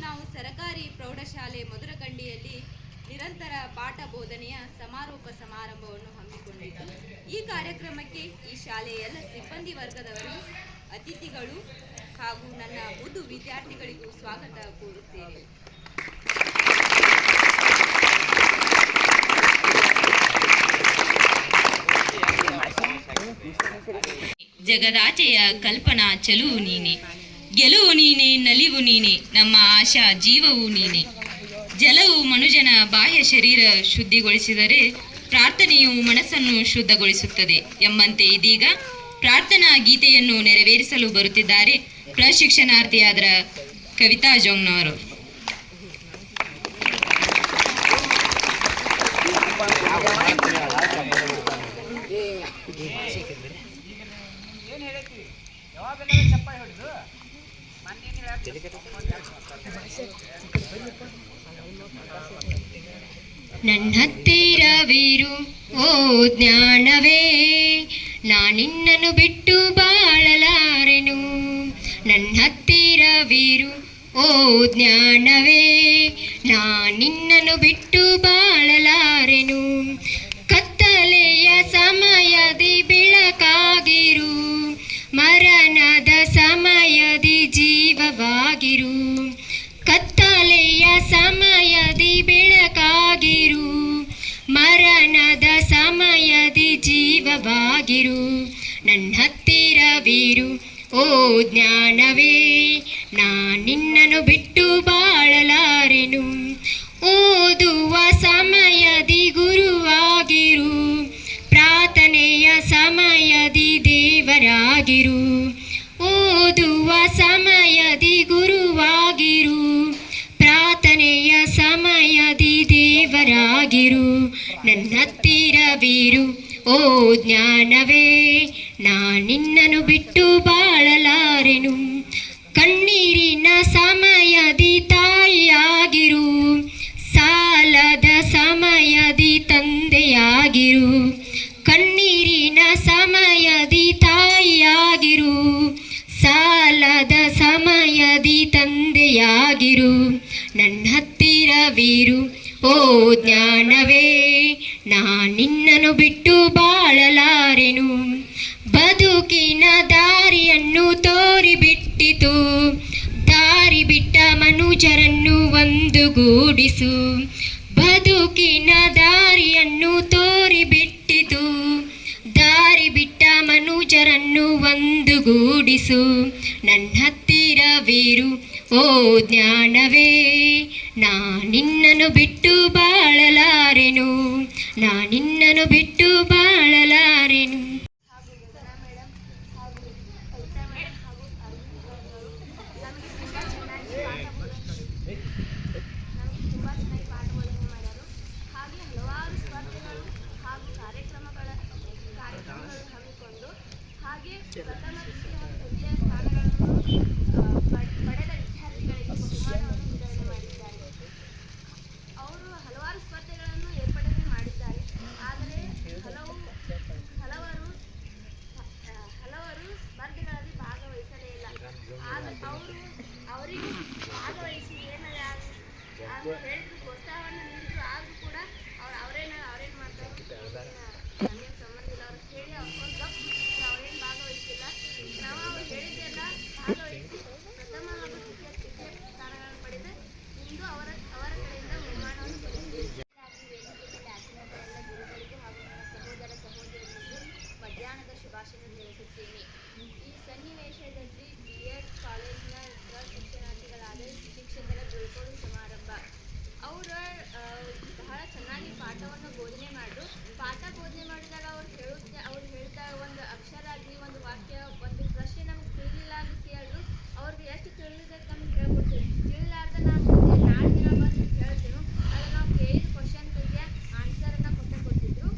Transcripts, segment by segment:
ನಾವು ಸರಕಾರಿ ಪ್ರೌಢಶಾಲೆ ಮಧುರಕಂಡಿಯಲ್ಲಿ ನಿರಂತರ ಪಾಠ ಬೋಧನೆಯ ಸಮಾರೋಪ ಸಮಾರಂಭವನ್ನು ಹಮ್ಮಿಕೊಂಡಿದ್ದು, ಈ ಕಾರ್ಯಕ್ರಮಕ್ಕೆ ಈ ಶಾಲೆಯ ಎಲ್ಲ ಸಿಬ್ಬಂದಿ ವರ್ಗದವರು, ಅತಿಥಿಗಳು ಹಾಗೂ ನನ್ನ ಮುದ್ದು ವಿದ್ಯಾರ್ಥಿಗಳಿಗೂ ಸ್ವಾಗತ ಕೋರುತ್ತೇನೆ. ಜಗದಾಚೆಯ ಕಲ್ಪನಾ ಚೆಲುವು ನೀನೆ, ಗೆಲುವು ನೀನೆ, ನಲಿವು ನೀನೆ, ನಮ್ಮ ಆಶಾ ಜೀವವು ನೀನೆ. ಜಲವು ಮನುಜನ ಬಾಹ್ಯ ಶರೀರ ಶುದ್ಧಿಗೊಳಿಸಿದರೆ ಪ್ರಾರ್ಥನೆಯು ಮನಸ್ಸನ್ನು ಶುದ್ಧಗೊಳಿಸುತ್ತದೆ ಎಂಬಂತೆ ಇದೀಗ ಪ್ರಾರ್ಥನಾ ಗೀತೆಯನ್ನು ನೆರವೇರಿಸಲು ಬರುತ್ತಿದ್ದಾರೆ ಪ್ರಶಿಕ್ಷಣಾರ್ಥಿಯಾದ ಕವಿತಾ ಜೋಂಗ್ನವರು. ನನ್ನತ್ತಿರವಿರು ಓ ಜ್ಞಾನವೇ, ನಾನಿನ್ನನ್ನು ಬಿಟ್ಟು ಬಾಳಲಾರೆನು. ನನ್ನತ್ತಿರವಿರು ಓ ಜ್ಞಾನವೇ, ನಾನಿನ್ನನ್ನು ಬಿಟ್ಟು ಬಾಳಲಾರೆನು. ಕತ್ತಲೆಯ ಸಮಯದಿ ಬೆಳಕಾಗಿರು, ಮರಣದ ಸಮಯದಿ ಜೀವವಾಗಿರು. ಕತ್ತಲೆಯ ಸಮಯದಿ ಬೆಳಕಾಗಿರು, ಮರಣದ ಸಮಯದಿ ಜೀವವಾಗಿರು. ನನ್ನ ಹತ್ತಿರವಿರು ಓ ಜ್ಞಾನವೇ, ನಾನಿನ್ನನ್ನು ಬಿಟ್ಟು ಬಾಳಲಾರೆನು. ಓದುವ ಸಮಯದಿ ಗುರುವಾಗಿರು, ಪ್ರಾರ್ಥನೆಯ ಸಮಯದಿ ದೇವರಾಗಿರು. ಓದುವ ಸಮಯದಿ ಗುರುವಾಗಿರು, ಪ್ರಾರ್ಥನೆಯ ಸಮಯದಿ ದೇವರಾಗಿರು. ನನ್ನ ಹತ್ತಿರವಿರು ಓ ಜ್ಞಾನವೇ, ನಾನಿನ್ನನ್ನು ಬಿಟ್ಟು ಬಾಳಲಾರೆನು. ಕಣ್ಣೀರಿನ ಸಮಯದಿ ತಾಯಿಯಾಗಿರು, ಸಾಲದ ಸಮಯದಿ ತಂದೆಯಾಗಿರು. ಕಣ್ಣೀರಿನ ಸಮಯದಿ ತಾಯಿಯಾಗಿರು, ಸಾಲದ ಸಮಯದಿ ತಂದೆಯಾಗಿರು. ನನ್ನ ಹತ್ತಿರವಿರು ಓ ಜ್ಞಾನವೇ, ನಾನಿನ್ನನ್ನು ಬಿಟ್ಟು ಬಾಳಲಾರೆನು. ಬದುಕಿನ ದಾರಿಯನ್ನು ತೋರಿಬಿಟ್ಟಿತು, ದಾರಿ ಬಿಟ್ಟ ಮನುಜರನ್ನು ಒಂದುಗೂಡಿಸು. ಬದುಕಿನ ದಾರಿಯನ್ನು ತೋರಿಬಿಟ್ಟಿತು, ದಾರಿ ಬಿಟ್ಟ ಮನುಜರನ್ನು ಒಂದುಗೂಡಿಸು. ನನ್ನ ಹತ್ತಿರವಿರು ಓ ಜ್ಞಾನವೇ, ನಾನಿನ್ನನ್ನು ಬಿಟ್ಟು ಬಾಳಲಾರೆನು. ನಾನಿನ್ನನ್ನು ಬಿಟ್ಟು ಬಾಳಲಾರೆನು. ಅವರಿಗೆ ಭಾಗವಹಿಸಿ ಹೇಳಿದ್ರು, ಪ್ರೋತ್ಸಾಹವನ್ನು ನೀಡಿದ್ರು. ಆದರೂ ಕೂಡ ಅವ್ರೇನು ಮಾಡ್ತಾರೆ, ನಮಗೇನು ಸಂಬಂಧ ಇಲ್ಲ. ಅವ್ರು ಹೇಳಿ ಒಂದು ಗಪ್ ಅವ್ರೇನು ಭಾಗವಹಿಸಿಲ್ಲ. ನಾವು ಅವ್ರು ಹೇಳಿದ್ದೆಲ್ಲ ಭಾಗವಹಿಸಿ ಪ್ರಥಮ ಹಾಗೂ ದ್ವಿತೀಯ ಸ್ಥಾನಗಳನ್ನು ಪಡೆದು ಇಂದು ಅವರ ಕಡೆಯಿಂದ ಬಹುಮಾನವನ್ನು ಪಡೆದಿದ್ದೇವೆ. ಗುರುಗಳಿಗೂ ಹಾಗೂ ನನ್ನ ಸಹೋದರ ಸಹೋದರಿಯರಿಗೂ ಮಧ್ಯಾಹ್ನದ ಶುಭಾಶಯ ತಿಳಿಸುತ್ತೇನೆ. ಈ ಸನ್ನಿವೇಶದಲ್ಲಿ BEd ಕಾಲೇಜಿನ ಶಿಕ್ಷಣಾರ್ಥಿಗಳಾದ ಶಿಕ್ಷಕರ ಬೀಳ್ಕೊಡುವ ಸಮಾರಂಭ. ಅವರು ಬಹಳ ಚೆನ್ನಾಗಿ ಪಾಠವನ್ನು ಬೋಧನೆ ಮಾಡಿದ್ರು. ಪಾಠ ಬೋಧನೆ ಮಾಡಿದಾಗ ಅವ್ರು ಹೇಳ್ತಾ ಒಂದು ಅಕ್ಷರ ಆಗಲಿ, ಒಂದು ವಾಕ್ಯ, ಒಂದು ಪ್ರಶ್ನೆ ನಮ್ಗೆ ತಿಳಿಲಿಲ್ಲ ಅಂತ ಕೇಳಿದ್ರು. ಅವ್ರಿಗೆ ಎಷ್ಟು ತಿಳಿದಕ್ಕೆ ನಮ್ಗೆ ಹೇಳ್ಕೊಡ್ತೀವಿ. ತಿಳಿಲಾರ್ದ ನಾವು ನಾಳೆ ದಿನ ಬಂದು ಹೇಳ್ತೀವಿ. ಅದು ನಾವು ಕೇಳಿದ ಕ್ವಶನ್ಗಳಿಗೆ ಆನ್ಸರನ್ನು ಕೊಟ್ಟಿದ್ರು.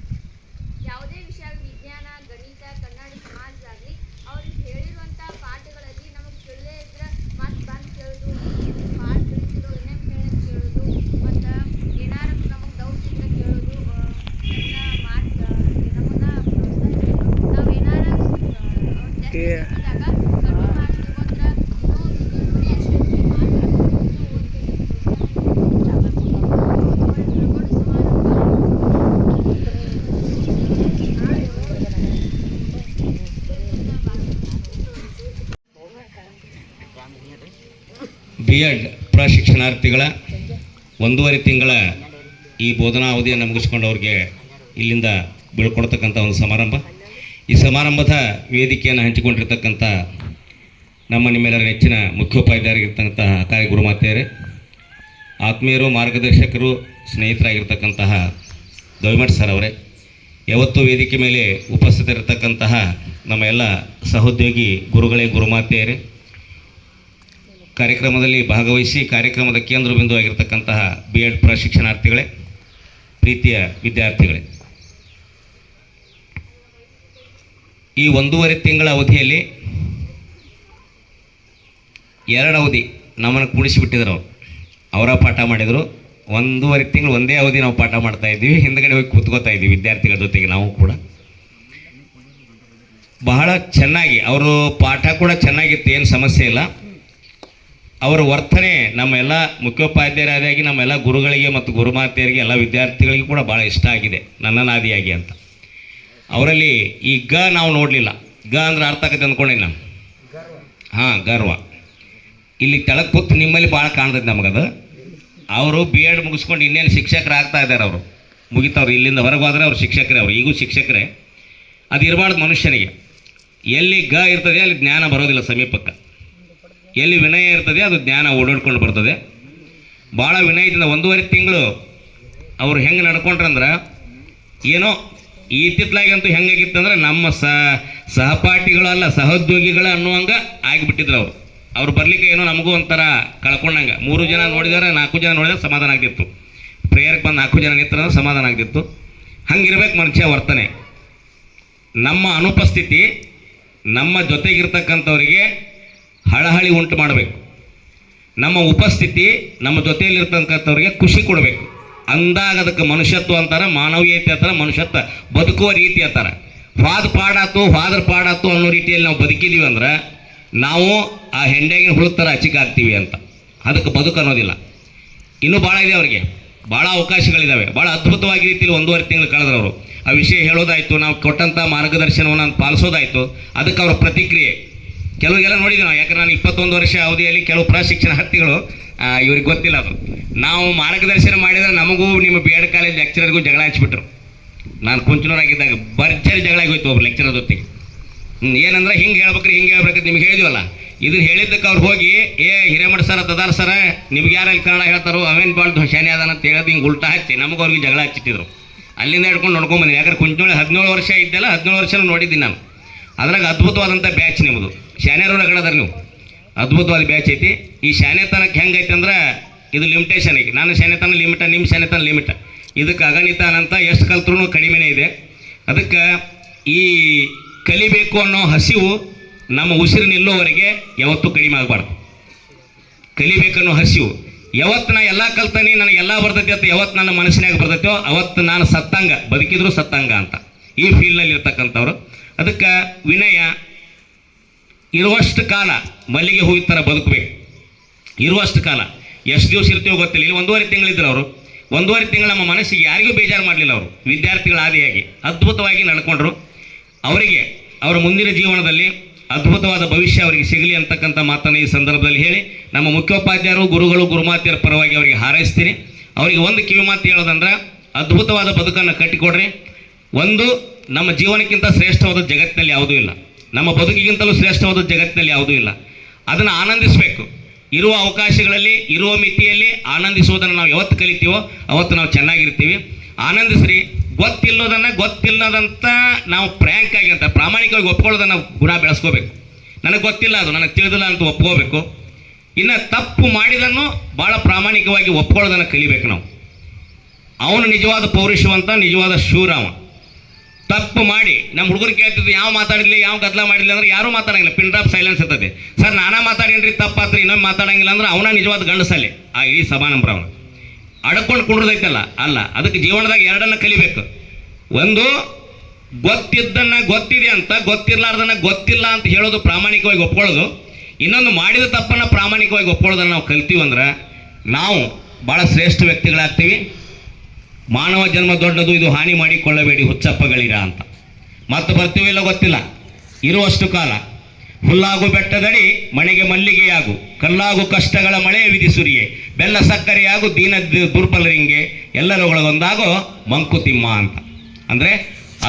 ಯಾವುದೇ ವಿಷಯ, ವಿಜ್ಞಾನ, ಗಣಿತ, ಕನ್ನಡ, ಸಮಾಜ ಆಗಲಿ, ಅವ್ರಿಗೆ ಹೇಳಿರುವಂಥ ಪಾಠಗಳಲ್ಲಿ ನಮಗೆ ತಿಳಿದೇ ಇದ್ರೆ ಮತ್ತೆ ಬಂದು ಕೇಳೋದು, ಪಾಠ ತಿಳಿಸಿರೋ ಇನ್ನೇನು ಕೇಳೋದು, ಮತ್ತು ಏನಾರು ನಮಗೆ ಡೌಟ್ ಇದ್ರೆ ಕೇಳೋದು, B.Ed ಪ್ರಶಿಕ್ಷಣಾರ್ಥಿಗಳ 1.5 ತಿಂಗಳ ಈ ಬೋಧನಾ ಅವಧಿಯನ್ನು ಮುಗಿಸ್ಕೊಂಡು ಅವ್ರಿಗೆ ಇಲ್ಲಿಂದ ಬೀಳ್ಕೊಡ್ತಕ್ಕಂಥ ಒಂದು ಸಮಾರಂಭ. ಈ ಸಮಾರಂಭದ ವೇದಿಕೆಯನ್ನು ಹಂಚಿಕೊಂಡಿರ್ತಕ್ಕಂಥ ನಿಮ್ಮೆಲ್ಲರ ನೆಚ್ಚಿನ ಮುಖ್ಯೋಪಾಧ್ಯಾಯರಾಗಿರ್ತಕ್ಕಂತಹ ಅಕಾರಿ ಗುರುಮಾತೆಯರೇ, ಆತ್ಮೀಯರು, ಮಾರ್ಗದರ್ಶಕರು, ಸ್ನೇಹಿತರಾಗಿರ್ತಕ್ಕಂತಹ ದೊಯ್ಮಠ್ ಸರ್ ಅವರೇ, ಯಾವತ್ತೂ ವೇದಿಕೆ ಮೇಲೆ ಉಪಸ್ಥಿತರಿರ್ತಕ್ಕಂತಹ ನಮ್ಮ ಎಲ್ಲ ಸಹೋದ್ಯೋಗಿ ಗುರುಗಳೇ, ಗುರುಮಾತೆಯರೇ, ಕಾರ್ಯಕ್ರಮದಲ್ಲಿ ಭಾಗವಹಿಸಿ ಕಾರ್ಯಕ್ರಮದ ಕೇಂದ್ರ ಬಿಂದು ಆಗಿರ್ತಕ್ಕಂತಹ B.Ed ಪ್ರಶಿಕ್ಷಣಾರ್ಥಿಗಳೇ, ಪ್ರೀತಿಯ ವಿದ್ಯಾರ್ಥಿಗಳೇ, ಈ 1.5 ತಿಂಗಳ ಅವಧಿಯಲ್ಲಿ 2 ಅವಧಿ ನಮ್ಮನ್ನು ಕೂಡಿಸಿಬಿಟ್ಟಿದ್ರು. ಅವರ ಪಾಠ ಮಾಡಿದರು. 1.5 ತಿಂಗಳು ಒಂದೇ ಅವಧಿ ನಾವು ಪಾಠ ಮಾಡ್ತಾ ಇದ್ದೀವಿ. ಹಿಂದ್ಗಡೆ ಹೋಗಿ ಕೂತ್ಕೋತಾ ಇದ್ದೀವಿ ವಿದ್ಯಾರ್ಥಿಗಳ ಜೊತೆಗೆ. ನಾವು ಕೂಡ ಬಹಳ ಚೆನ್ನಾಗಿ ಅವರು ಪಾಠ ಕೂಡ ಚೆನ್ನಾಗಿತ್ತು, ಏನು ಸಮಸ್ಯೆ ಇಲ್ಲ. ಅವರ ವರ್ತನೆ ನಮ್ಮೆಲ್ಲ ಮುಖ್ಯೋಪಾಧ್ಯಾಯರಾದಾಗಿ ನಮ್ಮೆಲ್ಲ ಗುರುಗಳಿಗೆ ಮತ್ತು ಗುರುಮಾತೆಯರಿಗೆ ಎಲ್ಲ ವಿದ್ಯಾರ್ಥಿಗಳಿಗೆ ಕೂಡ ಭಾಳ ಇಷ್ಟ ಆಗಿದೆ, ನನ್ನನಾದಿಯಾಗಿ ಅಂತ. ಅವರಲ್ಲಿ ಈ ನಾವು ನೋಡಲಿಲ್ಲ. ಅಂದ್ರೆ ಅರ್ಥ ಆಗತ್ತೆ ಅಂದ್ಕೊಂಡೇನು ನಾನು. ಹಾಂ, ಗರ್ವ. ಇಲ್ಲಿ ಕೆಳಗೆ ಕೂತು ನಿಮ್ಮಲ್ಲಿ ಭಾಳ ಕಾಣ್ತದೆ ನಮಗದು. ಅವರು B.Ed ಮುಗಿಸ್ಕೊಂಡು ಇನ್ನೇನು ಶಿಕ್ಷಕರಾಗ್ತಾ ಇದ್ದಾರೆ. ಅವರು ಮುಗಿತವ್ರು, ಇಲ್ಲಿಂದ ಹೊರಗೆ ಹೋದರೆ ಅವ್ರು ಶಿಕ್ಷಕರೇ. ಅವರು ಈಗೂ ಶಿಕ್ಷಕರೇ. ಅದು ಇರಬಾರ್ದು ಮನುಷ್ಯನಿಗೆ. ಎಲ್ಲಿ ಇರ್ತದೆ ಅಲ್ಲಿ ಜ್ಞಾನ ಬರೋದಿಲ್ಲ ಸಮೀಪಕ್ಕೆ. ಎಲ್ಲಿ ವಿನಯ ಇರ್ತದೆ ಅದು ಜ್ಞಾನ ಓಡಾಡ್ಕೊಂಡು ಬರ್ತದೆ. ಭಾಳ ವಿನಯದಿಂದ 1.5 ತಿಂಗಳು ಅವರು ಹೆಂಗೆ ನಡ್ಕೊಂಡ್ರಂದ್ರೆ ಏನೋ ಇತ್ತಿತ್ತಲಾಗಂತೂ ಹೆಂಗಾಗಿತ್ತಂದ್ರೆ ನಮ್ಮ ಸಹಪಾಠಿಗಳು ಅಲ್ಲ ಸಹೋದ್ಯೋಗಿಗಳು ಅನ್ನುವಂಗೆ ಆಗಿಬಿಟ್ಟಿದ್ರು. ಅವ್ರು ಬರಲಿಕ್ಕೆ ಏನೋ ನಮಗೂ ಒಂಥರ ಕಳ್ಕೊಂಡಂಗೆ. 3 ಜನ ನೋಡಿದಾರೆ, 4 ಜನ ನೋಡಿದ್ರೆ ಸಮಾಧಾನ ಆಗ್ತಿತ್ತು. ಪ್ರೇಯರ್ಗೆ ಬಂದು 4 ಜನ ನಿಂತ್ರೆ ಸಮಾಧಾನ ಆಗ್ತಿತ್ತು. ಹಂಗಿರ್ಬೇಕು ಮನುಷ್ಯ ವರ್ತನೆ. ನಮ್ಮ ಅನುಪಸ್ಥಿತಿ ನಮ್ಮ ಜೊತೆಗಿರ್ತಕ್ಕಂಥವ್ರಿಗೆ ಹಳಹಳಿ ಉಂಟು ಮಾಡಬೇಕು. ನಮ್ಮ ಉಪಸ್ಥಿತಿ ನಮ್ಮ ಜೊತೆಯಲ್ಲಿರ್ತಕ್ಕಂಥವ್ರಿಗೆ ಖುಷಿ ಕೊಡಬೇಕು. ಅಂದಾಗ ಅದಕ್ಕೆ ಮನುಷ್ಯತ್ವ ಅಂತಾರೆ, ಮಾನವೀಯತೆ ಅಂತಾರೆ, ಮನುಷ್ಯತ್ವ ಬದುಕುವ ರೀತಿ ಅಂತಾರೆ. ಹಾದ್ರ ಪಾಡಾತು ಅನ್ನೋ ರೀತಿಯಲ್ಲಿ ನಾವು ಬದುಕಿದ್ದೀವಿ ಅಂದ್ರೆ ನಾವು ಆ ಹೆಂಡೆಗಿನ ಹುಳುತ್ತರ ಹಚ್ಚಿಕಾಗ್ತೀವಿ ಅಂತ. ಅದಕ್ಕೆ ಬದುಕು ಅನ್ನೋದಿಲ್ಲ. ಇನ್ನೂ ಭಾಳ ಇದೆ, ಅವರಿಗೆ ಭಾಳ ಅವಕಾಶಗಳಿದ್ದಾವೆ. ಭಾಳ ಅದ್ಭುತವಾಗಿ ರೀತಿಯಲ್ಲಿ 1.5 ತಿಂಗಳು ಕಳೆದ್ರವರು. ಆ ವಿಷಯ ಹೇಳೋದಾಯಿತು, ನಾವು ಕೊಟ್ಟಂಥ ಮಾರ್ಗದರ್ಶನವನ್ನು ಪಾಲಿಸೋದಾಯಿತು, ಅದಕ್ಕೆ ಅವರ ಪ್ರತಿಕ್ರಿಯೆ. ಕೆಲವರಿಗೆಲ್ಲ ನೋಡಿದ್ವಿ ನಾವು. ಯಾಕಂದ್ರೆ ನಾನು 21 ವರ್ಷ ಅವಧಿಯಲ್ಲಿ ಕೆಲವು ಪ್ರಶಿಕ್ಷಣಾರ್ಥಿಗಳು ಇವ್ರಿಗೆ ಗೊತ್ತಿಲ್ಲ ಅದು. ನಾವು ಮಾರ್ಗದರ್ಶನ ಮಾಡಿದರೆ ನಮಗೂ ನಿಮ್ಮ B.Ed ಕಾಲೇಜ್ ಲೆಕ್ಚರರ್ಗೂ ಜಗಳ ಹಚ್ಚಿಬಿಟ್ರು. ನಾನು ಕುಂಚನೂರಾಗಿದ್ದಾಗ ಭರ್ಜರಿ ಜಗಳ ಆಗೋಯ್ತು ಒಬ್ಬರು ಲೆಕ್ಚರರ್ ಜೊತೆಗೆ. ಏನಂದ್ರೆ ಹಿಂಗೆ ಹೇಳ್ಬೇಕ್ರಿ ನಿಮ್ಗೆ ಹೇಳಿದ್ವಲ್ಲ. ಇದನ್ನು ಹೇಳಿದ್ದಕ್ಕೆ ಅವ್ರು ಹೋಗಿ ಹಿರೇಮಠ ಸರ್ ತದಾರ್ ಸರ ನಿಮ್ಗೆ ಯಾರಲ್ಲಿ ಕನ್ನಡ ಹೇಳ್ತಾರೋ ಅವೇನು ಬಾಳ್ ಶಾನೆ ಅದಾನ ಅಂತ ಹೇಳೋದು ಹಿಂಗೆ ಉಲ್ಟಾ ಹಚ್ಚಿ ನಮಗೂ ಅವ್ರಿಗೆ ಜಗಳ ಹಚ್ಚಿಟ್ಟಿದ್ರು. ಅಲ್ಲಿಂದ ಹಿಡ್ಕೊಂಡು ನೋಡ್ಕೊಂಬಂದಿನಿ. ಯಾಕಂದ್ರೆ ಕುಂಚನೂರು 17 ವರ್ಷ ಇದ್ದಲ್ಲ, 17 ವರ್ಷನೂ ನೋಡಿದ್ದೀನಿ ನಾನು. ಅದ್ರಾಗ ಅದ್ಭುತವಾದಂಥ ಬ್ಯಾಚ್ ನಿಮ್ಮದು. ಶಾನ್ಯಾರವ್ರು ಹೇಳೋದಾರೆ ನೀವು. ಅದ್ಭುತವಾದ ಬ್ಯಾಚ್ ಐತಿ. ಈ ಶಾನ್ಯತನಕ್ಕೆ ಹೆಂಗೈತೆ ಅಂದ್ರೆ ಇದು ಲಿಮಿಟೇಷನ್ ಐತಿ. ನಾನು ಶಾನ್ಯತನ ಲಿಮಿಟ, ನಿಮ್ಮ ಶಾನ್ಯತನ ಲಿಮಿಟ. ಇದಕ್ಕೆ ಅಗಣಿತ ಅನಂತ ಎಷ್ಟು ಕಲ್ತ್ರೂ ಕಡಿಮೆನೇ ಇದೆ. ಅದಕ್ಕೆ ಈ ಕಲಿಬೇಕು ಅನ್ನೋ ಹಸಿವು ನಮ್ಮ ಉಸಿರು ನಿಲ್ಲೋವರೆಗೆ ಯಾವತ್ತೂ ಕಡಿಮೆ ಆಗಬಾರ್ದು. ಕಲಿಬೇಕನ್ನೋ ಹಸಿವು ಯಾವತ್ತು ನಾ ಎಲ್ಲ ಕಲ್ತಾನೆ ನನಗೆಲ್ಲ ಬರ್ತೈತಿ ಅಂತ ಯಾವತ್ತು ನನ್ನ ಮನಸ್ಸಿನಾಗ ಬರ್ತೈತೋ ಅವತ್ತು ನಾನು ಸತ್ತಂಗ, ಬದುಕಿದ್ರು ಸತ್ತಂಗ ಅಂತ ಈ ಫೀಲ್ಡ್ನಲ್ಲಿ ಇರ್ತಕ್ಕಂಥವ್ರು. ಅದಕ್ಕೆ ವಿನಯ ಇರುವಷ್ಟು ಕಾಲ ಮಲ್ಲಿಗೆ ಹೂವಿನ ಥರ ಬದುಕಬೇಕು. ಇರುವಷ್ಟು ಕಾಲ ಎಷ್ಟು ದಿವಸ ಇರ್ತೀವೋ ಗೊತ್ತಿಲ್ಲ. ಇಲ್ಲಿ 1.5 ತಿಂಗಳಿದ್ರು ಅವರು. 1.5 ತಿಂಗಳು ನಮ್ಮ ಮನಸ್ಸಿಗೆ ಯಾರಿಗೂ ಬೇಜಾರು ಮಾಡಲಿಲ್ಲ. ಅವರು ವಿದ್ಯಾರ್ಥಿಗಳ ಆದಿಯಾಗಿ ಅದ್ಭುತವಾಗಿ ನಡ್ಕೊಂಡ್ರು. ಅವರಿಗೆ ಅವರ ಮುಂದಿನ ಜೀವನದಲ್ಲಿ ಅದ್ಭುತವಾದ ಭವಿಷ್ಯ ಅವರಿಗೆ ಸಿಗಲಿ ಅಂತಕ್ಕಂಥ ಮಾತನ್ನು ಈ ಸಂದರ್ಭದಲ್ಲಿ ಹೇಳಿ ನಮ್ಮ ಮುಖ್ಯೋಪಾಧ್ಯಾಯರು, ಗುರುಗಳು, ಗುರುಮಾತೆಯರ ಪರವಾಗಿ ಅವರಿಗೆ ಹಾರೈಸ್ತೀನಿ. ಅವರಿಗೆ ಒಂದು ಕಿವಿ ಮಾತು ಹೇಳೋದಂದ್ರೆ ಅದ್ಭುತವಾದ ಬದುಕನ್ನು ಕಟ್ಟಿಕೊಡ್ರಿ. ಒಂದು, ನಮ್ಮ ಜೀವನಕ್ಕಿಂತ ಶ್ರೇಷ್ಠವಾದ ಜಗತ್ತಿನಲ್ಲಿ ಯಾವುದೂ ಇಲ್ಲ. ನಮ್ಮ ಬದುಕಿಗಿಂತಲೂ ಶ್ರೇಷ್ಠವಾದ ಜಗತ್ತಿನಲ್ಲಿ ಯಾವುದೂ ಇಲ್ಲ. ಅದನ್ನು ಆನಂದಿಸಬೇಕು. ಇರುವ ಅವಕಾಶಗಳಲ್ಲಿ, ಇರುವ ಮಿತಿಯಲ್ಲಿ ಆನಂದಿಸುವುದನ್ನು ನಾವು ಯಾವತ್ತು ಕಲಿತೀವೋ ಅವತ್ತು ನಾವು ಚೆನ್ನಾಗಿರ್ತೀವಿ. ಆನಂದಿಸ್ರಿ. ಗೊತ್ತಿಲ್ಲದಂತ ನಾವು ಪ್ರ್ಯಾಂಕ್ ಆಗಿ ಅಂತ ಪ್ರಾಮಾಣಿಕವಾಗಿ ಒಪ್ಕೊಳ್ಳೋದನ್ನು ಗುಣ ಬೆಳೆಸ್ಕೋಬೇಕು. ನನಗೆ ಗೊತ್ತಿಲ್ಲ, ಅದು ನನಗೆ ತಿಳಿದಿಲ್ಲ ಅಂತ ಒಪ್ಕೋಬೇಕು. ಇನ್ನು ತಪ್ಪು ಮಾಡಿದನ್ನು ಭಾಳ ಪ್ರಾಮಾಣಿಕವಾಗಿ ಒಪ್ಕೊಳ್ಳೋದನ್ನು ಕಲಿಬೇಕು ನಾವು. ಅವನು ನಿಜವಾದ ಪೌರುಷವಂತ, ನಿಜವಾದ ಶೂರ. ಅವ ತಪ್ಪು ಮಾಡಿ ನಮ್ಮ ಹುಡುಗರು ಕೇಳ್ತಿದ್ದು ಯಾವ ಮಾತಾಡಿಲ್ಲ, ಯಾವ ಗದ್ದಲ ಮಾಡಿಲ್ಲ ಅಂದ್ರೆ ಯಾರೂ ಮಾತಾಡಂಗಿಲ್ಲ. ಪಿನ್ ಡ್ರಾಪ್ ಸೈಲೆನ್ಸ್ ಇರ್ತದೆ. ಸರ್ ನಾನಾ ಮಾತಾಡೇನ್ರಿ ತಪ್ಪಾತ್ರಿ, ಇನ್ನೊಮ್ಮೆ ಮಾತಾಡಂಗಿಲ್ಲ ಅಂದ್ರೆ ಅವನ ನಿಜವಾದ ಗಂಡಸಲ್ಲಿ ಆ ಇಡೀ ಸಭಾ ನಂಬರ್ ಅವನು ಅಡ್ಕೊಂಡು ಕುಂಡ್ರದೈತಲ್ಲ. ಅಲ್ಲ, ಅದಕ್ಕೆ ಜೀವನದಾಗ ಎರಡನ್ನ ಕಲಿಬೇಕು. ಒಂದು, ಗೊತ್ತಿದ್ದನ್ನು ಗೊತ್ತಿದೆ ಅಂತ, ಗೊತ್ತಿರ್ಲಾರ್ದನ್ನ ಗೊತ್ತಿಲ್ಲ ಅಂತ ಹೇಳೋದು, ಪ್ರಾಮಾಣಿಕವಾಗಿ ಒಪ್ಕೊಳ್ಳೋದು. ಇನ್ನೊಂದು, ಮಾಡಿದ ತಪ್ಪನ್ನು ಪ್ರಾಮಾಣಿಕವಾಗಿ ಒಪ್ಕೊಳ್ಳೋದನ್ನು ನಾವು ಕಲಿತೀವಿ ಅಂದ್ರೆ ನಾವು ಭಾಳ ಶ್ರೇಷ್ಠ ವ್ಯಕ್ತಿಗಳಾಗ್ತೀವಿ. ಮಾನವ ಜನ್ಮ ದೊಡ್ಡದು, ಇದು ಹಾನಿ ಮಾಡಿಕೊಳ್ಳಬೇಡಿ ಹುಚ್ಚಪ್ಪಗಳಿರ ಅಂತ. ಮತ್ತೆ ಬರ್ತೀವಿ ಇಲ್ಲ ಗೊತ್ತಿಲ್ಲ. ಇರುವಷ್ಟು ಕಾಲ ಹುಲ್ಲಾಗು ಬೆಟ್ಟದಡಿ ಮನೆಗೆ ಮಲ್ಲಿಗೆಯಾಗು, ಕಲ್ಲಾಗು ಕಷ್ಟಗಳ ಮಳೆ ವಿಧಿಸುರಿಯೇ, ಬೆಲ್ಲ ಸಕ್ಕರೆಯಾಗು ದೀನ ದುರ್ಬಲರಿಂಗೆ, ಎಲ್ಲರೊಳಗೊಂದಾಗೋ ಮಂಕುತಿಮ್ಮ ಅಂತ. ಅಂದರೆ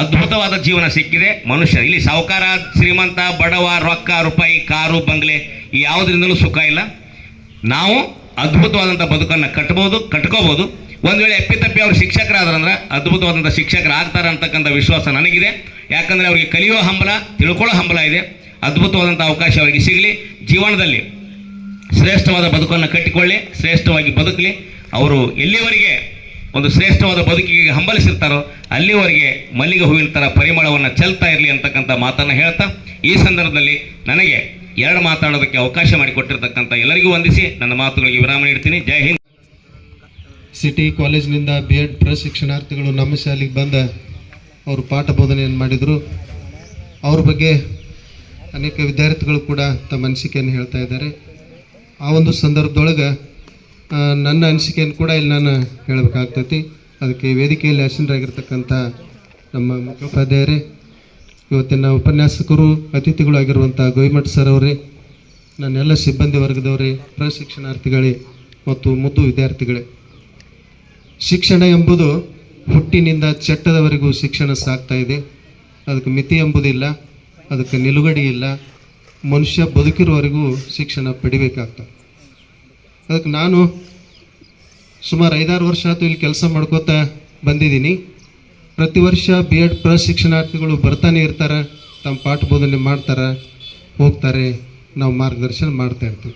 ಅದ್ಭುತವಾದ ಜೀವನ ಸಿಕ್ಕಿದೆ ಮನುಷ್ಯ. ಇಲ್ಲಿ ಸಾಹುಕಾರ, ಶ್ರೀಮಂತ, ಬಡವ, ರೊಕ್ಕ, ರೂಪಾಯಿ, ಕಾರು, ಬಂಗ್ಲೆ ಈ ಯಾವುದರಿಂದಲೂ ಸುಖ ಇಲ್ಲ. ನಾವು ಅದ್ಭುತವಾದಂಥ ಬದುಕನ್ನು ಕಟ್ಕೋಬೋದು. ಒಂದು ವೇಳೆ ಎಪ್ಪಿತಪ್ಪಿ ಅವ್ರು ಶಿಕ್ಷಕರಾದ್ರಂದ್ರೆ ಅದ್ಭುತವಾದಂಥ ಶಿಕ್ಷಕರಾಗ್ತಾರೆ ಅಂತಕ್ಕಂಥ ವಿಶ್ವಾಸ ನನಗಿದೆ. ಯಾಕಂದರೆ ಅವರಿಗೆ ಕಲಿಯೋ ಹಂಬಲ, ತಿಳ್ಕೊಳ್ಳೋ ಹಂಬಲ ಇದೆ. ಅದ್ಭುತವಾದಂಥ ಅವಕಾಶ ಅವರಿಗೆ ಸಿಗಲಿ. ಜೀವನದಲ್ಲಿ ಶ್ರೇಷ್ಠವಾದ ಬದುಕನ್ನು ಕಟ್ಟಿಕೊಳ್ಳಿ, ಶ್ರೇಷ್ಠವಾಗಿ ಬದುಕಲಿ. ಅವರು ಎಲ್ಲಿವರೆಗೆ ಒಂದು ಶ್ರೇಷ್ಠವಾದ ಬದುಕಿಗೆ ಹಂಬಲಿಸಿರ್ತಾರೋ ಅಲ್ಲಿವರೆಗೆ ಮಲ್ಲಿಗೆ ಹೂವಿನ ಥರ ಪರಿಮಳವನ್ನು ಚೆಲ್ತಾ ಇರಲಿ ಅಂತಕ್ಕಂಥ ಮಾತನ್ನು ಹೇಳ್ತಾ, ಈ ಸಂದರ್ಭದಲ್ಲಿ ನನಗೆ 2 ಮಾತಾಡೋದಕ್ಕೆ ಅವಕಾಶ ಮಾಡಿಕೊಟ್ಟಿರ್ತಕ್ಕಂಥ ಎಲ್ಲರಿಗೂ ವಂದಿಸಿ ನನ್ನ ಮಾತುಗಳಿಗೆ ವಿರಾಮ ನೀಡ್ತೀನಿ. ಜೈ ಹಿಂದ್. ಸಿಟಿ ಕಾಲೇಜಿನಿಂದ B.Ed ಪ್ರಶಿಕ್ಷಣಾರ್ಥಿಗಳು ನಮ್ಮ ಶಾಲೆಗೆ ಬಂದ ಅವರು ಪಾಠ ಬೋಧನೆಯನ್ನು ಮಾಡಿದರು. ಅವ್ರ ಬಗ್ಗೆ ಅನೇಕ ವಿದ್ಯಾರ್ಥಿಗಳು ಕೂಡ ತಮ್ಮ ಅನಿಸಿಕೆಯನ್ನು ಹೇಳ್ತಾ ಇದ್ದಾರೆ. ಆ ಒಂದು ಸಂದರ್ಭದೊಳಗೆ ನನ್ನ ಅನಿಸಿಕೆಯನ್ನು ಕೂಡ ಇಲ್ಲಿ ನಾನು ಹೇಳಬೇಕಾಗ್ತೈತಿ. ಅದಕ್ಕೆ ವೇದಿಕೆಯಲ್ಲಿ ಆಸೀನರಾಗಿರ್ತಕ್ಕಂಥ ನಮ್ಮ ಮುಖ್ಯೋಪಾಧ್ಯಾಯರೇ, ಇವತ್ತಿನ ಉಪನ್ಯಾಸಕರು, ಅತಿಥಿಗಳು ಆಗಿರುವಂಥ ಗೋವಿಮಠ್ ಸರ್ ಅವರೇ, ನನ್ನೆಲ್ಲ ಸಿಬ್ಬಂದಿ ವರ್ಗದವರೇ, ಪ್ರಶಿಕ್ಷಣಾರ್ಥಿಗಳೇ ಮತ್ತು ಮುದ್ದು ವಿದ್ಯಾರ್ಥಿಗಳೇ, ಶಿಕ್ಷಣ ಎಂಬುದು ಹುಟ್ಟಿನಿಂದ ಚಟ್ಟದವರೆಗೂ ಶಿಕ್ಷಣ ಸಾಗ್ತಾ ಇದೆ. ಅದಕ್ಕೆ ಮಿತಿ ಎಂಬುದಿಲ್ಲ, ಅದಕ್ಕೆ ನಿಲುಗಡೆ ಇಲ್ಲ. ಮನುಷ್ಯ ಬದುಕಿರುವವರೆಗೂ ಶಿಕ್ಷಣ ಪಡಿಬೇಕಾಗ್ತದೆ. ಅದಕ್ಕೆ ನಾನು ಸುಮಾರು 5-6 ವರ್ಷ ಆಯಿತು ಇಲ್ಲಿ ಕೆಲಸ ಮಾಡ್ಕೋತಾ ಬಂದಿದ್ದೀನಿ. ಪ್ರತಿ ವರ್ಷ B.Ed ಪ್ರಶಿಕ್ಷಣಾರ್ಥಿಗಳು ಬರ್ತಾನೆ ಇರ್ತಾರೆ, ತಮ್ಮ ಪಾಠ ಬೋಧನೆ ಮಾಡ್ತಾರೆ, ಹೋಗ್ತಾರೆ, ನಾವು ಮಾರ್ಗದರ್ಶನ ಮಾಡ್ತಾ ಇರ್ತೀವಿ.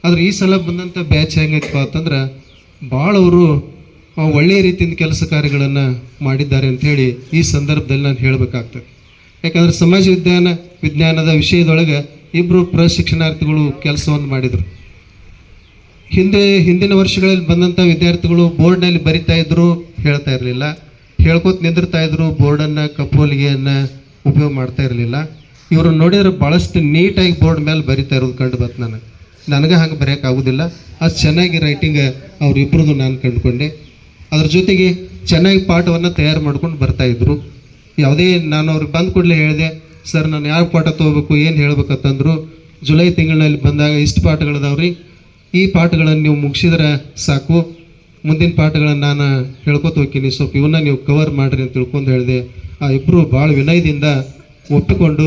ಆದರೆ ಈ ಸಲ ಬಂದಂಥ ಬ್ಯಾಚ್ ಹೆಂಗೈತಪ್ಪ ಅಂತಂದ್ರೆ ಭಾಳ ಅವರು ಒಳ್ಳೆಯ ರೀತಿಯಿಂದ ಕೆಲಸ ಕಾರ್ಯಗಳನ್ನು ಮಾಡಿದ್ದಾರೆ ಅಂಥೇಳಿ ಈ ಸಂದರ್ಭದಲ್ಲಿ ನಾನು ಹೇಳಬೇಕಾಗ್ತದೆ. ಯಾಕಂದರೆ ಸಮಾಜ ವಿಜ್ಞಾನದ ವಿಷಯದೊಳಗೆ 2 ಪ್ರಶಿಕ್ಷಣಾರ್ಥಿಗಳು ಕೆಲಸವನ್ನು ಮಾಡಿದರು. ಹಿಂದಿನ ವರ್ಷಗಳಲ್ಲಿ ಬಂದಂಥ ವಿದ್ಯಾರ್ಥಿಗಳು ಬೋರ್ಡ್ನಲ್ಲಿ ಬರಿತಾ ಇದ್ರು, ಹೇಳ್ತಾ ಇರಲಿಲ್ಲ, ಹೇಳ್ಕೊತ ನಿಂದಿರ್ತಾ ಇದ್ರು, ಬೋರ್ಡನ್ನು, ಕಪ್ಪೋಲಿಗೆಯನ್ನು ಉಪಯೋಗ ಮಾಡ್ತಾ ಇರಲಿಲ್ಲ. ಇವರು ನೋಡಿದ್ರೆ ಭಾಳಷ್ಟು ನೀಟಾಗಿ ಬೋರ್ಡ್ ಮೇಲೆ ಬರಿತಾ ಇರೋದು ಕಂಡು ಬಂತು. ನನಗೆ ಹಂಗೆ ಬರೆಯೋಕ್ಕಾಗೋದಿಲ್ಲ. ಅಷ್ಟು ಚೆನ್ನಾಗಿ ರೈಟಿಂಗ್ ಅವರಿಬ್ಬರದು ನಾನು ಕಂಡುಕೊಂಡೆ. ಅದ್ರ ಜೊತೆಗೆ ಚೆನ್ನಾಗಿ ಪಾಠವನ್ನು ತಯಾರು ಮಾಡ್ಕೊಂಡು ಬರ್ತಾಯಿದ್ರು. ಯಾವುದೇ ನಾನು ಅವ್ರಿಗೆ ಬಂದ ಕೂಡಲೇ ಹೇಳಿದೆ, ಸರ್ ನಾನು ಯಾವ ಪಾಠ ತೊಗೋಬೇಕು, ಏನು ಹೇಳ್ಬೇಕಂತಂದ್ರು. ಜುಲೈ ತಿಂಗಳಿನಲ್ಲಿ ಬಂದಾಗ ಇಷ್ಟು ಪಾಠಗಳದಾವ್ರಿ, ಈ ಪಾಠಗಳನ್ನು ನೀವು ಮುಗಿಸಿದ್ರೆ ಸಾಕು, ಮುಂದಿನ ಪಾಠಗಳನ್ನು ನಾನು ಹೇಳ್ಕೊತ ಹೋಗ್ತೀನಿ, ಸ್ವಲ್ಪ ಇವನ್ನ ನೀವು ಕವರ್ ಮಾಡಿರಿ ಅಂತ ತಿಳ್ಕೊಂಡು ಹೇಳಿದೆ. ಆ ಇಬ್ಬರು ಭಾಳ ವಿನಯದಿಂದ ಒಪ್ಪಿಕೊಂಡು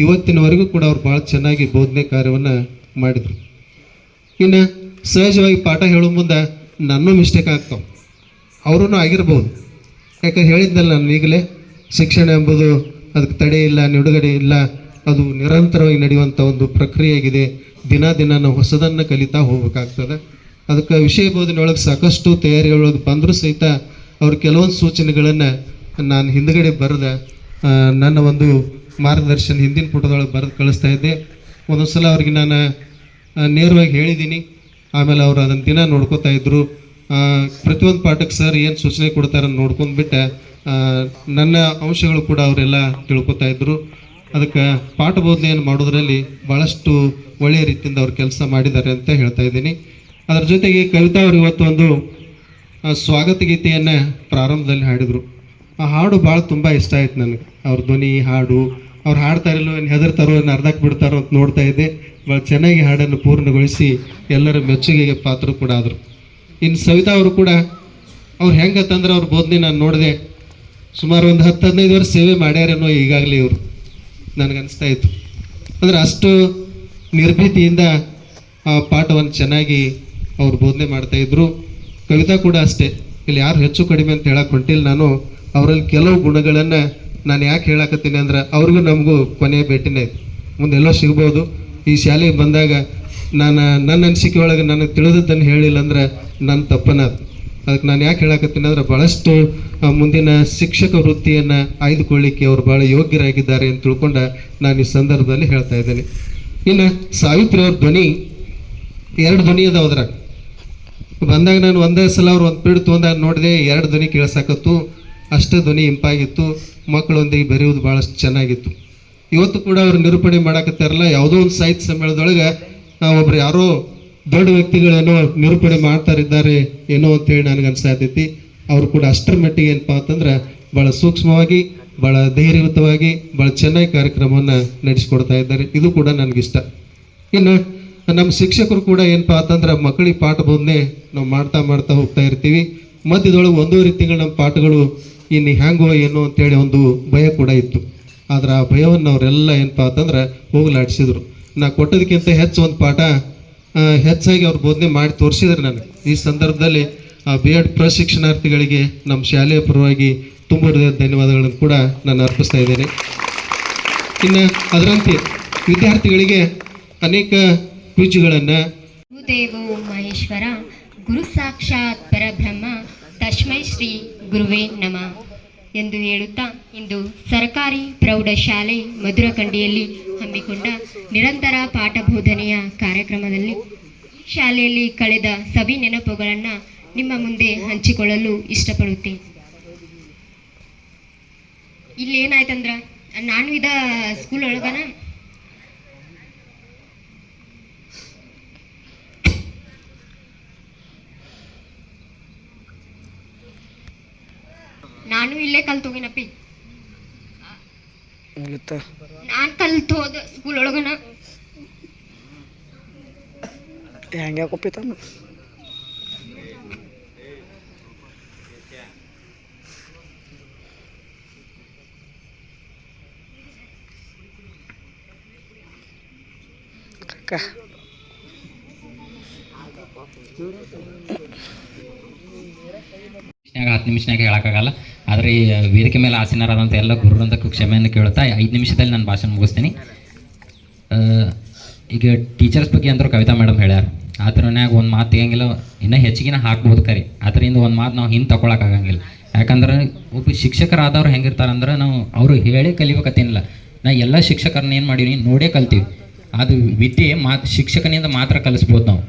ಇವತ್ತಿನವರೆಗೂ ಕೂಡ ಅವ್ರು ಭಾಳ ಚೆನ್ನಾಗಿ ಬೋಧನೆ ಕಾರ್ಯವನ್ನು ಮಾಡಿದರು. ಇನ್ನು ಸಹಜವಾಗಿ ಪಾಠ ಹೇಳೋ ಮುಂದೆ ನನ್ನೂ ಮಿಸ್ಟೇಕ್ ಆಗ್ತಾವೆ, ಅವರೂ ಆಗಿರ್ಬೋದು. ಯಾಕಂದ್ರೆ ಹೇಳಿದ್ನಲ್ಲ ನಾನು ಈಗಲೇ, ಶಿಕ್ಷಣ ಎಂಬುದು ಅದಕ್ಕೆ ತಡೆ ಇಲ್ಲ, ನಿಡುಗಡೆ ಇಲ್ಲ, ಅದು ನಿರಂತರವಾಗಿ ನಡೆಯುವಂಥ ಒಂದು ಪ್ರಕ್ರಿಯೆ ಆಗಿದೆ. ದಿನ ನಾವು ಹೊಸದನ್ನು ಕಲಿತಾ ಹೋಗ್ಬೇಕಾಗ್ತದೆ. ಅದಕ್ಕೆ ವಿಷಯ ಬೋಧನೆಯೊಳಗೆ ಸಾಕಷ್ಟು ತಯಾರಿಯೊಳಗೆ ಬಂದರೂ ಸಹಿತ ಅವ್ರು ಕೆಲವೊಂದು ಸೂಚನೆಗಳನ್ನು ನಾನು ಹಿಂದುಗಡೆ ಬರೆದ ನನ್ನ ಒಂದು ಮಾರ್ಗದರ್ಶನ ಹಿಂದಿನ ಪುಟದೊಳಗೆ ಬರೆದು ಕಳಿಸ್ತಾ ಇದ್ದೆ. ಒಂದೊಂದು ಸಲ ಅವ್ರಿಗೆ ನಾನು ನೇರವಾಗಿ ಹೇಳಿದ್ದೀನಿ. ಆಮೇಲೆ ಅವರು ಅದನ್ನು ದಿನ ನೋಡ್ಕೋತಾ ಇದ್ದರು. ಪ್ರತಿಯೊಂದು ಪಾಠಕ್ಕೆ ಸರ್ ಏನು ಸೂಚನೆ ಕೊಡ್ತಾರೆ ನೋಡ್ಕೊಂಡ್ಬಿಟ್ಟು ನನ್ನ ಅಂಶಗಳು ಕೂಡ ಅವರೆಲ್ಲ ತಿಳ್ಕೊತಾ ಇದ್ದರು. ಅದಕ್ಕೆ ಪಾಠ ಬೋಧನೆಯನ್ನು ಮಾಡೋದ್ರಲ್ಲಿ ಭಾಳಷ್ಟು ಒಳ್ಳೆಯ ರೀತಿಯಿಂದ ಅವ್ರು ಕೆಲಸ ಮಾಡಿದ್ದಾರೆ ಅಂತ ಹೇಳ್ತಾ ಇದ್ದೀನಿ. ಅದರ ಜೊತೆಗೆ ಕವಿತಾ ಅವರು ಇವತ್ತು ಒಂದು ಸ್ವಾಗತ ಗೀತೆಯನ್ನು ಪ್ರಾರಂಭದಲ್ಲಿ ಹಾಡಿದರು. ಆ ಹಾಡು ಭಾಳ ತುಂಬ ಇಷ್ಟ ಆಯ್ತು ನನಗೆ. ಅವ್ರ ಧ್ವನಿ, ಹಾಡು, ಅವ್ರು ಹಾಡ್ತಾ ಇರಲ್ಲ, ಏನು ಹೆದರ್ತಾರೋ, ಏನು ಅರ್ಧಕ್ಕೆ ಬಿಡ್ತಾರೋ ಅಂತ ನೋಡ್ತಾ ಇದ್ದೆ. ಭಾಳ ಚೆನ್ನಾಗಿ ಹಾಡನ್ನು ಪೂರ್ಣಗೊಳಿಸಿ ಎಲ್ಲರ ಮೆಚ್ಚುಗೆಗೆ ಪಾತ್ರ ಕೂಡ ಆದರು. ಇನ್ನು ಸವಿತಾ ಅವರು ಕೂಡ ಅವ್ರು ಹೆಂಗತ್ತಂದ್ರೆ ಅವ್ರ ಬೋಧನೆ ನಾನು ನೋಡಿದೆ, ಸುಮಾರು ಒಂದು 10-15 ವರ್ಷ ಸೇವೆ ಮಾಡ್ಯಾರೇನೋ ಈಗಾಗಲೇ ಇವರು, ನನಗನ್ನಿಸ್ತಾ ಇತ್ತು. ಅಂದರೆ ಅಷ್ಟು ನಿರ್ಭೀತಿಯಿಂದ ಆ ಪಾಠವನ್ನು ಚೆನ್ನಾಗಿ ಅವ್ರು ಬೋಧನೆ ಮಾಡ್ತಾಯಿದ್ರು. ಕವಿತಾ ಕೂಡ ಅಷ್ಟೇ. ಇಲ್ಲಿ ಯಾರು ಹೆಚ್ಚು ಕಡಿಮೆ ಅಂತ ಹೇಳಕ್ಕೆ ಹೊಂಟಿಲ್ಲ ನಾನು. ಅವರಲ್ಲಿ ಕೆಲವು ಗುಣಗಳನ್ನು ನಾನು ಯಾಕೆ ಹೇಳಕತ್ತೀನಿ ಅಂದ್ರೆ ಅವ್ರಿಗೂ ನಮಗೂ ಕೊನೆಯ ಭೇಟಿನೇ ಇದೆ, ಮುಂದೆಲ್ಲೋ ಸಿಗ್ಬೋದು. ಈ ಶಾಲೆಗೆ ಬಂದಾಗ ನನ್ನ ಅನಿಸಿಕೆ ಒಳಗೆ ನನಗೆ ತಿಳಿದದ್ದನ್ನು ಹೇಳಿಲ್ಲ ಅಂದ್ರೆ ನನ್ನ ತಪ್ಪನ. ಅದಕ್ಕೆ ನಾನು ಯಾಕೆ ಹೇಳಕತ್ತೀನಿ ಅಂದ್ರೆ ಭಾಳಷ್ಟು ಮುಂದಿನ ಶಿಕ್ಷಕ ವೃತ್ತಿಯನ್ನು ಆಯ್ದುಕೊಳ್ಳಿಕ್ಕೆ ಅವರು ಭಾಳ ಯೋಗ್ಯರಾಗಿದ್ದಾರೆ ಅಂತ ತಿಳ್ಕೊಂಡು ನಾನು ಈ ಸಂದರ್ಭದಲ್ಲಿ ಹೇಳ್ತಾ ಇದ್ದೇನೆ. ಇನ್ನು ಸಾವಿತ್ರಿ ಅವ್ರ ಧ್ವನಿ 2 ಧ್ವನಿ ಅದಾವದ್ರಾಗ ಬಂದಾಗ ನಾನು ಒಂದೇ ಸಲ ಅವ್ರು ಒಂದು ಪೀಡ್ ತೊಗೊಂಡಾಗ ನೋಡಿದೆ, 2 ಧ್ವನಿ ಕೇಳಿಸಾಕತ್ತು. ಅಷ್ಟೇ ಧ್ವನಿ ಇಂಪಾಗಿತ್ತು. ಮಕ್ಕಳೊಂದಿಗೆ ಬೆರೆಯೋದು ಭಾಳಷ್ಟು ಚೆನ್ನಾಗಿತ್ತು. ಇವತ್ತು ಕೂಡ ಅವ್ರು ನಿರೂಪಣೆ ಮಾಡಕತ್ತಾರಲ್ಲ, ಯಾವುದೋ ಒಂದು ಸಾಹಿತ್ಯ ಸಮ್ಮೇಳನದೊಳಗೆ ಒಬ್ರು ಯಾರೋ ದೊಡ್ಡ ವ್ಯಕ್ತಿಗಳೇನೋ ನಿರೂಪಣೆ ಮಾಡ್ತಾರಿದ್ದಾರೆ ಏನೋ ಅಂತೇಳಿ ನನಗೆ ಅನ್ಸಾತೈತಿ. ಅವರು ಕೂಡ ಅಷ್ಟರ ಮಟ್ಟಿಗೆ ಏನಪ್ಪ ಅಂತಂದ್ರೆ ಭಾಳ ಸೂಕ್ಷ್ಮವಾಗಿ ಭಾಳ ಧೈರ್ಯಯುತವಾಗಿ ಭಾಳ ಚೆನ್ನಾಗಿ ಕಾರ್ಯಕ್ರಮವನ್ನು ನಡೆಸಿಕೊಡ್ತಾ ಇದ್ದಾರೆ. ಇದು ಕೂಡ ನನಗಿಷ್ಟ. ಇನ್ನು ನಮ್ಮ ಶಿಕ್ಷಕರು ಕೂಡ ಏನಪ್ಪ ಅಂತಂದ್ರೆ ಮಕ್ಕಳಿಗೆ ಪಾಠ ಬೋಧನೆ ನಾವು ಮಾಡ್ತಾ ಹೋಗ್ತಾ ಇರ್ತೀವಿ. ಮಧ್ಯದೊಳಗೆ 1.5 ತಿಂಗಳು ನಮ್ಮ ಪಾಠಗಳು ಇನ್ನು ಹ್ಯಾಂಗೋ ಏನೋ ಅಂತೇಳಿ ಒಂದು ಭಯ ಕೂಡ ಇತ್ತು. ಆದ್ರೆ ಆ ಭಯವನ್ನು ಅವರೆಲ್ಲ ಏನಪ್ಪ ಅಂತಂದ್ರೆ ಹೋಗಲಾಡಿಸಿದ್ರು. ನಾ ಕೊಟ್ಟೋದಕ್ಕಿಂತ ಹೆಚ್ಚು ಒಂದು ಪಾಠ ಹೆಚ್ಚಾಗಿ ಅವ್ರು ಬೋಧನೆ ಮಾಡಿ ತೋರಿಸಿದ್ರು ನನಗೆ. ಈ ಸಂದರ್ಭದಲ್ಲಿ B.Ed ಪ್ರಶಿಕ್ಷಣಾರ್ಥಿಗಳಿಗೆ ನಮ್ಮ ಶಾಲೆಯ ಪರವಾಗಿ ತುಂಬ ಧನ್ಯವಾದಗಳನ್ನು ಕೂಡ ನಾನು ಅರ್ಪಿಸ್ತಾ ಇದ್ದೇನೆ. ಇನ್ನು ಅದರಂತೆ ವಿದ್ಯಾರ್ಥಿಗಳಿಗೆ ಅನೇಕ ಕ್ವಿಜ್ಗಳನ್ನು ಗುರುದೇವೋ ಮಹೇಶ್ವರ ಗುರು ಸಾಕ್ಷಾತ್ ಪರಬ್ರಹ್ಮ ತಸ್ಮೈ ಶ್ರೀ ಗುರುವೇ ನಮಃ ಎಂದು ಹೇಳುತ್ತಾ ಇಂದು ಸರ್ಕಾರಿ ಪ್ರೌಢಶಾಲೆ ಮಧುರಕಂಡಿಯಲ್ಲಿ ಹಮ್ಮಿಕೊಂಡ ನಿರಂತರ ಪಾಠ ಬೋಧನೆಯ ಕಾರ್ಯಕ್ರಮದಲ್ಲಿ ಶಾಲೆಯಲ್ಲಿ ಕಳೆದ ಸವಿ ನೆನಪುಗಳನ್ನು ನಿಮ್ಮ ಮುಂದೆ ಹಂಚಿಕೊಳ್ಳಲು ಇಷ್ಟಪಡುತ್ತೇನೆ. ಇಲ್ಲಿ ಏನಾಯ್ತಂದ್ರೆ ನಾನು ಸ್ಕೂಲ್ ಒಳಗನ ನಾನು ಇಲ್ಲೇ ಕಲ್ತೋಗಿನಪ್ಪಿ. ನಾನು ಕಲ್ತೋದ ಸ್ಕೂಲ್ ಒಳಗನ ಹೆಂಗೆ ಕೊಪ್ಪಿತಾನ ಕಕ್ಕ 10 ನಿಮಿಷನಾಗ ಹೇಳೋಕ್ಕಾಗಲ್ಲ. ಆದರೆ ಈ ವೇದಿಕೆ ಮೇಲೆ ಆಸೀನರಾದಂಥ ಎಲ್ಲ ಗುರುವೃಂದಕ್ಕೂ ಕ್ಷಮೆಯನ್ನು ಕೇಳುತ್ತಾ 5 ನಿಮಿಷದಲ್ಲಿ ನಾನು ಭಾಷಣ ಮುಗಿಸ್ತೀನಿ. ಈಗ ಟೀಚರ್ಸ್ ಬಗ್ಗೆ ಅಂದರು ಕವಿತಾ ಮೇಡಮ್ ಹೇಳ್ಯಾರ. ಅದ್ರನ್ಯಾಗ ಒಂದು ಮಾತು ತೆಗಿಯಂಗಿಲ್ಲ, ಇನ್ನೂ ಹೆಚ್ಚಿಗೆ ಹಾಕ್ಬೋದು ಕರಿ. ಅದರಿಂದ ಒಂದು ಮಾತು ನಾವು ಹಿಂದೆ ತಗೊಳಕ್ಕಾಗಂಗಿಲ್ಲ. ಯಾಕಂದ್ರೆ ಒಬ್ಬ ಶಿಕ್ಷಕರಾದವ್ರು ಹೆಂಗಿರ್ತಾರಂದ್ರೆ ನಾವು ಅವರು ಹೇಳಿ ಕಲಿಬೇಕತ್ತೇನಿಲ್ಲ. ನಾ ಎಲ್ಲ ಶಿಕ್ಷಕರನ್ನ ಏನು ಮಾಡೀವಿ ನೋಡೇ ಕಲ್ತೀವಿ. ಅದು ವಿದ್ಯೆ ಶಿಕ್ಷಕನಿಂದ ಮಾತ್ರ ಕಲಿಸ್ಬೋದು ನಾವು.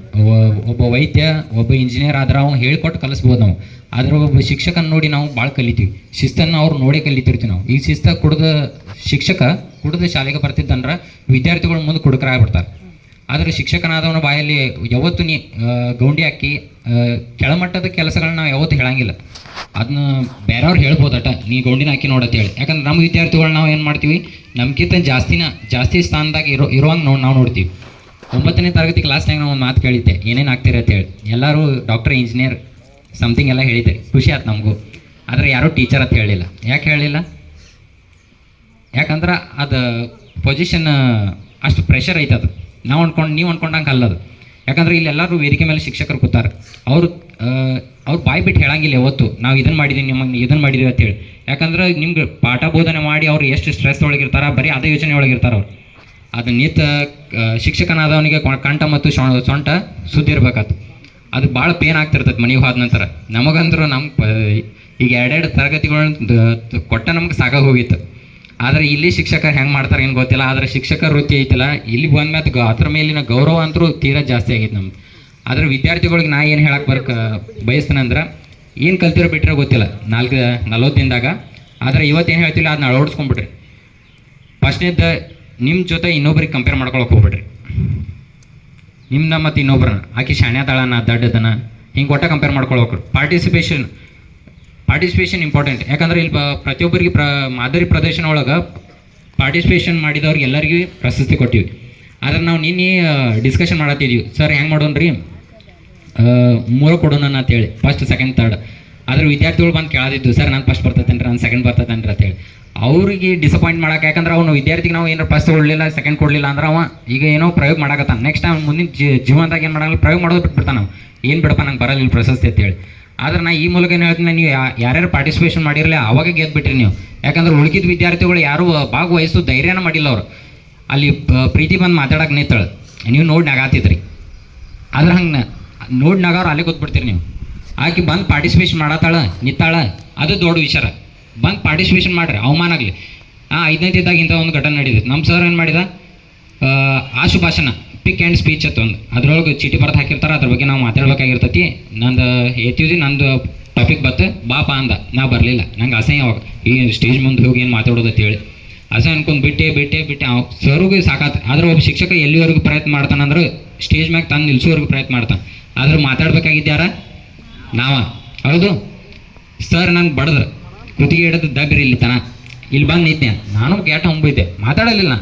ಒಬ್ಬ ವೈದ್ಯ ಒಬ್ಬ ಇಂಜಿನಿಯರ್ ಆದ್ರೆ ಅವ್ನು ಹೇಳ್ಕೊಟ್ಟು ಕಲಿಸ್ಬೋದು ನಾವು. ಆದ್ರೆ ಒಬ್ಬ ಶಿಕ್ಷಕನ ನೋಡಿ ನಾವು ಭಾಳ ಕಲಿತೀವಿ. ಶಿಸ್ತನ್ನು ಅವ್ರು ನೋಡೇ ಕಲಿತಿರ್ತೀವಿ ನಾವು. ಈ ಶಿಸ್ತ ಶಿಕ್ಷಕ ಕುಡ್ದು ಶಾಲೆಗೆ ಬರ್ತಿದ್ದಂದ್ರೆ ವಿದ್ಯಾರ್ಥಿಗಳು ಮುಂದೆ ಕುಡುಕರಾಗ್ಬಿಡ್ತಾರೆ. ಆದರೆ ಶಿಕ್ಷಕನಾದವನ ಬಾಯಲ್ಲಿ ಯಾವತ್ತೂ ಗೌಂಡಿ ಹಾಕಿ ಕೆಳಮಟ್ಟದ ಕೆಲಸಗಳನ್ನ ನಾವು ಯಾವತ್ತೂ ಹೇಳಂಗಿಲ್ಲ. ಅದನ್ನ ಬೇರೆಯವ್ರು ಹೇಳ್ಬೋದಟ ನೀ ಗೌಂಡಿನ ಹಾಕಿ ನೋಡತ್ತೇಳಿ. ಯಾಕಂದ್ರೆ ನಮ್ಮ ವಿದ್ಯಾರ್ಥಿಗಳು ನಾವು ಏನು ಮಾಡ್ತೀವಿ, ನಮ್ಗಿಂತ ಜಾಸ್ತಿ ಸ್ಥಾನದಾಗ ಇರುವಂಗೆ ನಾವು ನೋಡ್ತೀವಿ. 9ನೇ ತರಗತಿ ಕ್ಲಾಸ್ನಾಗ ನಾವು ಒಂದು ಮಾತು ಕೇಳಿದ್ದೆ, ಏನೇನು ಆಗ್ತೀರಿ ಅಂತೇಳಿ. ಎಲ್ಲರೂ ಡಾಕ್ಟರ್, ಇಂಜಿನಿಯರ್ ಸಮಥಿಂಗ್ ಎಲ್ಲ ಹೇಳಿದ್ದೆ, ಖುಷಿ ಆಯ್ತು ನಮಗೂ. ಆದರೆ ಯಾರೂ ಟೀಚರ್ ಅಂತ ಹೇಳಿಲ್ಲ. ಯಾಕೆ ಹೇಳಿಲ್ಲ? ಯಾಕಂದ್ರೆ ಅದು ಪೊಸಿಷನ್ ಅಷ್ಟು ಪ್ರೆಷರ್ ಐತೆ. ಅದು ನೀವು ಅಂದ್ಕೊಂಡಂಗೆ ಅಲ್ಲದು. ಯಾಕಂದ್ರೆ ಇಲ್ಲಿ ಎಲ್ಲರೂ ವೇದಿಕೆ ಮೇಲೆ ಶಿಕ್ಷಕರು ಕೂತಾರೆ. ಅವ್ರು ಬಾಯಿ ಬಿಟ್ಟು ಹೇಳಂಗಿಲ್ಲ ಯಾವತ್ತು ನಾವು ಇದನ್ನು ಮಾಡಿದ್ದೀವಿ, ನಿಮಗೆ ಇದನ್ನು ಮಾಡಿದ್ದೀವಿ ಅಂತೇಳಿ. ಯಾಕಂದ್ರೆ ನಿಮ್ಗೆ ಪಾಠ ಬೋಧನೆ ಮಾಡಿ ಅವ್ರು ಎಷ್ಟು ಸ್ಟ್ರೆಸ್ ಒಳಗಿರ್ತಾರೆ, ಬರೀ ಅದೇ ಯೋಚನೆ ಒಳಗಿರ್ತಾರೆ ಅವ್ರು. ಅದು ಶಿಕ್ಷಕನಾದವನಿಗೆ ಕಂಠ ಮತ್ತು ಸೊಂಟ ಸುದ್ದಿರ್ಬೇಕಾತು. ಅದು ಭಾಳ ಪೇನ್ ಆಗ್ತಿರ್ತೈತೆ ಮನೆಗೆ ಹೋದ ನಂತರ. ನಮಗಂದ್ರೂ ಈಗ 2 ತರಗತಿಗಳನ್ನ ಕೊಟ್ಟ ನಮ್ಗೆ ಸಾಕಾಗಿ ಹೋಗಿತ್ತು. ಆದರೆ ಇಲ್ಲಿ ಶಿಕ್ಷಕರು ಹೆಂಗೆ ಮಾಡ್ತಾರೆ ಏನು ಗೊತ್ತಿಲ್ಲ. ಆದರೆ ಶಿಕ್ಷಕರ ವೃತ್ತಿ ಐತಿಲ್ಲ, ಇಲ್ಲಿ ಬಂದ್ಮೇಲೆ ಅದ್ರ ಮೇಲಿನ ಗೌರವ ಅಂತೂ ತೀರಾ ಜಾಸ್ತಿ ಆಗೈತೆ ನಮ್ದು. ಆದರೆ ವಿದ್ಯಾರ್ಥಿಗಳಿಗೆ ನಾ ಏನು ಹೇಳಕ್ಕೆ ಬಯಸ್ತೇನೆ ಅಂದ್ರೆ, ಏನು ಕಲ್ತಿರೋ ಬಿಟ್ಟರೆ ಗೊತ್ತಿಲ್ಲ 40 ದಿನದಾಗ. ಆದರೆ ಇವತ್ತೇನು ಹೇಳ್ತಿಲ್ಲ ಅದನ್ನ ಅಳವಡಿಸ್ಕೊಂಡ್ಬಿಟ್ರಿ. ಫಸ್ಟ್ನೇದ್ದು ನಿಮ್ಮ ಜೊತೆ ಇನ್ನೊಬ್ರಿಗೆ ಕಂಪೇರ್ ಮಾಡ್ಕೊಳಕ್ಕೆ ಹೋಗ್ಬಿಡ್ರಿ. ನಿಮ್ದ ಮತ್ತು ಇನ್ನೊಬ್ರನ್ನ ಆಕೆ ಶಾಣ್ಯತಾಳನ ದಡ್ಡದನ ಹಿಂಗೆ ಒಟ್ಟ ಕಂಪೇರ್ ಮಾಡ್ಕೊಳ್ಬೇಕು. Participation important. ಯಾಕಂದ್ರೆ ಇಲ್ಲಿ ಪ್ರತಿಯೊಬ್ಬರಿಗೆ ಮಾದರಿ ಪ್ರದರ್ಶನ ಒಳಗೆ ಪಾರ್ಟಿಸಿಪೇಷನ್ ಮಾಡಿದವ್ರಿಗೆ ಎಲ್ಲರಿಗೂ ಪ್ರಶಸ್ತಿ ಕೊಟ್ಟಿವಿ. ಆದರೆ ನಾವು ನಿನ್ನೆ ಡಿಸ್ಕಷನ್ ಮಾಡತ್ತಿದ್ದೀವಿ, ಸರ್ ಹೆಂಗೆ ಮಾಡೋಣ್ರಿ 3 ಕೊಡೋಣ ಅಂತೇಳಿ, ಫಸ್ಟ್, ಸೆಕೆಂಡ್, ಥರ್ಡ್. ಆದರೆ ವಿದ್ಯಾರ್ಥಿಗಳು ಬಂದು ಕೇಳದಿದ್ದು, ಸರ್ ನಾನು ಫಸ್ಟ್ ಬರ್ತೈತೇನ್ರಿ, ನಾನು ಸೆಕೆಂಡ್ ಬರ್ತೈತೇನ್ರಿ ಅಂತೇಳಿ. ಅವ್ರಿಗೆ ಡಿಸಪಾಯಿಂಟ್ ಮಾಡೋಕೆ. ಯಾಕಂದ್ರೆ ಅವನು ವಿದ್ಯಾರ್ಥಿಗೆ ನಾವು ಏನಾರು ಫಸ್ಟ್ ಕೊಡಲಿಲ್ಲ, ಸೆಕೆಂಡ್ ಕೊಡಲಿಲ್ಲ ಅಂದ್ರೆ ಅವ ಈಗ ಏನೋ ಪ್ರಯೋಗ ಮಾಡಕತ್ತಾನ. ನೆಕ್ಸ್ಟ್ ಟೈಮ್ ಮುಂದಿನ ಜೀವನದಾಗ ಏನು ಮಾಡಲ್ಲ, ಪ್ರಯೋಗ ಮಾಡೋದು ಬಿಟ್ಬಿಡ್ತಾನೆ ನಾವು. ಏನು ಬಿಡಪ್ಪ ನಂಗೆ ಬರಲ್ಲ ಇಲ್ಲಿ ಪ್ರಶಸ್ತಿ ಅಂತೇಳಿ. ಆದರೆ ನಾ ಈ ಮೂಲಕ ಏನು ಹೇಳ್ತೀನಿ, ನೀವು ಯಾರ್ಯಾರು ಪಾರ್ಟಿಸಿಪೇಷನ್ ಮಾಡಿರಲಿ ಅವಾಗ ಗೆದ್ದುಬಿಟ್ರಿ ನೀವು. ಯಾಕಂದ್ರೆ ಉಳ್ಕಿದ ವಿದ್ಯಾರ್ಥಿಗಳು ಯಾರು ಭಾಗವಹಿಸೋ ಧೈರ್ಯನ ಮಾಡಿಲ್ಲ ಅವರು. ಅಲ್ಲಿ ಪ್ರೀತಿ ಬಂದು ಮಾತಾಡೋಕೆ ನಿಂತಾಳೆ, ನೀವು ನೋಡಿ ನಗಾತಿದ್ರಿ. ಆದ್ರೆ ಹಂಗೆ ನೋಡಿ ನಗವ್ರು ಅಲ್ಲೇ ಕೂತ್ಬಿಡ್ತೀರಿ ನೀವು. ಆಕೆ ಬಂದು ಪಾರ್ಟಿಸಿಪೇಷನ್ ಮಾಡತ್ತಾಳ ನಿಂತಾಳ, ಅದು ದೊಡ್ಡ ವಿಚಾರ. ಬಂದು ಪಾರ್ಟಿಸಿಪೇಷನ್ ಮಾಡ್ರಿ, ಅವಮಾನ ಆಗಲಿ. 5ನೇ ಇದ್ದಾಗ ಇಂಥ ಒಂದು ಘಟನೆ ನಡೀತೈತೆ. ನಮ್ಮ ಸರ್ ಏನು ಮಾಡಿದ, ಆಶು ಭಾಷಣ ಪಿಕ್ ಆ್ಯಂಡ್ ಸ್ಪೀಚ್ ಅಂತ ಒಂದು ಅದ್ರೊಳಗೆ ಚೀಟಿ ಬರ್ದು ಹಾಕಿರ್ತಾರೆ. ಅದ್ರ ಬಗ್ಗೆ ನಾವು ಮಾತಾಡ್ಬೇಕಾಗಿರ್ತೈತಿ. ನಂದು ನಂದು ಟಾಪಿಕ್ ಬತ್ತು ಬಾಪ ಅಂದ, ನಾ ಬರಲಿಲ್ಲ. ನಂಗೆ ಅಸಹ್ಯ ಅವಾಗ ಈ ಸ್ಟೇಜ್ ಮುಂದೆ ಹೋಗಿ ಏನು ಮಾತಾಡೋದು ಅಂತೇಳಿ ಅಸಹ್ಯ ಅನ್ಕೊಂಡು ಬಿಟ್ಟೆ ಸರ್ಗೂ ಸಾಕಾತು. ಆದ್ರೆ ಒಬ್ಬ ಶಿಕ್ಷಕ ಎಲ್ಲಿವರೆಗೂ ಪ್ರಯತ್ನ ಮಾಡ್ತಾನಂದ್ರೆ ಸ್ಟೇಜ್ ಮ್ಯಾಗ ತಂದು ನಿಲ್ಸೋವರೆಗೂ ಪ್ರಯತ್ನ ಮಾಡ್ತಾನೆ. ಆದ್ರೆ ಮಾತಾಡ್ಬೇಕಾಗಿದ್ಯಾರ ನಾವ, ಹೌದು. ಸರ್ ನಂಗೆ ಬಡದ್ರು ಕುತ್ತಿಗೆ ಹಿಡಿದು ದಬ್ಬಿರಿ ಇಲ್ಲಿ ತನ ಇಲ್ಲಿ ಬಂದು ನಿಂತೆ ನಾನು ಗ್ಯಾಟ ಹೊಂಬಿದ್ದೆ ಮಾತಾಡಲಿಲ್ಲ.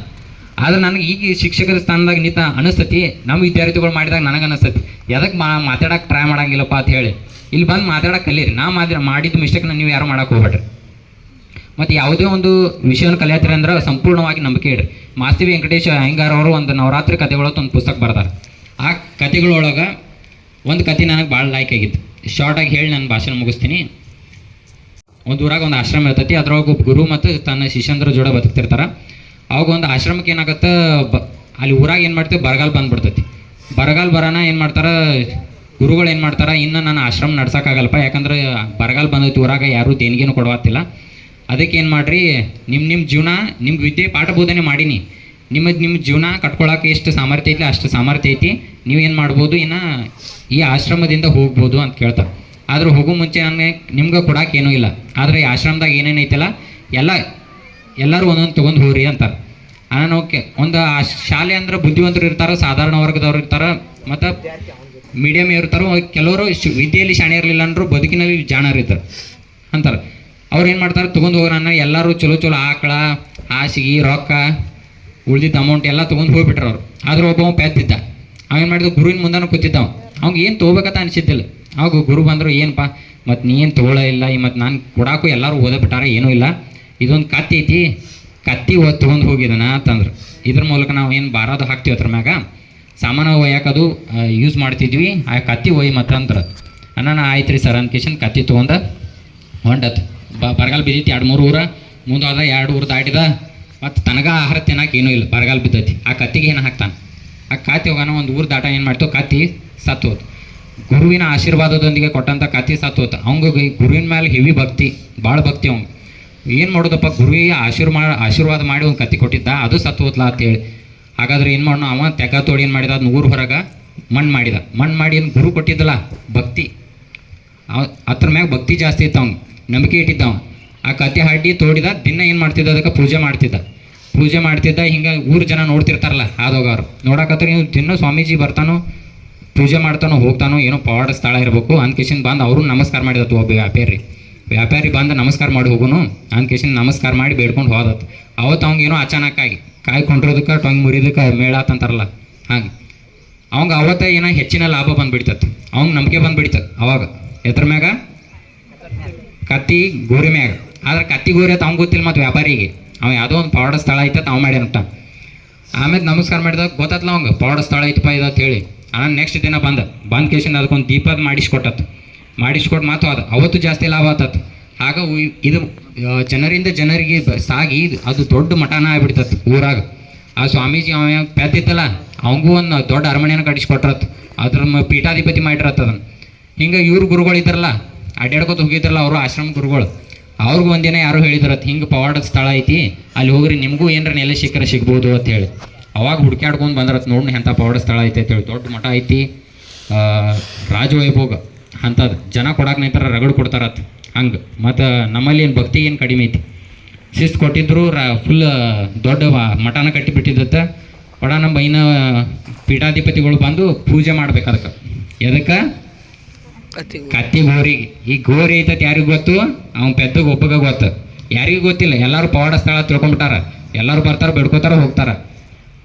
ಆದ್ರೆ ನನಗೆ ಈಗ ಶಿಕ್ಷಕರ ಸ್ಥಾನದಾಗ ನಿಂತ ಅನಿಸ್ತತಿ, ನಮ್ಮ ವಿದ್ಯಾರ್ಥಿಗಳು ಮಾಡಿದಾಗ ನನಗೆ ಅನಿಸ್ತತಿ ಎದಕ್ಕೆ ಮಾತಾಡೋಕೆ ಟ್ರೈ ಮಾಡಂಗಿಲ್ಲಪ್ಪ ಅಂತ ಹೇಳಿ. ಇಲ್ಲಿ ಬಂದು ಮಾತಾಡೋಕೆ ಕಲೀರಿ. ನಾ ಮಾಡಿದ ಮಿಸ್ಟೇಕ್ನ ನೀವು ಯಾರು ಮಾಡೋಕೆ ಹೋಗ್ಬೇಡ್ರಿ. ಮತ್ತು ಯಾವುದೇ ಒಂದು ವಿಷಯವನ್ನು ಕಲಿಯತ್ತೀರಿ ಅಂದ್ರೆ ಸಂಪೂರ್ಣವಾಗಿ ನಂಬಿಕೆ ಇಡ್ರಿ. ಮಾಸ್ತಿ ವೆಂಕಟೇಶ್ ಅಯ್ಯಂಗಾರ್ ಅವರು ಒಂದು ನವರಾತ್ರಿ ಕಥೆಗಳತ್ತು ಒಂದು ಪುಸ್ತಕ ಬರ್ತಾರೆ. ಆ ಕಥೆಗಳೊಳಗೆ ಒಂದು ಕತೆ ನನಗೆ ಭಾಳ ಲೈಕ್ ಆಗಿತ್ತು. ಶಾರ್ಟಾಗಿ ಹೇಳಿ ನಾನು ಭಾಷಣ ಮುಗಿಸ್ತೀನಿ. ಒಂದು ಊರಾಗ ಒಂದು ಆಶ್ರಮ ಇರ್ತೈತಿ. ಅದ್ರೊಳಗೆ ಒಬ್ಬ ಗುರು ಮತ್ತು ತನ್ನ ಶಿಷ್ಯಂದ್ರ ಜೋಡ ಬದುಕ್ತಿರ್ತಾರೆ. ಅವಾಗ ಒಂದು ಆಶ್ರಮಕ್ಕೆ ಏನಾಗುತ್ತೆ, ಅಲ್ಲಿ ಊರಾಗ ಏನು ಮಾಡ್ತೀವಿ, ಬರಗಾಲ ಬಂದುಬಿಡ್ತೈತಿ. ಬರಗಾಲ ಬರೋಣ ಏನು ಮಾಡ್ತಾರೆ, ಗುರುಗಳು ಏನು ಮಾಡ್ತಾರೆ, ಇನ್ನು ನನ್ನ ಆಶ್ರಮ ನಡ್ಸೋಕ್ಕಾಗಲ್ಲಪ್ಪ, ಯಾಕಂದ್ರೆ ಬರಗಾಲ ಬಂದೈತಿ ಊರಾಗ, ಯಾರೂ ದೇಣಿಗೆನೂ ಕೊಡವತ್ತಿಲ್ಲ. ಅದಕ್ಕೆ ಏನು ಮಾಡಿರಿ, ನಿಮ್ಮ ಜೀವನ ನಿಮ್ಗೆ ವಿದ್ಯೆ ಪಾಠ ಬೋಧನೆ ಮಾಡೀನಿ, ನಿಮ್ಮ ಜೀವನ ಕಟ್ಕೊಳಕ್ಕೆ ಎಷ್ಟು ಸಾಮರ್ಥ್ಯ ಐತಿ ಅಷ್ಟು ಸಾಮರ್ಥ್ಯ ಐತಿ, ನೀವೇನು ಮಾಡ್ಬೋದು, ಇನ್ನು ಈ ಆಶ್ರಮದಿಂದ ಹೋಗ್ಬೋದು ಅಂತ ಕೇಳ್ತಾರೆ. ಆದ್ರೆ ಹೋಗೋ ಮುಂಚೆ ನಿಮ್ಗೆ ಕೊಡೋಕೆ ಏನೂ ಇಲ್ಲ, ಆದರೆ ಈ ಆಶ್ರಮದಾಗ ಏನೇನೈತಲ್ಲ ಎಲ್ಲರೂ ಒಂದೊಂದು ತೊಗೊಂಡು ಹೋಗ್ರಿ ಅಂತಾರೆ. ನಾನು ಓಕೆ, ಒಂದು ಶಾಲೆ ಅಂದ್ರೆ ಬುದ್ಧಿವಂತರು ಇರ್ತಾರೆ, ಸಾಧಾರಣ ವರ್ಗದವ್ರು ಇರ್ತಾರೆ, ಮತ್ತು ಮೀಡಿಯಮ್ ಇರ್ತಾರೆ. ಕೆಲವರು ವಿದ್ಯೆಯಲ್ಲಿ ಶಾಣೆ ಇರಲಿಲ್ಲ ಅಂದರೂ ಬದುಕಿನಲ್ಲಿ ಜಾಣರು ಇರ್ತಾರೆ ಅಂತಾರೆ. ಅವ್ರು ಏನು ಮಾಡ್ತಾರೆ, ತೊಗೊಂಡು ಹೋಗೋಣ ಎಲ್ಲರೂ ಚಲೋ ಚಲೋ ಆಕಳ, ಹಾಸಿಗೆ, ರೊಕ್ಕ, ಉಳಿದಿದ್ದ ಅಮೌಂಟ್ ಎಲ್ಲ ತೊಗೊಂಡು ಹೋಗ್ಬಿಟ್ರು ಅವ್ರು. ಆದ್ರೆ ಒಬ್ಬ ಪೆದ್ದಿದ್ದ, ಅವೇನು ಮಾಡಿದ, ಗುರುವಿನ ಮುಂದೆ ಕೂತಿದ್ದವ. ಅವ್ಗೆ ಏನು ತೊಗೋಬೇಕಂತ ಅನಿಸಿದ್ದಿಲ್ಲ. ಅವಾಗ ಗುರು ಬಂದರು, ಏನಪ್ಪ ಮತ್ತು ನೀ ಏನು ತೊಗೊಳ್ಳೋ ಇಲ್ಲ, ಮತ್ತು ನಾನು ಕೊಡಾಕು ಎಲ್ಲರೂ ಓದ ಬಿಟ್ಟಾರೆ, ಏನೂ ಇಲ್ಲ, ಇದೊಂದು ಕತ್ತಿ ಐತಿ, ಕತ್ತಿ ತೊಗೊಂಡು ಹೋಗಿದ್ದಾನ ಅಂತಂದ್ರೆ. ಇದ್ರ ಮೂಲಕ ನಾವು ಏನು ಬಾರದು ಹಾಕ್ತೀವಿ ಅದ್ರ ಮ್ಯಾಗ ಸಾಮಾನು ಒಯ್ಯಾಕದು ಯೂಸ್ ಮಾಡ್ತಿದ್ವಿ, ಆ ಕತ್ತಿ ಒಯ್ಯಿ ಮತ್ತಂದ್ರೆ ನಾನು ಆಯ್ತು ರೀ ಸರ್ ಅನ್ಕೇಶನ್ ಕತ್ತಿ ತೊಗೊಂಡು ಹೊಂಟತ್ತು. ಬರಗಾಲ ಬಿದ್ದೈತಿ 2-3 ಊರ, ಮುಂದೆ ಹೋದ 2 ಊರು ದಾಟಿದ, ಮತ್ತು ತನಗ ಆಹಾರ ತಿನ್ನಕ್ಕೆ ಏನೂ ಇಲ್ಲ, ಬರಗಾಲ ಬಿದ್ದೈತಿ. ಆ ಕತ್ತಿಗೆ ಏನು ಹಾಕ್ತಾನೆ, ಆ ಕತ್ತಿ ಹೋಗೋಣ ಒಂದು ಊರು ದಾಟ ಏನು ಮಾಡ್ತು, ಕತ್ತಿ ಸತ್ತು ಹೋತು. ಗುರುವಿನ ಆಶೀರ್ವಾದದೊಂದಿಗೆ ಕೊಟ್ಟಂಥ ಕತ್ತಿ ಸತ್ತು ಹೋತು. ಅವಂಗೆ ಗುರುವಿನ ಮೇಲೆ ಹೆವಿ ಭಕ್ತಿ, ಭಾಳ ಭಕ್ತಿ ಅವ್ನು. ಏನು ಮಾಡೋದಪ್ಪ, ಗುರುವಿಗೆ ಆಶೀರ್ವಾದ ಮಾಡಿ ಒಂದು ಕತ್ತಿ ಕೊಟ್ಟಿದ್ದ, ಅದು ಸತ್ತು ಹೋತ್ಲ ಅಂತೇಳಿ. ಹಾಗಾದ್ರೆ ಏನು ಮಾಡೋಣ, ಅವ ತೆಗ ತೋಡಿ ಏನು ಮಾಡಿದ, ಅದು 100 ಹೊರಗೆ ಮಣ್ಣು ಮಾಡಿ ಏನು ಗುರು ಕೊಟ್ಟಿದ್ದಲ್ಲ ಭಕ್ತಿ, ಅದ್ರ ಮ್ಯಾಗ ಭಕ್ತಿ ಜಾಸ್ತಿ ಇತ್ತು, ಅವ್ನು ನಂಬಿಕೆ ಇಟ್ಟಿದ್ದ. ಆ ಕತ್ತಿ ಹಾಡಿ ತೋಡಿದ, ದಿನ ಏನು ಮಾಡ್ತಿದ್ದ, ಅದಕ್ಕೆ ಪೂಜೆ ಮಾಡ್ತಿದ್ದ. ಹಿಂಗೆ ಊರು ಜನ ನೋಡ್ತಿರ್ತಾರಲ್ಲ, ಆದೋಗಾರು ನೋಡಕತ್ರ, ನೀವು ದಿನ ಸ್ವಾಮೀಜಿ ಬರ್ತಾನೋ, ಪೂಜೆ ಮಾಡ್ತಾನೋ, ಹೋಗ್ತಾನೋ, ಏನೋ ಪವಾಡ ಸ್ಥಳ ಇರಬೇಕು ಅಂದ್ಕೇಶನ್ ಬಂದು ಅವರು ನಮಸ್ಕಾರ ಮಾಡಿದತ್ತು. ಒಬ್ಬ ವ್ಯಾಪಾರಿ ಬಂದು ನಮಸ್ಕಾರ ಮಾಡಿ ಹೋಗೋನು ಅಂದ್ಕೇಶನ್ ನಮಸ್ಕಾರ ಮಾಡಿ ಬೇಡ್ಕೊಂಡು ಹೋದತ್ತು. ಅವತ್ತು ಅವಂಗೇನೋ ಅಚಾನಕ್ಕಾಗಿ ಕಾಯ್ಕೊಂಡಿರೋದಕ್ಕೆ ಟೊಂಗ್ ಮುರಿದಕ್ಕೆ ಮೇಳಾತಂತಾರಲ್ಲ ಹಾಗೆ, ಅವಂಗೆ ಅವತ್ತು ಏನೋ ಹೆಚ್ಚಿನ ಲಾಭ ಬಂದುಬಿಡ್ತತ್ತು. ಅವಂಗೆ ನಂಬಿಕೆ ಬಂದುಬಿಡ್ತದೆ. ಅವಾಗ ಎದ್ರ ಮ್ಯಾಗ, ಕತ್ತಿ ಗೋರಿ ಮ್ಯಾಗ. ಆದ್ರೆ ಕತ್ತಿ ಗೋರಿ ಅಂತ ಅವ್ನು ಗೊತ್ತಿಲ್ಲ, ಮತ್ತು ವ್ಯಾಪಾರಿಗೆ ಅವ ಯಾವುದೋ ಒಂದು ಪವಾಡ ಸ್ಥಳ ಐತತ್ ಅವ ಮಾಡ್ಯಾನಂತ. ಆಮೇಲೆ ನಮಸ್ಕಾರ ಮಾಡಿದಾಗ ಗೊತ್ತಲ್ಲ ಅವಂಗೆ ಪವಾಡ ಸ್ಥಳ ಐತಪ್ಪ ಇದು ಹೇಳಿ. ಆಮೇಲೆ ನೆಕ್ಸ್ಟ್ ದಿನ ಬಂದು ಕೇಶನ್ ಅದಕ್ಕೊಂದು ದೀಪದ ಮಾಡಿಸ್ಕೊಟ್ಟು ಮಾತು ಅದು ಅವತ್ತು ಜಾಸ್ತಿ ಲಾಭ ಆತತ್ತು. ಆಗ ಇದು ಜನರಿಂದ ಜನರಿಗೆ ಸಾಗಿ ಅದು ದೊಡ್ಡ ಮಠಾನ ಆಗ್ಬಿಡ್ತತ್ತು ಊರಾಗ. ಆ ಸ್ವಾಮೀಜಿ ಅವ ಪೆದ್ದಿತ್ತಲ್ಲ, ಅವಂಗೂ ಒಂದು ದೊಡ್ಡ ಅರಮನೆಯನ್ನು ಕಟ್ಟಿಸ್ಕೊಟ್ರತ್ತು, ಅದ್ರ ಪೀಠಾಧಿಪತಿ ಮಾಡಿರತ್ತ ಅದನ್ನು. ಹಿಂಗೆ ಇವ್ರು ಗುರುಗಳು ಇದ್ದಾರಲ್ಲ, ಅಡ್ಡಾಡ್ಕೊತ ಹೋಗಿದ್ರಲ್ಲ ಅವರು ಆಶ್ರಮ ಗುರುಗಳು, ಅವ್ರಿಗೂ ಒಂದಿನ ಯಾರೋ ಹೇಳಿದ್ರತ್ತು, ಹಿಂಗೆ ಪವಾಡದ ಸ್ಥಳ ಐತಿ, ಅಲ್ಲಿ ಹೋಗ್ರಿ, ನಿಮಗೂ ಏನಾರ ನೆಲೆ ಸಿಗ್ಬೋದು ಅಂತ ಹೇಳಿ. ಅವಾಗ ಹುಡ್ಕ್ಯಾಡ್ಕೊಂಡು ಬಂದ್ರತ್ತು, ನೋಡಿ ಎಂಥ ಪವಾಡ ಸ್ಥಳ ಐತೆ ಅಂತೇಳಿ. ದೊಡ್ಡ ಮಠ ಐತಿ, ರಾಜವೈಭೋಗ ಅಂಥದ್ದು, ಜನ ಕೊಡಕ್ಕೆ ನಿಂತಾರ, ರಗಡು ಕೊಡ್ತಾರತ್ತು ಹಂಗೆ. ಮತ್ತು ನಮ್ಮಲ್ಲಿ ಏನು ಭಕ್ತಿ ಏನು ಕಡಿಮೆ ಐತಿ, ಶಿಸ್ತು ಕೊಟ್ಟಿದ್ರು, ಫುಲ್ ದೊಡ್ಡ ಮಠನ ಕಟ್ಟಿಬಿಟ್ಟಿದ್ದತ್ತ. ಒಡ ನಮ್ಮ ಬೈನ ಪೀಠಾಧಿಪತಿಗಳು ಬಂದು ಪೂಜೆ ಮಾಡ್ಬೇಕು ಅದಕ್ಕೆ. ಎದಕ್ಕೆ, ಕತ್ತಿ ಗೋರಿಗೆ. ಈ ಗೋರಿ ಐತತ್ ಯಾರಿಗೂ ಗೊತ್ತು, ಅವ್ನು ಪೆದ್ದಗೆ ಒಬ್ಬಗೆ ಗೊತ್ತು, ಯಾರಿಗೂ ಗೊತ್ತಿಲ್ಲ. ಎಲ್ಲರೂ ಪವಾಡ ಸ್ಥಳ ತಿಳ್ಕೊಂಬಿಟ್ಟಾರ, ಎಲ್ಲರೂ ಬರ್ತಾರೆ, ಬೇಡ್ಕೋತಾರ, ಹೋಗ್ತಾರ.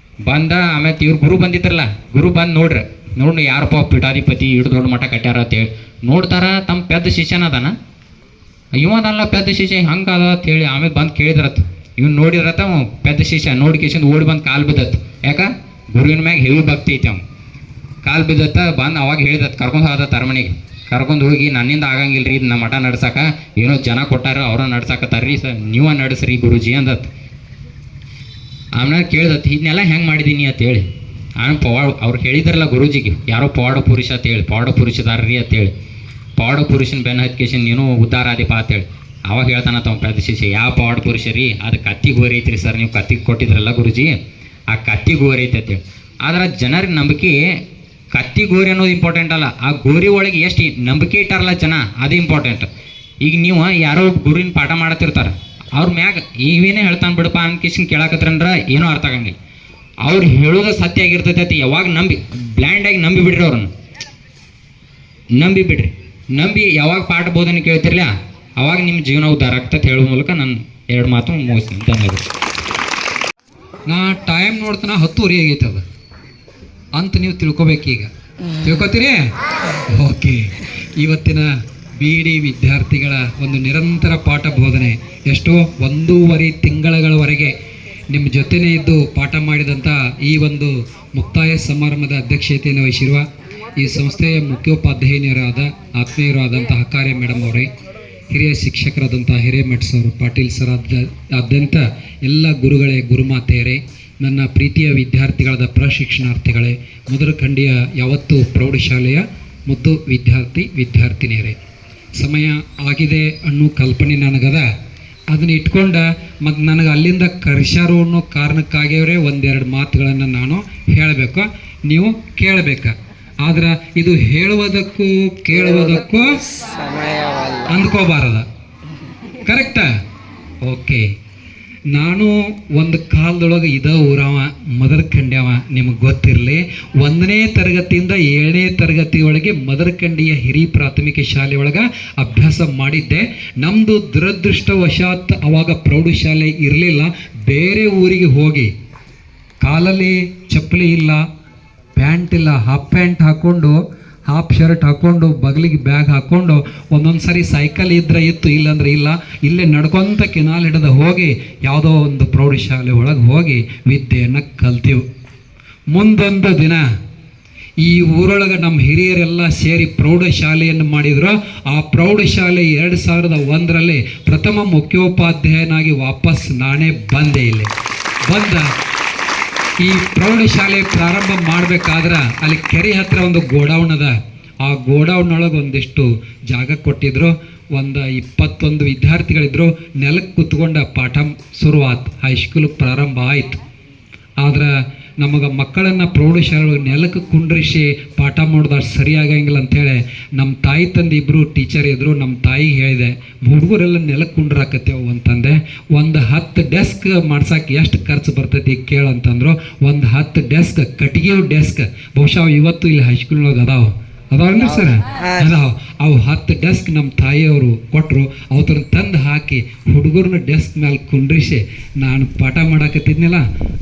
ಆಮೇಲೆ ಇವ್ರು ಗುರು ಬಂದಿದ್ರಲ್ಲ, ಗುರು ಬಂದು ನೋಡಿ ಯಾರಪ್ಪ ಪೀಠಾಧಿಪತಿ ಇಡು ದೊಡ್ಡ ಮಠ ಕಟ್ಟ್ಯಾರ ಅಂತೇಳಿ ನೋಡ್ತಾರ. ತಮ್ಮ ಪೆದ್ದ ಶಿಷ್ಯನ ಅದಾನ, ಇವನಲ್ಲ ಪೆದ್ದ ಶಿಷ್ಯ ಹಂಗೆ ಅದ ಅಂತೇಳಿ. ಆಮೇಲೆ ಬಂದು ಕೇಳಿದ್ರತ್ತ, ಇವ್ನು ನೋಡಿದ್ರತ್ತ, ಪೆದ್ದ ಶಿಷ್ಯ ನೋಡಿ ಕೇಶನ್ ಓಡಿ ಬಂದು ಕಾಲು ಬಿದ್ದತ್ತು. ಯಾಕೆ, ಗುರುವಿನ ಮ್ಯಾಗ ಹೆವಿ ಭಕ್ತಿ ಐತಿ, ಅವ್ನು ಕಾಲು ಬಿದ್ದತ್ತ. ಬಂದು ಅವಾಗ ಹೇಳಿದತ್ತು, ಕರ್ಕೊಂಡು ಹೋದತ್ತು ಅರಮನೆಗೆ. ಕರ್ಕೊಂಡು ಹೋಗಿ, ನನ್ನಿಂದ ಆಗಂಗಿಲ್ಲ ರೀ ನಮ್ಮ ಮಠ ನಡ್ಸಕ, ಏನೋ ಜನ ಕೊಟ್ಟಾರ, ಅವ್ರ ನಡ್ಸಕತ್ತಾರ್ರಿ ಸರ್, ನೀವ ನಡೆಸ್ರಿ ಗುರುಜಿ ಅಂದತ್ತು. ಆಮೇಲೆ ಕೇಳಿದತ್ತು, ಇದನ್ನೆಲ್ಲ ಹೆಂಗೆ ಮಾಡಿದ್ದೀನಿ ಅಂತೇಳಿ. ಆಮೇಲೆ ಅವ್ರು ಹೇಳಿದ್ರಲ್ಲ ಗುರೂಜಿಗೆ, ಯಾರೋ ಪವಾಡ ಪುರುಷ ಅಂತೇಳಿ, ಪವಾಡ ಪುರುಷದಾರ್ರಿ ಅಂತೇಳಿ. ಪವಾಡ ಪುರುಷನ ಬೆನ್ನ ಹತ್ಕೇಶನ್ ನೀನು ಉದ್ಧಾರ ಆದಿಪ್ಪ ಅಂತೇಳಿ. ಅವಾಗ ಹೇಳ್ತಾನ ತಮ್ಮ ಪೆದ್ದ ಶಿಷ್ಯ, ಯಾವ ಪವಾಡ ಪುರುಷ ರೀ, ಅದು ಕತ್ತಿ ಗೋರಿ ಐತ್ರಿ ಸರ್, ನೀವು ಕತ್ತಿಗೆ ಕೊಟ್ಟಿದ್ರಲ್ಲ ಗುರುಜಿ, ಆ ಕತ್ತಿ ಗೋರಿ ಐತೆ ಅಂತೇಳಿ. ಆದ್ರೆ ಜನರಿಗೆ ನಂಬಿಕೆ, ಕತ್ತಿ ಗೋರಿ ಅನ್ನೋದು ಇಂಪಾರ್ಟೆಂಟ್ ಅಲ್ಲ, ಆ ಗೋರಿ ಒಳಗೆ ಎಷ್ಟು ನಂಬಿಕೆ ಇಟ್ಟಾರಲ್ಲ ಜನ, ಅದು ಇಂಪಾರ್ಟೆಂಟ್. ಈಗ ನೀವು ಯಾರೋ ಗುರುವಿನ ಪಾಠ ಮಾಡತ್ತಿರ್ತಾರೆ, ಅವ್ರ ಮ್ಯಾಗ ಇವೇನೇ ಹೇಳ್ತಾನೆ ಬಿಡಪ್ಪ ಅನ್ಕೇಶನ್ ಕೇಳಾಕತ್ರಂದ್ರೆ ಏನೂ ಅರ್ಥ ಆಗಂಗಿಲ್ಲ. ಅವ್ರು ಹೇಳೋದು ಸತ್ಯ ಆಗಿರ್ತೈತಿ. ಯಾವಾಗ ಬ್ಲ್ಯಾಂಡಾಗಿ ನಂಬಿ ಬಿಡ್ರಿ, ಅವ್ರನ್ನ ನಂಬಿ ಯಾವಾಗ ಪಾಠ ಬೋಧನೆ ಕೇಳ್ತಿರ್ಲಿಲ್ಲ, ಅವಾಗ ನಿಮ್ಮ ಜೀವನ ಉದ್ಧಾರ ಆಗ್ತದೆ ಹೇಳೋ ಮೂಲಕ ನಾನು 2 ಮಾತು ಮುಗಿಸ್ತೀನಿ. ಧನ್ಯವಾದ. ನಾ ಟೈಮ್ ನೋಡ್ತಾನ 10:30 ಆಗೈತೆ ಅದು ಅಂತ ನೀವು ತಿಳ್ಕೊಬೇಕೀಗ. ತಿಳ್ಕೊತೀರಿ? ಓಕೆ. ಇವತ್ತಿನ BD ವಿದ್ಯಾರ್ಥಿಗಳ ಒಂದು ನಿರಂತರ ಪಾಠ ಬೋಧನೆ ಎಷ್ಟೋ 1.5 ತಿಂಗಳವರೆಗೆ ನಿಮ್ಮ ಜೊತೆನೇ ಇದ್ದು ಪಾಠ ಮಾಡಿದಂಥ ಈ ಒಂದು ಮುಕ್ತಾಯ ಸಮಾರಂಭದ ಅಧ್ಯಕ್ಷತೆಯನ್ನು ವಹಿಸಿರುವ ಈ ಸಂಸ್ಥೆಯ ಮುಖ್ಯೋಪಾಧ್ಯಾಯನಿಯರಾದ ಆತ್ಮೀಯರಾದಂಥ ಹಕಾರೆ ಮೇಡಮ್ ಅವರೇ, ಹಿರಿಯ ಶಿಕ್ಷಕರಾದಂಥ ಹಿರೇಮಠ್ ಸರ್, ಪಾಟೀಲ್ ಸರ್ ಆದ್ಯಂತ ಎಲ್ಲ ಗುರುಗಳೇ, ಗುರುಮಾತೆಯರೇ, ನನ್ನ ಪ್ರೀತಿಯ ವಿದ್ಯಾರ್ಥಿಗಳಾದ ಪ್ರಶಿಕ್ಷಣಾರ್ಥಿಗಳೇ, ಮಧುರಖಂಡಿಯ ಯಾವತ್ತೂ ಪ್ರೌಢಶಾಲೆಯ ಮುದ್ದು ವಿದ್ಯಾರ್ಥಿನಿಯರೇ, ಸಮಯ ಆಗಿದೆ ಅನ್ನೋ ಕಲ್ಪನೆ ನನಗದ. ಅದನ್ನ ಇಟ್ಕೊಂಡ ಮತ್ತು ನನಗೆ ಅಲ್ಲಿಂದ ಕರೆಸ್ಯಾರೋ ಅನ್ನೋ ಕಾರಣಕ್ಕಾಗಿಯವರೇ 1-2 ಮಾತುಗಳನ್ನು ನಾನು ಹೇಳಬೇಕು, ನೀವು ಕೇಳಬೇಕು. ಆದ್ರೆ ಇದು ಹೇಳುವುದಕ್ಕೂ ಕೇಳುವುದಕ್ಕೂ ಅಂದ್ಕೋಬಾರದ. ಕರೆಕ್ಟಾ? ಓಕೆ. ನಾನು ಒಂದು ಕಾಲದೊಳಗೆ ಊರವ ಮದರಖಂಡ್ಯವ. ನಿಮಗೆ ಗೊತ್ತಿರಲಿ, 1ನೇ ತರಗತಿಯಿಂದ 7ನೇ ತರಗತಿಯೊಳಗೆ ಮದರಖಂಡಿಯ ಹಿರಿಯ ಪ್ರಾಥಮಿಕ ಶಾಲೆಯೊಳಗೆ ಅಭ್ಯಾಸ ಮಾಡಿದ್ದೆ. ನಮ್ಮದು ದುರದೃಷ್ಟವಶಾತ್ ಅವಾಗ ಪ್ರೌಢಶಾಲೆ ಇರಲಿಲ್ಲ. ಬೇರೆ ಊರಿಗೆ ಹೋಗಿ ಕಾಲಲ್ಲಿ ಚಪ್ಪಲಿ ಇಲ್ಲ, ಪ್ಯಾಂಟ್ ಇಲ್ಲ, ಹಾಫ್ ಪ್ಯಾಂಟ್ ಹಾಕ್ಕೊಂಡು, ಹಾಫ್ ಶರ್ಟ್ ಹಾಕ್ಕೊಂಡು, ಬಗಲಿಗೆ ಬ್ಯಾಗ್ ಹಾಕ್ಕೊಂಡು, ಒಂದೊಂದು ಸಾರಿ ಸೈಕಲ್ ಇದ್ರೆ ಇತ್ತು, ಇಲ್ಲಾಂದ್ರೆ ಇಲ್ಲ, ಇಲ್ಲೇ ನಡ್ಕೊತ ಕೆನಾಲ್ ಹಿಡಿದು ಹೋಗಿ ಯಾವುದೋ ಒಂದು ಪ್ರೌಢಶಾಲೆ ಒಳಗೆ ಹೋಗಿ ವಿದ್ಯೆಯನ್ನು ಕಲ್ತೀವಿ. ಮುಂದೊಂದು ದಿನ ಈ ಊರೊಳಗೆ ನಮ್ಮ ಹಿರಿಯರೆಲ್ಲ ಸೇರಿ ಪ್ರೌಢಶಾಲೆಯನ್ನು ಮಾಡಿದ್ರು. ಆ ಪ್ರೌಢಶಾಲೆ 2001ರಲ್ಲಿ ಪ್ರಥಮ ಮುಖ್ಯೋಪಾಧ್ಯಾಯನಾಗಿ ವಾಪಸ್ ನಾನೇ ಬಂದೆ. ಇಲ್ಲಿ ಬಂದ ಈ ಪ್ರೌಢಶಾಲೆ ಪ್ರಾರಂಭ ಮಾಡಬೇಕಾದ್ರೆ ಅಲ್ಲಿ ಕೆರೆ ಹತ್ರ ಒಂದು ಗೋಡೌನ್ ಅದ. ಆ ಗೋಡೌನ್ನೊಳಗೆ ಒಂದಿಷ್ಟು ಜಾಗ ಕೊಟ್ಟಿದ್ರು. 21 ವಿದ್ಯಾರ್ಥಿಗಳಿದ್ರು. ನೆಲಕ್ಕೆ ಕುತ್ಕೊಂಡ ಪಾಠ ಶುರುವಾತು. ಹೈಸ್ಕೂಲ್ ಪ್ರಾರಂಭ ಆಯಿತು. ಆದ್ರೆ ನಮಗೆ ಮಕ್ಕಳನ್ನು ಪ್ರೌಢಶಾಲೆ ನೆಲಕ್ಕೆ ಕುಂಡ್ರಿಸಿ ಪಾಠ ಮಾಡೋದು ಅಷ್ಟು ಸರಿಯಾಗಂಗಿಲ್ಲ ಅಂಥೇಳಿ ನಮ್ಮ ತಾಯಿ ತಂದೆ ಇಬ್ಬರು ಟೀಚರ್ ಇದ್ದರು. ನಮ್ಮ ತಾಯಿಗೆ ಹೇಳಿದೆ, ಹುಡುಗರೆಲ್ಲ ನೆಲಕ್ಕೆ ಕುಂಡ್ರಾಕತ್ತೇವು ಅಂತಂದೆ. 10 ಡೆಸ್ಕ್ ಮಾಡ್ಸಕ್ಕೆ ಎಷ್ಟು ಖರ್ಚು ಬರ್ತೈತಿ ಕೇಳಂತಂದ್ರು. 10 ಡೆಸ್ಕ್, ಕಟ್ಟಿಗೆ ಡೆಸ್ಕ್, ಬಹುಶಃ ಇವತ್ತು ಇಲ್ಲಿ ಹೈಸ್ಕೂಲ್ನೊಳಗೆ ಅದಾವಲ್ರಿ ಸರ್, ಅವು 10 ಡೆಸ್ಕ್ ನಮ್ಮ ತಾಯಿಯವರು ಕೊಟ್ಟರು. ಅವತ್ತನ್ನು ತಂದು ಹಾಕಿ ಹುಡುಗರನ್ನ ಡೆಸ್ಕ್ ಮೇಲೆ ಕುಂಡ್ರಿಸಿ ನಾನು ಪಾಠ ಮಾಡಾಕತ್ತಿದ್ನಲ್ಲ,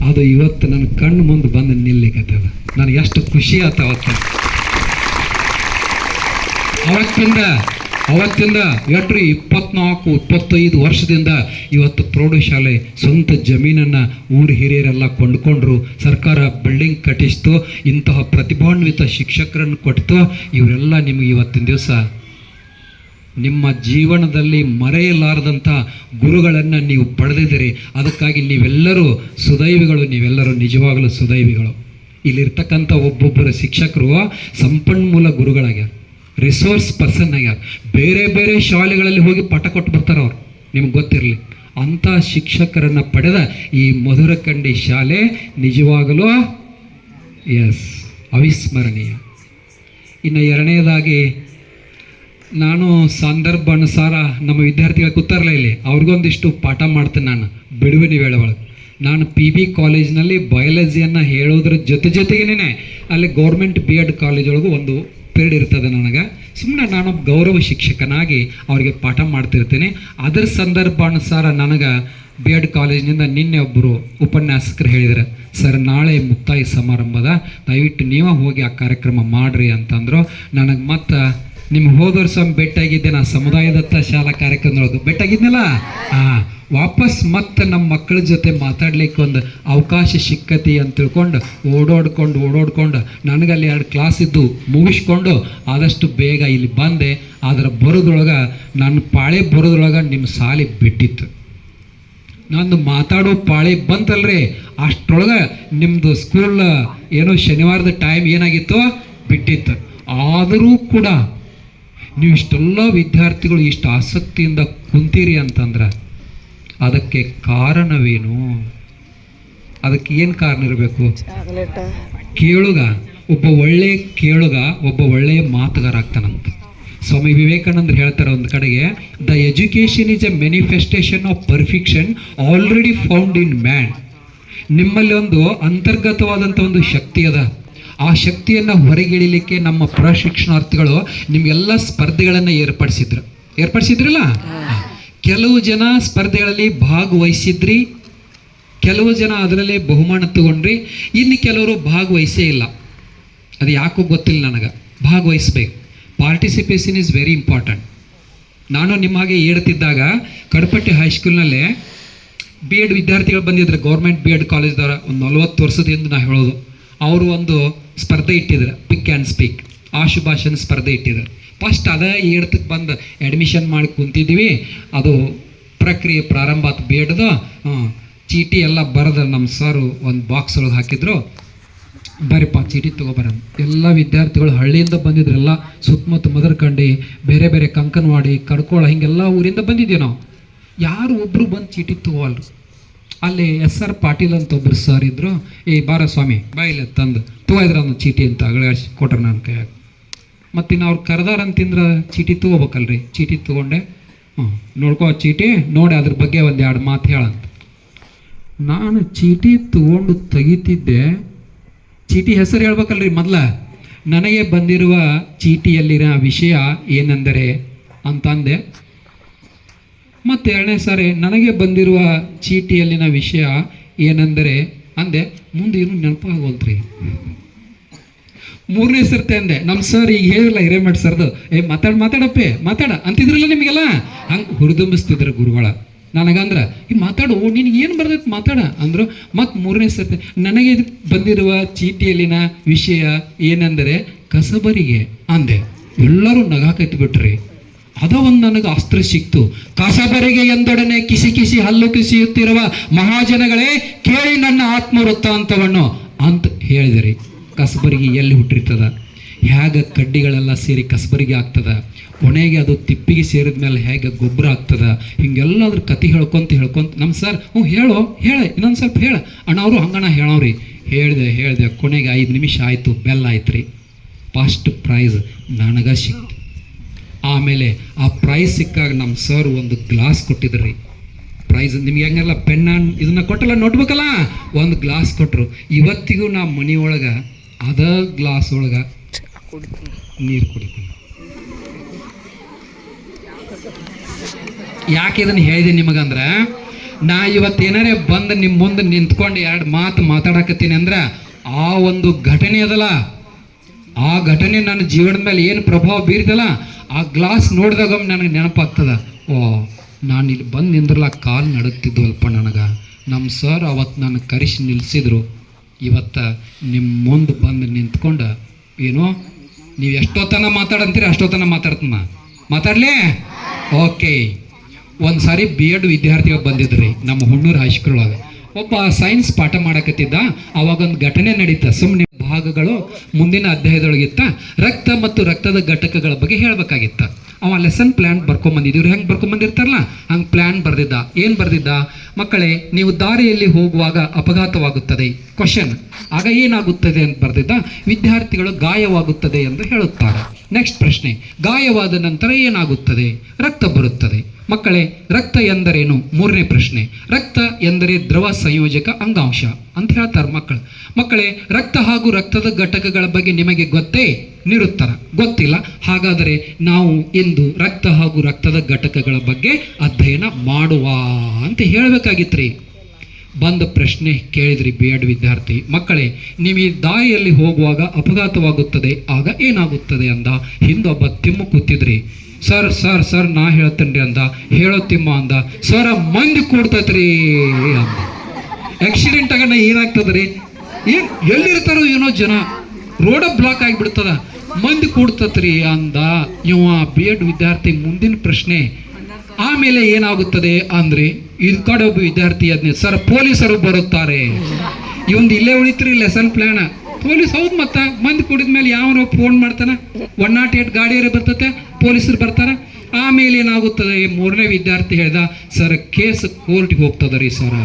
ಅದು ಇವತ್ತು ನನ್ನ ಕಣ್ಣು ಮುಂದೆ ಬಂದು ನಿಲ್ಲಿಕತ್ತದ. ನನಗೆ ಎಷ್ಟು ಖುಷಿ ಆತ ಅವತ್ತಿಂದ ಎಟ್ರಿ 24-25 ವರ್ಷದಿಂದ ಇವತ್ತು ಪ್ರೌಢಶಾಲೆ ಸ್ವಂತ ಜಮೀನನ್ನು ಊರು ಹಿರಿಯರೆಲ್ಲ ಕೊಂಡ್ಕೊಂಡ್ರು. ಸರ್ಕಾರ ಬಿಲ್ಡಿಂಗ್ ಕಟ್ಟಿಸ್ತು. ಇಂತಹ ಪ್ರತಿಭಾನ್ವಿತ ಶಿಕ್ಷಕರನ್ನು ಕೊಡ್ತು. ಇವರೆಲ್ಲ ನಿಮಗೆ ಇವತ್ತಿನ ದಿವಸ ನಿಮ್ಮ ಜೀವನದಲ್ಲಿ ಮರೆಯಲಾರದಂಥ ಗುರುಗಳನ್ನು ನೀವು ಪಡೆದಿದ್ದೀರಿ. ಅದಕ್ಕಾಗಿ ನೀವೆಲ್ಲರೂ ಸುದೈವಿಗಳು, ನೀವೆಲ್ಲರೂ ನಿಜವಾಗಲೂ ಸುದೈವಿಗಳು. ಇಲ್ಲಿರ್ತಕ್ಕಂಥ ಒಬ್ಬೊಬ್ಬರು ಶಿಕ್ಷಕರು ಸಂಪನ್ಮೂಲ ಗುರುಗಳಾಗ್ಯಾರ, ರಿಸೋರ್ಸ್ ಪರ್ಸನ್ ಆಗ್ಯಾರ. ಬೇರೆ ಬೇರೆ ಶಾಲೆಗಳಲ್ಲಿ ಹೋಗಿ ಪಾಠ ಕೊಟ್ಟು ಬರ್ತಾರೆ ಅವ್ರು, ನಿಮ್ಗೆ ಗೊತ್ತಿರಲಿ. ಅಂಥ ಶಿಕ್ಷಕರನ್ನು ಪಡೆದ ಈ ಮಧುರಖಂಡಿ ಶಾಲೆ ನಿಜವಾಗಲೂ ಅವಿಸ್ಮರಣೀಯ. ಇನ್ನು 2ನೇದಾಗಿ ನಾನು ಸಂದರ್ಭ ಅನುಸಾರ ನಮ್ಮ ವಿದ್ಯಾರ್ಥಿಗಳು ಕೂತಾರಲ್ಲ ಇಲ್ಲಿ, ಅವ್ರಿಗೊಂದಿಷ್ಟು ಪಾಠ ಮಾಡ್ತೇನೆ. ನಾನು ಬಿಡುವಿನ ವೇಳೆ ಒಳಗೆ ನಾನು PB ಕಾಲೇಜ್ನಲ್ಲಿ ಬಯಾಲಜಿಯನ್ನು ಹೇಳೋದ್ರ ಜೊತೆಗೇನೆ ಅಲ್ಲಿ ಗೌರ್ಮೆಂಟ್ B.Ed ಕಾಲೇಜೊಳಗೂ ಒಂದು ಪೀರಿಯಡ್ ಇರ್ತದೆ. ನನಗೆ ಸುಮ್ಮನೆ ನಾನೊಬ್ಬ ಗೌರವ ಶಿಕ್ಷಕನಾಗಿ ಅವರಿಗೆ ಪಾಠ ಮಾಡ್ತಿರ್ತೀನಿ. ಅದರ ಸಂದರ್ಭಾನುಸಾರ ನನಗೆ B.Ed ಕಾಲೇಜಿನಿಂದ ನಿನ್ನೆ ಒಬ್ಬರು ಉಪನ್ಯಾಸಕರು ಹೇಳಿದರು, ಸರ್ ನಾಳೆ ಮುಕ್ತಾಯ ಸಮಾರಂಭದ, ದಯವಿಟ್ಟು ನೀವೇ ಹೋಗಿ ಆ ಕಾರ್ಯಕ್ರಮ ಮಾಡಿರಿ ಅಂತಂದರು. ನನಗೆ ಮತ್ತು ನಿಮ್ಗೆ ಹೋದ ವರ್ಷ ಭೇಟಿಯಾಗಿದ್ದೆ, ನಾನು ಸಮುದಾಯದತ್ತ ಶಾಲಾ ಕಾರ್ಯಕ್ರಮದೊಳಗೆ ಭೇಟಿಯಾಗಿದ್ನಲ್ಲ. ವಾಪಸ್ ಮತ್ತೆ ನಮ್ಮ ಮಕ್ಕಳ ಜೊತೆ ಮಾತಾಡ್ಲಿಕ್ಕೆ ಒಂದು ಅವಕಾಶ ಸಿಕ್ಕತಿ ಅಂತ ತಿಳ್ಕೊಂಡು ಓಡೋಡ್ಕೊಂಡು ನನಗಲ್ಲಿ 2 ಕ್ಲಾಸ್ ಇದ್ದು ಮುಗಿಸ್ಕೊಂಡು ಆದಷ್ಟು ಬೇಗ ಇಲ್ಲಿ ಬಂದೆ. ಆದರೆ ಬರೋದ್ರೊಳಗೆ ನನ್ನ ಪಾಳೆ ಬರೋದ್ರೊಳಗೆ ನಿಮ್ಮ ಸಾಲಿ ಬಿಟ್ಟಿತ್ತು. ನಂದು ಮಾತಾಡೋ ಪಾಳಿ ಬಂತಲ್ರಿ, ಅಷ್ಟರೊಳಗೆ ನಿಮ್ಮದು ಸ್ಕೂಲ್ ಏನೋ ಶನಿವಾರದ ಟೈಮ್ ಏನಾಗಿತ್ತು ಬಿಟ್ಟಿತ್ತು. ಆದರೂ ಕೂಡ ನೀವು ಇಷ್ಟೆಲ್ಲ ವಿದ್ಯಾರ್ಥಿಗಳು ಇಷ್ಟು ಆಸಕ್ತಿಯಿಂದ ಕುಂತೀರಿ ಅಂತಂದ್ರೆ ಅದಕ್ಕೆ ಕಾರಣವೇನು? ಅದಕ್ಕೆ ಏನು ಕಾರಣ ಇರಬೇಕು? ಒಬ್ಬ ಒಳ್ಳೆಯ ಮಾತುಗಾರ ಆಗ್ತಾನಂತ. ಸ್ವಾಮಿ ವಿವೇಕಾನಂದರು ಹೇಳ್ತಾರೆ ಒಂದು ಕಡೆಗೆ, the education is A manifestation of perfection already found in man. ನಿಮ್ಮಲ್ಲಿ ಒಂದು ಅಂತರ್ಗತವಾದಂಥ ಒಂದು ಶಕ್ತಿ ಅದ. ಆ ಶಕ್ತಿಯನ್ನು ಹೊರಗಿಳಿಲಿಕ್ಕೆ ನಮ್ಮ ಪ್ರಶಿಕ್ಷಣಾರ್ಥಿಗಳು ನಿಮಗೆಲ್ಲ ಸ್ಪರ್ಧೆಗಳನ್ನು ಏರ್ಪಡಿಸಿದ್ರಲ್ಲ. ಕೆಲವು ಜನ ಸ್ಪರ್ಧೆಗಳಲ್ಲಿ ಭಾಗವಹಿಸಿದ್ರಿ, ಕೆಲವು ಜನ ಅದರಲ್ಲೇ ಬಹುಮಾನ ತಗೊಂಡ್ರಿ, ಇನ್ನು ಕೆಲವರು ಭಾಗವಹಿಸೇ ಇಲ್ಲ. ಅದು ಯಾಕೋ ಗೊತ್ತಿಲ್ಲ ನನಗೆ. ಭಾಗವಹಿಸ್ಬೇಕು. Participation is very important. ನಾನು ನಿಮಗೆ ಹೇಳ್ತಿದ್ದಾಗ ಕಡಪಟ್ಟಿ ಹೈಸ್ಕೂಲ್ನಲ್ಲೇ ಬಿ ಎಡ್ ವಿದ್ಯಾರ್ಥಿಗಳು ಬಂದಿದ್ರು, ಗೌರ್ಮೆಂಟ್ ಬಿ ಎಡ್ ಕಾಲೇಜ್ದವ್ರ. ಒಂದು 40 ವರ್ಷದಿಂದ ನಾ ಹೇಳೋದು. ಅವರು ಒಂದು ಸ್ಪರ್ಧೆ ಇಟ್ಟಿದ್ರು, ಪಿಕ್ ಆ್ಯಂಡ್ ಸ್ಪೀಕ್, ಆಶುಭಾಷಣ ಸ್ಪರ್ಧೆ ಇಟ್ಟಿದ್ರು. ಫಸ್ಟ್ ಅದೇ ಏಡ್ತಕ್ಕೆ ಬಂದು ಅಡ್ಮಿಷನ್ ಮಾಡಿ ಕುಂತಿದ್ದೀವಿ. ಅದು ಪ್ರಕ್ರಿಯೆ ಪ್ರಾರಂಭ ಆಯ್ತು ಬಿ ಎಡ್ದು. ಚೀಟಿ ಎಲ್ಲ ಬರೆದು ನಮ್ಮ ಸರು ಒಂದು ಬಾಕ್ಸ್ ಒಳಗೆ ಹಾಕಿದ್ರು. ಬರೀಪ್ಪ ಚೀಟಿ ತೊಗೊಬರ. ಎಲ್ಲ ವಿದ್ಯಾರ್ಥಿಗಳು ಹಳ್ಳಿಯಿಂದ ಬಂದಿದ್ರು, ಎಲ್ಲ ಸುತ್ತಮುತ್ತ ಮದರ್ಕಂಡಿ, ಬೇರೆ ಬೇರೆ ಕಂಕನವಾಡಿ, ಕಡ್ಕೋಳ, ಹಿಂಗೆಲ್ಲ ಊರಿಂದ ಬಂದಿದ್ದೀವಿ ನಾವು. ಯಾರು ಒಬ್ಬರು ಬಂದು ಚೀಟಿ ತಗೋವಲ್ರು. ಅಲ್ಲಿ SR ಪಾಟೀಲ್ ಅಂತ ಒಬ್ಬರು ಸರ್ ಇದ್ದರು. ಬಾರ ಸ್ವಾಮಿ ಬಾಯಿಲ್ಲ ತಂದು ತಗೋಯ್ದ್ರ ಒಂದು ಚೀಟಿ ಅಂತ ಅಗಳಿಸಿ ಕೊಟ್ರೆ ನನ್ನ ಕೈಯಾಗ. ಮತ್ತು ಇನ್ನು ಅವ್ರು ಕರೆದಾರಂತಿಂದ್ರೆ ಚೀಟಿ ತೊಗೋಬೇಕಲ್ರಿ. ಚೀಟಿ ತೊಗೊಂಡೆ. ನೋಡ್ಕೋ ಚೀಟಿ ನೋಡಿ, ಅದ್ರ ಬಗ್ಗೆ ಒಂದು 2 ಮಾತು ಹೇಳಂತ. ನಾನು ಚೀಟಿ ತೊಗೊಂಡು ತೆಗಿತಿದ್ದೆ. ಚೀಟಿ ಹೆಸರು ಹೇಳ್ಬೇಕಲ್ರಿ ಮೊದಲ. ನನಗೆ ಬಂದಿರುವ ಚೀಟಿಯಲ್ಲಿನ ವಿಷಯ ಏನೆಂದರೆ ಅಂತಂದೆ. ಮತ್ತು 2ನೇ ಸಾರಿ ನನಗೆ ಬಂದಿರುವ ಚೀಟಿಯಲ್ಲಿನ ವಿಷಯ ಏನೆಂದರೆ ಅಂದೆ. ಮುಂದೆ ಏನು ನೆನಪಾಗೋಲ್ತ್ರಿ. 3ನೇ ಸರ್ತಿ ಅಂದೆ. ನಮ್ಮ ಸರ್ ಈಗ ಹೇಳಿಲ್ಲ ಹಿರೇಮಠ ಸರ್ದು, ಮಾತಾಡಪ್ಪೆ ಮಾತಾಡ ಅಂತಿದ್ರಲ್ಲ ನಿಮಗೆಲ್ಲ. ಹಂಗೆ ಹುರಿದುಂಬಿಸ್ತಿದ್ರು ಗುರುಗಳ. ನನಗಂದ್ರೆ ಈಗ ಮಾತಾಡು, ನಿನಗೆ ಏನು ಬರ್ತೈತೆ ಮಾತಾಡ ಅಂದರು. ಮತ್ತು 3ನೇ ಸರ್ತಿ ನನಗೆ ಬಂದಿರುವ ಚೀಟಿಯಲ್ಲಿನ ವಿಷಯ ಏನೆಂದರೆ ಕಸಬರಿಗೆ ಅಂದೆ. ಎಲ್ಲರೂ ನಗಾಕೈತಿ ಬಿಟ್ರಿ. ಅದ ಒಂದು ನನಗೆ ಅಸ್ತ್ರ ಸಿಕ್ತು. ಕಸಬರಿಗೆ ಎಂದೊಡನೆ ಕಿಸಿ ಕಿಸಿ ಹಲ್ಲು ಕಿಸಿಯುತ್ತಿರುವ ಮಹಾಜನಗಳೇ ಕೇಳಿ ನನ್ನ ಆತ್ಮವೃತ್ತಾಂತವನ್ನು ಅಂತ ಹೇಳಿದಿರಿ. ಕಸಬರಿಗೆ ಎಲ್ಲಿ ಹುಟ್ಟಿರ್ತದ, ಹೇಗೆ ಕಡ್ಡಿಗಳೆಲ್ಲ ಸೇರಿ ಕಸಬರಿಗೆ ಆಗ್ತದ, ಕೊನೆಗೆ ಅದು ತಿಪ್ಪಿಗೆ ಸೇರಿದ ಮೇಲೆ ಹೇಗೆ ಗೊಬ್ಬರ ಆಗ್ತದ, ಹಿಂಗೆಲ್ಲ ಅದ್ರ ಕತೆ ಹೇಳ್ಕೊಂತ ನಮ್ಮ ಸರ್ ಹೇಳ ಇನ್ನೊಂದು ಸ್ವಲ್ಪ ಹೇಳ ಅಣ್ಣ. ಅವರು ಹಂಗಣ ಹೇಳವ್ರಿ. ಹೇಳಿದೆ ಕೊನೆಗೆ 5 ನಿಮಿಷ ಆಯಿತು, ಬೆಲ್ಲ ಆಯ್ತು ರೀ. ಫಸ್ಟ್ ಪ್ರೈಸ್ ನನಗೆ ಸಿಕ್ತು. ಆಮೇಲೆ ಆ ಪ್ರೈಸ್ ಸಿಕ್ಕಾಗ ನಮ್ಮ ಸರ್ ಒಂದು ಗ್ಲಾಸ್ ಕೊಟ್ಟಿದ್ರಿ. ಪ್ರೈಸ್ ನಿಮ್ಗೆ ಹೆಂಗೆಲ್ಲ ಪೆನ್ನ ಇದನ್ನ ಕೊಟ್ಟಲ್ಲ, ನೋಟ್ಬೇಕಲ್ಲ, ಒಂದು ಗ್ಲಾಸ್ ಕೊಟ್ಟರು. ಇವತ್ತಿಗೂ ನಾ ಮನೆಯೊಳಗೆ ಅದ ಗ್ಲಾಸ್ ಒಳಗೆ ನೀರು ಕುಡಿತೀನಿ. ಯಾಕೆ ಇದನ್ನು ಹೇಳಿದೆ ನಿಮಗಂದ್ರೆ, ನಾ ಇವತ್ತೇನಾರೇ ಬಂದು ನಿಮ್ಮ ಮುಂದೆ ನಿಂತ್ಕೊಂಡು 2 ಮಾತು ಮಾತಾಡಕತ್ತೀನಿ ಅಂದ್ರೆ ಆ ಒಂದು ಘಟನೆ ಅದಲ್ಲ, ಆ ಘಟನೆ ನನ್ನ ಜೀವನದ ಮೇಲೆ ಏನು ಪ್ರಭಾವ ಬೀರಿದಲ್ಲ, ಆ ಗ್ಲಾಸ್ ನೋಡಿದಾಗ ನನಗೆ ನೆನಪಾಗ್ತದ. ನಾನು ಇಲ್ಲಿ ಬಂದು ನಿಂದ್ರಲ್ಲ ಕಾಲು ನಡುತ್ತಿದ್ವಲ್ಪ ನನಗೆ. ನಮ್ಮ ಸರ್ ಅವತ್ತು ನಾನು ಕರೆಸಿ ನಿಲ್ಲಿಸಿದ್ರು. ಇವತ್ತು ನಿಮ್ಮ ಮುಂದೆ ಬಂದು ನಿಂತ್ಕೊಂಡು ಏನೋ ನೀವು ಎಷ್ಟೊತ್ತನ ಮಾತಾಡಂತೀರಿ ಅಷ್ಟೊತ್ತನ ಮಾತಾಡಲಿ. ಓಕೆ. ಒಂದು ಸಾರಿ ಬಿ ಎಡ್ ವಿದ್ಯಾರ್ಥಿಗಳು ಬಂದಿದ್ರಿ ನಮ್ಮ ಹುಣ್ಣೂರು ಹೈಸ್ಕೂಲ್ ಒಳಗೆ. ಒಬ್ಬ ಸೈನ್ಸ್ ಪಾಠ ಮಾಡಕತ್ತಿದ್ದ. ಅವಾಗೊಂದು ಘಟನೆ ನಡೀತ. ಸುಮ್ಮನೆ ಭಾಗಗಳು ಮುಂದಿನ ಅಧ್ಯಾಯದೊಳಗಿತ್ತ. ರಕ್ತ ಮತ್ತು ರಕ್ತದ ಘಟಕಗಳ ಬಗ್ಗೆ ಹೇಳಬೇಕಾಗಿತ್ತ. ಅವ ಲೆಸನ್ ಪ್ಲ್ಯಾನ್ ಬರ್ಕೊಂಬಂದಿದ್ದೀವ್ರು. ಹೆಂಗೆ ಬರ್ಕೊಂಬಂದಿರ್ತಾರಲ್ಲ ಹಂಗೆ ಪ್ಲ್ಯಾನ್ ಬರೆದಿದ್ದ. ಏನು ಬರೆದಿದ್ದ? ಮಕ್ಕಳೇ, ನೀವು ದಾರಿಯಲ್ಲಿ ಹೋಗುವಾಗ ಅಪಘಾತವಾಗುತ್ತದೆ. ಕ್ವಶನ್, ಆಗ ಏನಾಗುತ್ತದೆ ಅಂತ ಬರೆದಿದ್ದ. ವಿದ್ಯಾರ್ಥಿಗಳು ಗಾಯವಾಗುತ್ತದೆ ಎಂದು ಹೇಳುತ್ತಾರೆ. ನೆಕ್ಸ್ಟ್ ಪ್ರಶ್ನೆ, ಗಾಯವಾದ ನಂತರ ಏನಾಗುತ್ತದೆ? ರಕ್ತ ಬರುತ್ತದೆ. ಮಕ್ಕಳೇ, ರಕ್ತ ಎಂದರೇನು? 3ನೇ ಪ್ರಶ್ನೆ, ರಕ್ತ ಎಂದರೆ ದ್ರವ ಸಂಯೋಜಕ ಅಂಗಾಂಶ ಅಂತ ಹೇಳ್ತಾರೆ ಮಕ್ಕಳೇ, ರಕ್ತ ಹಾಗೂ ರಕ್ತದ ಘಟಕಗಳ ಬಗ್ಗೆ ನಿಮಗೆ ಗೊತ್ತೇ? ನಿರುತ್ತರ ಗೊತ್ತಿಲ್ಲ. ಹಾಗಾದರೆ ನಾವು ಇಂದು ರಕ್ತ ಹಾಗೂ ರಕ್ತದ ಘಟಕಗಳ ಬಗ್ಗೆ ಅಧ್ಯಯನ ಮಾಡುವ ಅಂತ ಹೇಳಬೇಕಾಗಿತ್ರಿ. ಬಂದ ಪ್ರಶ್ನೆ ಕೇಳಿದ್ರಿ ಬಿ ಎಡ್ ವಿದ್ಯಾರ್ಥಿ. ಮಕ್ಕಳೇ, ನೀವು ಈ ದಾರಿಯಲ್ಲಿ ಹೋಗುವಾಗ ಅಪಘಾತವಾಗುತ್ತದೆ, ಆಗ ಏನಾಗುತ್ತದೆ ಅಂದ. ಹಿಂದೊಬ್ಬ ತಿಮ್ಮ ಕೂತಿದ್ರಿ. ಸರ್ ನಾ ಹೇಳ್ತೇನ್ರಿ ಅಂದ. ಹೇಳೋ ತಿಮ್ಮ ಅಂದ. ಸರ ಮಂದಿ ಕೂಡ್ತೈತ್ರಿ ಅಂದ. ಆಕ್ಸಿಡೆಂಟ್ ಆಗ ಏನಾಗ್ತದ್ರಿ? ಎಲ್ಲಿರ್ತಾರೋ ಏನೋ ಜನ, ರೋಡ ಬ್ಲಾಕ್ ಆಗಿಬಿಡ್ತದ, ಮಂದಿ ಕೂಡ್ತತ್ರಿ ಅಂದ ಇವ ಬಿ ಎಡ್ ವಿದ್ಯಾರ್ಥಿ. ಮುಂದಿನ ಪ್ರಶ್ನೆ, ಆಮೇಲೆ ಏನಾಗುತ್ತದೆ ಅಂದ್ರೆ ಇದ್ ಕಡೆ ಒಬ್ಬ ವಿದ್ಯಾರ್ಥಿ ಅದನ್ನೇ, ಸರ್ ಪೊಲೀಸರು ಬರುತ್ತಾರೆ. ಇವಂದು ಇಲ್ಲೇ ಉಳಿತ್ರಿ ಲೆಸನ್ ಪ್ಲಾನ್. ಪೊಲೀಸ್ ಹೌದು, ಮತ್ತ ಮಂದಿ ಕೂಡಿದ ಮೇಲೆ ಯಾವ ಫೋನ್ ಮಾಡ್ತಾನ, 108 ಗಾಡಿಯವರು ಬರ್ತತೆ, ಪೊಲೀಸರು ಬರ್ತಾರ. ಆಮೇಲೆ ಏನಾಗುತ್ತದೆ? 3ನೇ ವಿದ್ಯಾರ್ಥಿ ಹೇಳ್ದ, ಸರ್ ಕೇಸ್ ಕೋರ್ಟ್ಗೆ ಹೋಗ್ತದ ರೀ ಸರ್.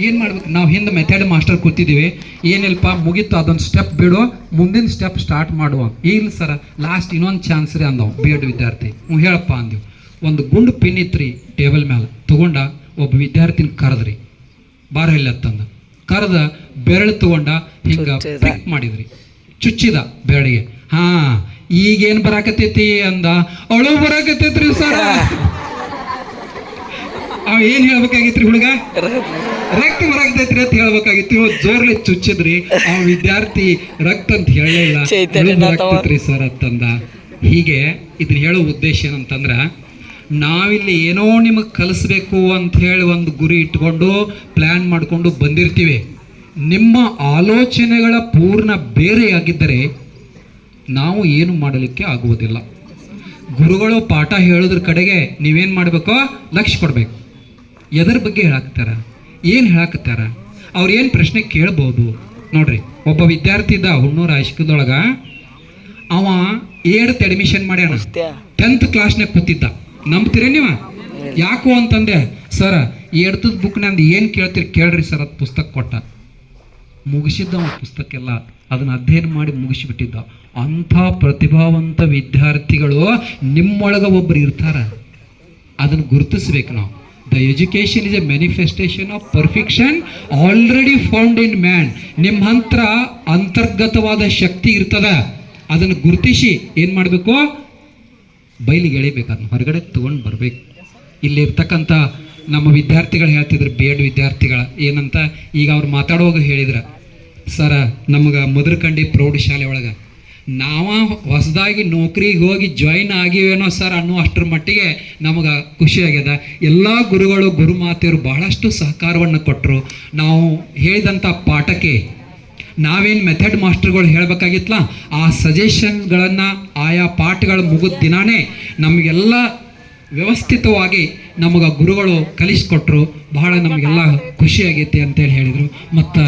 ಏನು ಮಾಡ್ಬೇಕು? ನಾವು ಹಿಂದೆ ಮೆಥಡ್ ಮಾಸ್ಟರ್ ಕೂತಿದ್ದೀವಿ. ಏನಿಲ್ಪ ಮುಗೀತು, ಅದೊಂದು ಸ್ಟೆಪ್ ಬಿಡು, ಮುಂದಿನ ಸ್ಟೆಪ್ ಸ್ಟಾರ್ಟ್ ಮಾಡುವ. ಇಲ್ಲ ಸರ, ಲಾಸ್ಟ್ ಇನ್ನೊಂದು ಚಾನ್ಸ್ ರೀ ಅಂದವು ಬಿ ಎಡ್ ವಿದ್ಯಾರ್ಥಿ. ಹೇಳಪ್ಪ ಅಂದೆವು. ಒಂದು ಗುಂಡು ಪಿನ್ ಇತ್ರಿ ಟೇಬಲ್ ಮೇಲೆ, ತಗೊಂಡ ಒಬ್ಬ ವಿದ್ಯಾರ್ಥಿನ ಕರೆದ್ರಿ. ಬಾರ ಇಲ್ಲ ತಂದ ಕರೆದ ಬೆರಳು ತಗೊಂಡ ಹಿಂಗೆ ಪಿಕ್ ಮಾಡಿದ್ರಿ, ಚುಚ್ಚಿದ ಬೆರಳಿಗೆ. ಈಗೇನು ಬರಾಕತೈತಿ ಅಂದ. ಅಳು ಬರಾಕತೈತ್ರಿ ಸರ. ಅವ ಏನು ಹೇಳ್ಬೇಕಾಗಿತ್ರಿ ಹುಡುಗ? ರಕ್ತ ಬರಾಕತೈತ್ರಿ ಅಂತ ಹೇಳ್ಬೇಕಾಗಿತ್ತು. ಇವತ್ತು ಜೋರ್ಲಿ ಚುಚ್ಚಿದ್ರಿ ಆ ವಿದ್ಯಾರ್ಥಿ ರಕ್ತ ಅಂತ ಹೇಳಲಿಲ್ಲ, ಬರಾಕತೈತ್ರಿ ಸರ್ ಅಂತಂದ. ಹೀಗೆ ಇದನ್ನ ಹೇಳೋ ಉದ್ದೇಶ ಏನಂತಂದ್ರೆ, ನಾವಿಲ್ಲಿ ಏನೋ ನಿಮಗೆ ಕಲಿಸ್ಬೇಕು ಅಂತ ಹೇಳಿ ಒಂದು ಗುರಿ ಇಟ್ಕೊಂಡು ಪ್ಲ್ಯಾನ್ ಮಾಡಿಕೊಂಡು ಬಂದಿರ್ತೀವಿ. ನಿಮ್ಮ ಆಲೋಚನೆಗಳ ಪೂರ್ಣ ಬೇರೆಯಾಗಿದ್ದರೆ ನಾವು ಏನು ಮಾಡಲಿಕ್ಕೆ ಆಗುವುದಿಲ್ಲ. ಗುರುಗಳು ಪಾಠ ಹೇಳೋದ್ರ ಕಡೆಗೆ ನೀವೇನು ಮಾಡಬೇಕು? ಲಕ್ಷ್ಯ ಕೊಡಬೇಕು. ಎದರ ಬಗ್ಗೆ ಹೇಳಾಕ್ತಾರ, ಏನು ಹೇಳಾಕತ್ತಾರ, ಅವ್ರು ಏನು ಪ್ರಶ್ನೆ ಕೇಳ್ಬೋದು ನೋಡ್ರಿ. ಒಬ್ಬ ವಿದ್ಯಾರ್ಥಿ ಇದ್ದ ಹುಣ್ಣೂರು ಹೈಸ್ಕೂಲ್ದೊಳಗೆ. ಅವ 8th ಅಡ್ಮಿಷನ್ ಮಾಡ್ಯಾನ. 10th ಕ್ಲಾಸ್ನಾಗ ಕೂತಿದ್ದ. ನಂಬ್ತೀರ ನೀವು? ಯಾಕೋ ಅಂತಂದೆ, ಸರ 8th ಬುಕ್ ನಂದು ಏನು ಕೇಳ್ತೀರಿ ಕೇಳ್ರಿ ಸರ್ ಅದು ಪುಸ್ತಕ ಕೊಟ್ಟ. ಮುಗಿಸಿದ್ದ ಅವ ಪುಸ್ತಕ ಎಲ್ಲ, ಅದನ್ನು ಅಧ್ಯಯನ ಮಾಡಿ ಮುಗಿಸಿಬಿಟ್ಟಿದ್ದ. ಅಂಥ ಪ್ರತಿಭಾವಂತ ವಿದ್ಯಾರ್ಥಿಗಳು ನಿಮ್ಮೊಳಗೆ ಒಬ್ಬರು ಇರ್ತಾರೆ. ಅದನ್ನು ಗುರುತಿಸ್ಬೇಕು ನಾವು. The education is A manifestation of perfection already found in man. ನಿಮ್ಮ ಹತ್ರ ಅಂತರ್ಗತವಾದ ಶಕ್ತಿ ಇರ್ತದ. ಅದನ್ನು ಗುರುತಿಸಿ ಏನು ಮಾಡಬೇಕು? ಬಯಲಿಗೆ ಎಳಿಬೇಕು, ಅದನ್ನು ಹೊರಗಡೆ ತೊಗೊಂಡು ಬರಬೇಕು. ಇಲ್ಲಿರ್ತಕ್ಕಂಥ ನಮ್ಮ ವಿದ್ಯಾರ್ಥಿಗಳು ಹೇಳ್ತಿದ್ರು, ಬಿ ಎಡ್ ವಿದ್ಯಾರ್ಥಿಗಳ ಏನಂತ, ಈಗ ಅವ್ರು ಮಾತಾಡುವಾಗ ಹೇಳಿದ್ರು, ಸರ ನಮಗೆ ಮಧುರಕಂಡಿ ಪ್ರೌಢಶಾಲೆ ಒಳಗೆ ನಾವ ಹೊಸದಾಗಿ ನೌಕರಿಗೆ ಹೋಗಿ ಜಾಯಿನ್ ಆಗಿವೇನೋ ಸರ್ ಅನ್ನೋ ಅಷ್ಟರ ಮಟ್ಟಿಗೆ ನಮಗೆ ಖುಷಿಯಾಗ್ಯದ. ಎಲ್ಲ ಗುರುಗಳು ಗುರುಮಾತೆಯರು ಬಹಳಷ್ಟು ಸಹಕಾರವನ್ನು ಕೊಟ್ಟರು. ನಾವು ಹೇಳಿದಂಥ ಪಾಠಕ್ಕೆ ನಾವೇನು ಮೆಥಡ್ ಮಾಸ್ಟರ್ಗಳು ಹೇಳಬೇಕಾಗಿತ್ತಲ್ಲ, ಆ ಸಜೆಷನ್ಗಳನ್ನು ಆಯಾ ಪಾಠಗಳು ಮುಗಿದ ದಿನಾನೇ ನಮಗೆಲ್ಲ ವ್ಯವಸ್ಥಿತವಾಗಿ ನಮಗೆ ಗುರುಗಳು ಕಲಿಸ್ಕೊಟ್ರು. ಬಹಳ ನಮಗೆಲ್ಲ ಖುಷಿಯಾಗೈತಿ ಅಂತೇಳಿ ಹೇಳಿದರು. ಮತ್ತು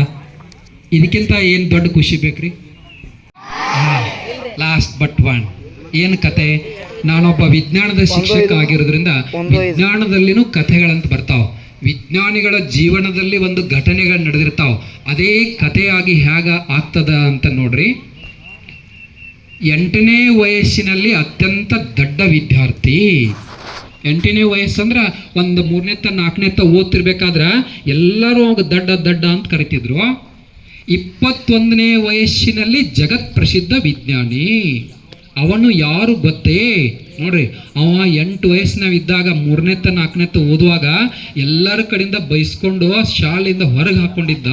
ಇದಕ್ಕಿಂತ ಏನು ದೊಡ್ಡ ಖುಷಿ ಬೇಕ್ರಿ? ಲಾಸ್ಟ್ ಬಟ್ ಒನ್ ಏನು ಕತೆ? ನಾನೊಬ್ಬ ವಿಜ್ಞಾನದ ಶಿಕ್ಷಕ ಆಗಿರೋದ್ರಿಂದ ವಿಜ್ಞಾನದಲ್ಲಿನೂ ಕಥೆಗಳಂತ ಬರ್ತಾವೆ. ವಿಜ್ಞಾನಿಗಳ ಜೀವನದಲ್ಲಿ ಒಂದು ಘಟನೆಗಳು ನಡೆದಿರ್ತಾವೆ. ಅದೇ ಕಥೆಯಾಗಿ ಹೇಗೆ ಆಗ್ತದ ಅಂತ ನೋಡ್ರಿ. 8ನೇ ವಯಸ್ಸಿನಲ್ಲಿ ಅತ್ಯಂತ ದೊಡ್ಡ ವಿದ್ಯಾರ್ಥಿ. 8ನೇ ವಯಸ್ಸಂದ್ರೆ ಒಂದು 3ನೇ 4ನೇ ಓದ್ತಿರ್ಬೇಕಾದ್ರೆ ಎಲ್ಲರೂ ದಡ್ಡ ಅಂತ ಕರಿತಿದ್ರು. 21ನೇ ವಯಸ್ಸಿನಲ್ಲಿ ಜಗತ್ ಪ್ರಸಿದ್ಧ ವಿಜ್ಞಾನಿ. ಅವನು ಯಾರು ಗೊತ್ತೇ? ನೋಡ್ರಿ, ಅವ 8 ವಯಸ್ಸಿನಾಗ ಇದ್ದಾಗ 3ನೇ 4ನೇ ಓದುವಾಗ ಎಲ್ಲರ ಕಡೆಯಿಂದ ಬೈಸ್ಕೊಂಡು ಶಾಲೆಯಿಂದ ಹೊರಗೆ ಹಾಕ್ಕೊಂಡಿದ್ದ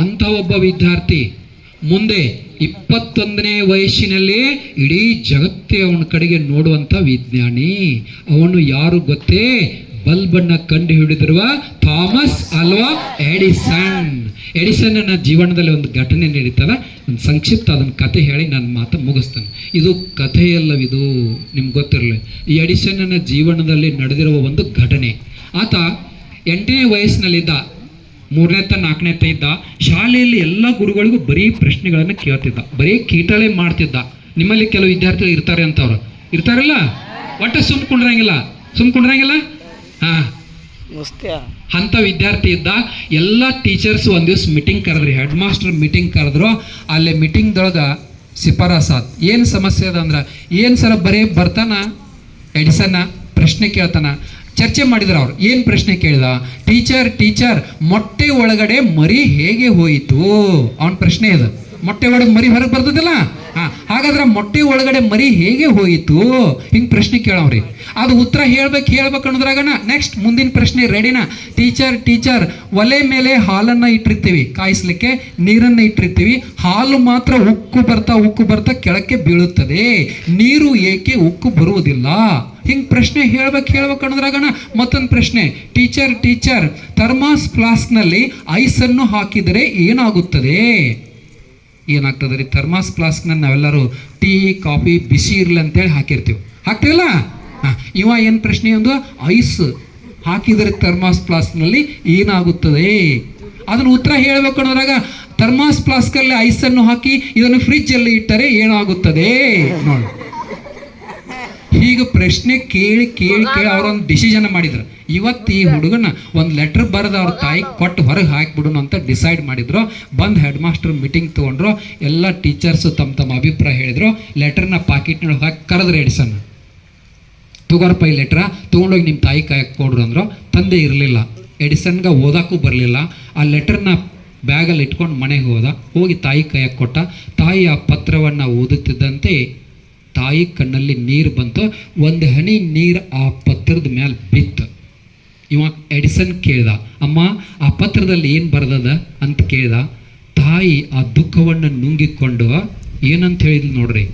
ಅಂಥ ಒಬ್ಬ ವಿದ್ಯಾರ್ಥಿ ಮುಂದೆ 21ನೇ ವಯಸ್ಸಿನಲ್ಲಿ ಇಡೀ ಜಗತ್ತೇ ಅವನ ಕಡೆಗೆ ನೋಡುವಂಥ ವಿಜ್ಞಾನಿ. ಅವನು ಯಾರು ಗೊತ್ತೇ? ಬಲ್ಬನ್ನು ಕಂಡು ಹಿಡಿದಿರುವ ಥಾಮಸ್ ಅಲ್ವಾ ಎಡಿಸನ್. ಎಡಿಸನ್ನ ಜೀವನದಲ್ಲಿ ಒಂದು ಘಟನೆ ನಡೀತದ. ಒಂದು ಸಂಕ್ಷಿಪ್ತ ಅದನ್ನು ಕತೆ ಹೇಳಿ ನನ್ನ ಮಾತು ಮುಗಿಸ್ತಾನೆ. ಇದು ಕಥೆಯಲ್ಲವಿದು, ನಿಮ್ಗೆ ಗೊತ್ತಿರಲಿ. ಈ ಎಡಿಸನ್ನ ಜೀವನದಲ್ಲಿ ನಡೆದಿರುವ ಒಂದು ಘಟನೆ. ಆತ 8ನೇ ವಯಸ್ಸಿನಲ್ಲಿದ್ದ, 3ನೇ 4ನೇ ಇದ್ದ. ಶಾಲೆಯಲ್ಲಿ ಎಲ್ಲ ಗುರುಗಳಿಗೂ ಬರೀ ಪ್ರಶ್ನೆಗಳನ್ನು ಕೇಳ್ತಿದ್ದ, ಬರೀ ಕೀಟಳೆ ಮಾಡ್ತಿದ್ದ. ನಿಮ್ಮಲ್ಲಿ ಕೆಲವು ವಿದ್ಯಾರ್ಥಿಗಳು ಇರ್ತಾರೆ ಅಂತವ್ರು ಇರ್ತಾರಲ್ಲ, ಒಟ್ಟು ಸುಮ್ಕೊಂಡ್ರಂಗಿಲ್ಲ. ಹಾಂ, ಅಂಥ ವಿದ್ಯಾರ್ಥಿ ಇದ್ದ. ಎಲ್ಲ ಟೀಚರ್ಸ್ ಒಂದು ದಿವ್ಸ ಮೀಟಿಂಗ್ ಕರೆದ್ರಿ, ಹೆಡ್ ಮಾಸ್ಟರ್ ಮೀಟಿಂಗ್ ಕರೆದ್ರು. ಅಲ್ಲಿ ಮೀಟಿಂಗ್ದೊಳಗೆ ಶಿಫಾರಸಾತ್ ಏನು ಸಮಸ್ಯೆ ಅದ ಅಂದ್ರೆ, ಏನು ಸರ ಬರೀ ಬರ್ತಾನ ಎಡಿಸನ್ನ ಪ್ರಶ್ನೆ ಕೇಳ್ತಾನ. ಚರ್ಚೆ ಮಾಡಿದ್ರು ಅವ್ರು. ಏನು ಪ್ರಶ್ನೆ ಕೇಳಿದ? ಟೀಚರ್ ಮೊಟ್ಟೆ ಒಳಗಡೆ ಮರಿ ಹೇಗೆ ಹೋಯಿತು? ಅವನ ಪ್ರಶ್ನೆ ಇದು. ಮೊಟ್ಟೆ ಒಳಗೆ ಮರಿ ಹೊರಗೆ ಬರ್ತದಿಲ್ಲ. ಹಾಗಾದ್ರೆ ಮೊಟ್ಟೆ ಒಳಗಡೆ ಮರಿ ಹೇಗೆ ಹೋಯಿತು? ಹಿಂಗೆ ಪ್ರಶ್ನೆ ಕೇಳವ್ರಿ. ಅದು ಉತ್ತರ ಹೇಳ್ಬೇಕು ಅನ್ನೋದ್ರಾಗನ ನೆಕ್ಸ್ಟ್ ಮುಂದಿನ ಪ್ರಶ್ನೆ ರೆಡಿನಾ? ಟೀಚರ್ ಒಲೆ ಮೇಲೆ ಹಾಲನ್ನು ಇಟ್ಟಿರ್ತೀವಿ, ಕಾಯಿಸ್ಲಿಕ್ಕೆ ನೀರನ್ನು ಇಟ್ಟಿರ್ತೀವಿ. ಹಾಲು ಮಾತ್ರ ಉಕ್ಕು ಬರ್ತಾ ಕೆಳಕ್ಕೆ ಬೀಳುತ್ತದೆ, ನೀರು ಏಕೆ ಉಕ್ಕು ಬರುವುದಿಲ್ಲ? ಹಿಂಗೆ ಪ್ರಶ್ನೆ ಹೇಳ್ಬೇಕು ಅನ್ನೋದ್ರಾಗನ ಮತ್ತೊಂದು ಪ್ರಶ್ನೆ. ಟೀಚರ್ ಥರ್ಮಾಸ್ ಫ್ಲಾಸ್ಕ್ನಲ್ಲಿ ಐಸನ್ನು ಹಾಕಿದರೆ ಏನಾಗುತ್ತದೆ ರೀ? ಥರ್ಮಾಸ್ ಫ್ಲಾಸ್ಕ್ನ ನಾವೆಲ್ಲರೂ ಟೀ ಕಾಫಿ ಬಿಸಿ ಇರಲಿ ಅಂತೇಳಿ ಹಾಕ್ತಿವಲ್ಲ. ಇವ ಏನು ಪ್ರಶ್ನೆ ಒಂದು, ಐಸ್ ಹಾಕಿದರೆ ಥರ್ಮಾಸ್ ಫ್ಲಾಸ್ಕ್ನಲ್ಲಿ ಏನಾಗುತ್ತದೆ? ಅದನ್ನು ಉತ್ತರ ಹೇಳಬೇಕು ಅನ್ನೋದ್ರಾಗ ಥರ್ಮಾಸ್ ಫ್ಲಾಸ್ಕಲ್ಲಿ ಐಸನ್ನು ಹಾಕಿ ಇದನ್ನು ಫ್ರಿಜ್ಜಲ್ಲಿ ಇಟ್ಟರೆ ಏನಾಗುತ್ತದೆ ನೋಡಿ. ಹೀಗೆ ಪ್ರಶ್ನೆ ಕೇಳಿ ಅವರೊಂದು ಡಿಸಿಷನ್ ಮಾಡಿದ್ರು. ಇವತ್ತು ಈ ಹುಡುಗನ ಒಂದು ಲೆಟ್ರ್ ಬರೆದು ಅವ್ರ ತಾಯಿಗೆ ಕೊಟ್ಟು ಹೊರಗೆ ಹಾಕಿಬಿಡೋಣ ಅಂತ ಡಿಸೈಡ್ ಮಾಡಿದ್ರು. ಬಂದು ಹೆಡ್ ಮಾಸ್ಟರ್ ಮೀಟಿಂಗ್ ತೊಗೊಂಡ್ರು. ಎಲ್ಲ ಟೀಚರ್ಸು ತಮ್ಮ ಅಭಿಪ್ರಾಯ ಹೇಳಿದ್ರು. ಲೆಟ್ರನ್ನ ಪಾಕೆಟ್ನೊಳಗೆ ಹಾಕಿ ಕರೆದ್ರೆ ಎಡಿಸನ್, ತಗೋರಪ್ಪ ಈ ಲೆಟ್ರ ತೊಗೊಂಡೋಗಿ ನಿಮ್ಮ ತಾಯಿ ಕಾಯಕ್ಕೆ ಕೊಡ್ರು ಅಂದರು. ತಂದೆ ಇರಲಿಲ್ಲ, ಎಡಿಸನ್ಗೆ ಓದೋಕ್ಕೂ ಬರಲಿಲ್ಲ. ಆ ಲೆಟ್ರನ್ನ ಬ್ಯಾಗಲ್ಲಿ ಇಟ್ಕೊಂಡು ಮನೆಗೆ ಹೋಗಿ ತಾಯಿ ಕಾಯಕ್ಕೆ ಕೊಟ್ಟ. ತಾಯಿ ಆ ಪತ್ರವನ್ನು ಓದುತ್ತಿದ್ದಂತೆ ತಾಯಿ ಕಣ್ಣಲ್ಲಿ ನೀರು ಬಂತು. ಒಂದು ಹನಿ ನೀರು ಆ ಪತ್ರದ ಮೇಲೆ ಬಿತ್ತು. ಇವ ಎಡಿಸನ್ ಕೇಳ್ದ, ಅಮ್ಮ ಆ ಪತ್ರದಲ್ಲಿ ಏನು ಬರೆದದ ಅಂತ ಕೇಳ್ದ. ತಾಯಿ ಆ ದುಃಖವನ್ನು ನುಂಗಿಕೊಂಡು ಏನಂತ ಹೇಳಿದ್ಲು ನೋಡ್ರಿ.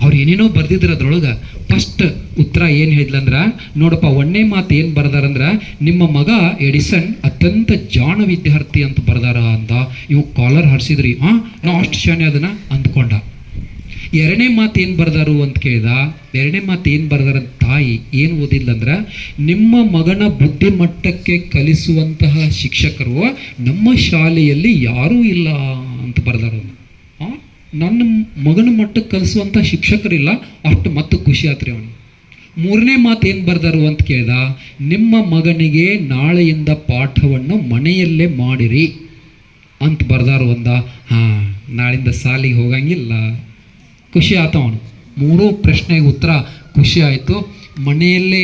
ಅವ್ರು ಏನೇನೋ ಬರ್ದಿದ್ರು ಅದ್ರೊಳಗೆ. ಫಸ್ಟ್ ಉತ್ತರ ಏನು ಹೇಳಿದ್ಲಂದ್ರೆ, ನೋಡಪ್ಪ ಒಂದೇ ಮಾತು ಏನು ಬರ್ದಾರಂದ್ರೆ, ನಿಮ್ಮ ಮಗ ಎಡಿಸನ್ ಅತ್ಯಂತ ಜಾಣ ವಿದ್ಯಾರ್ಥಿ ಅಂತ ಬರ್ದಾರ ಅಂದ. ಇವು ಕಾಲರ್ ಹರಿಸಿದ್ರಿ. ನಾವು ಅಷ್ಟು ಶಾನೆ ಅದನ್ನ ಅಂದ್ಕೊಂಡ. ಎರಡನೇ ಮಾತು ಏನು ಬರ್ದಾರು ಅಂತ ಕೇಳ್ದ. ಎರಡನೇ ಮಾತು ಏನು ಬರ್ದಾರ ತಾಯಿ ಏನು ಓದಿಲ್ಲಂದ್ರೆ, ನಿಮ್ಮ ಮಗನ ಬುದ್ಧಿಮಟ್ಟಕ್ಕೆ ಕಲಿಸುವಂತಹ ಶಿಕ್ಷಕರು ನಮ್ಮ ಶಾಲೆಯಲ್ಲಿ ಯಾರೂ ಇಲ್ಲ ಅಂತ ಬರ್ದಾರು. ನನ್ನ ಮಗನ ಮಟ್ಟಕ್ಕೆ ಕಲಿಸುವಂಥ ಶಿಕ್ಷಕರಿಲ್ಲ, ಅಷ್ಟು ಮತ್ತೆ ಖುಷಿ ಆತ್ರಿ ಅವನು. ಮೂರನೇ ಮಾತು ಏನು ಬರ್ದಾರು ಅಂತ ಕೇಳ್ದ, ನಿಮ್ಮ ಮಗನಿಗೆ ನಾಳೆಯಿಂದ ಪಾಠವನ್ನು ಮನೆಯಲ್ಲೇ ಮಾಡಿರಿ ಅಂತ ಬರ್ದಾರು ಅಂದ. ನಾಳಿಂದ ಸಾಲಿಗೆ ಹೋಗಂಗಿಲ್ಲ. ಖುಷಿ ಆತ ಅವನು. ಮೂರೂ ಪ್ರಶ್ನೆಗೆ ಉತ್ತರ ಖುಷಿ ಆಯಿತು. ಮನೆಯಲ್ಲೇ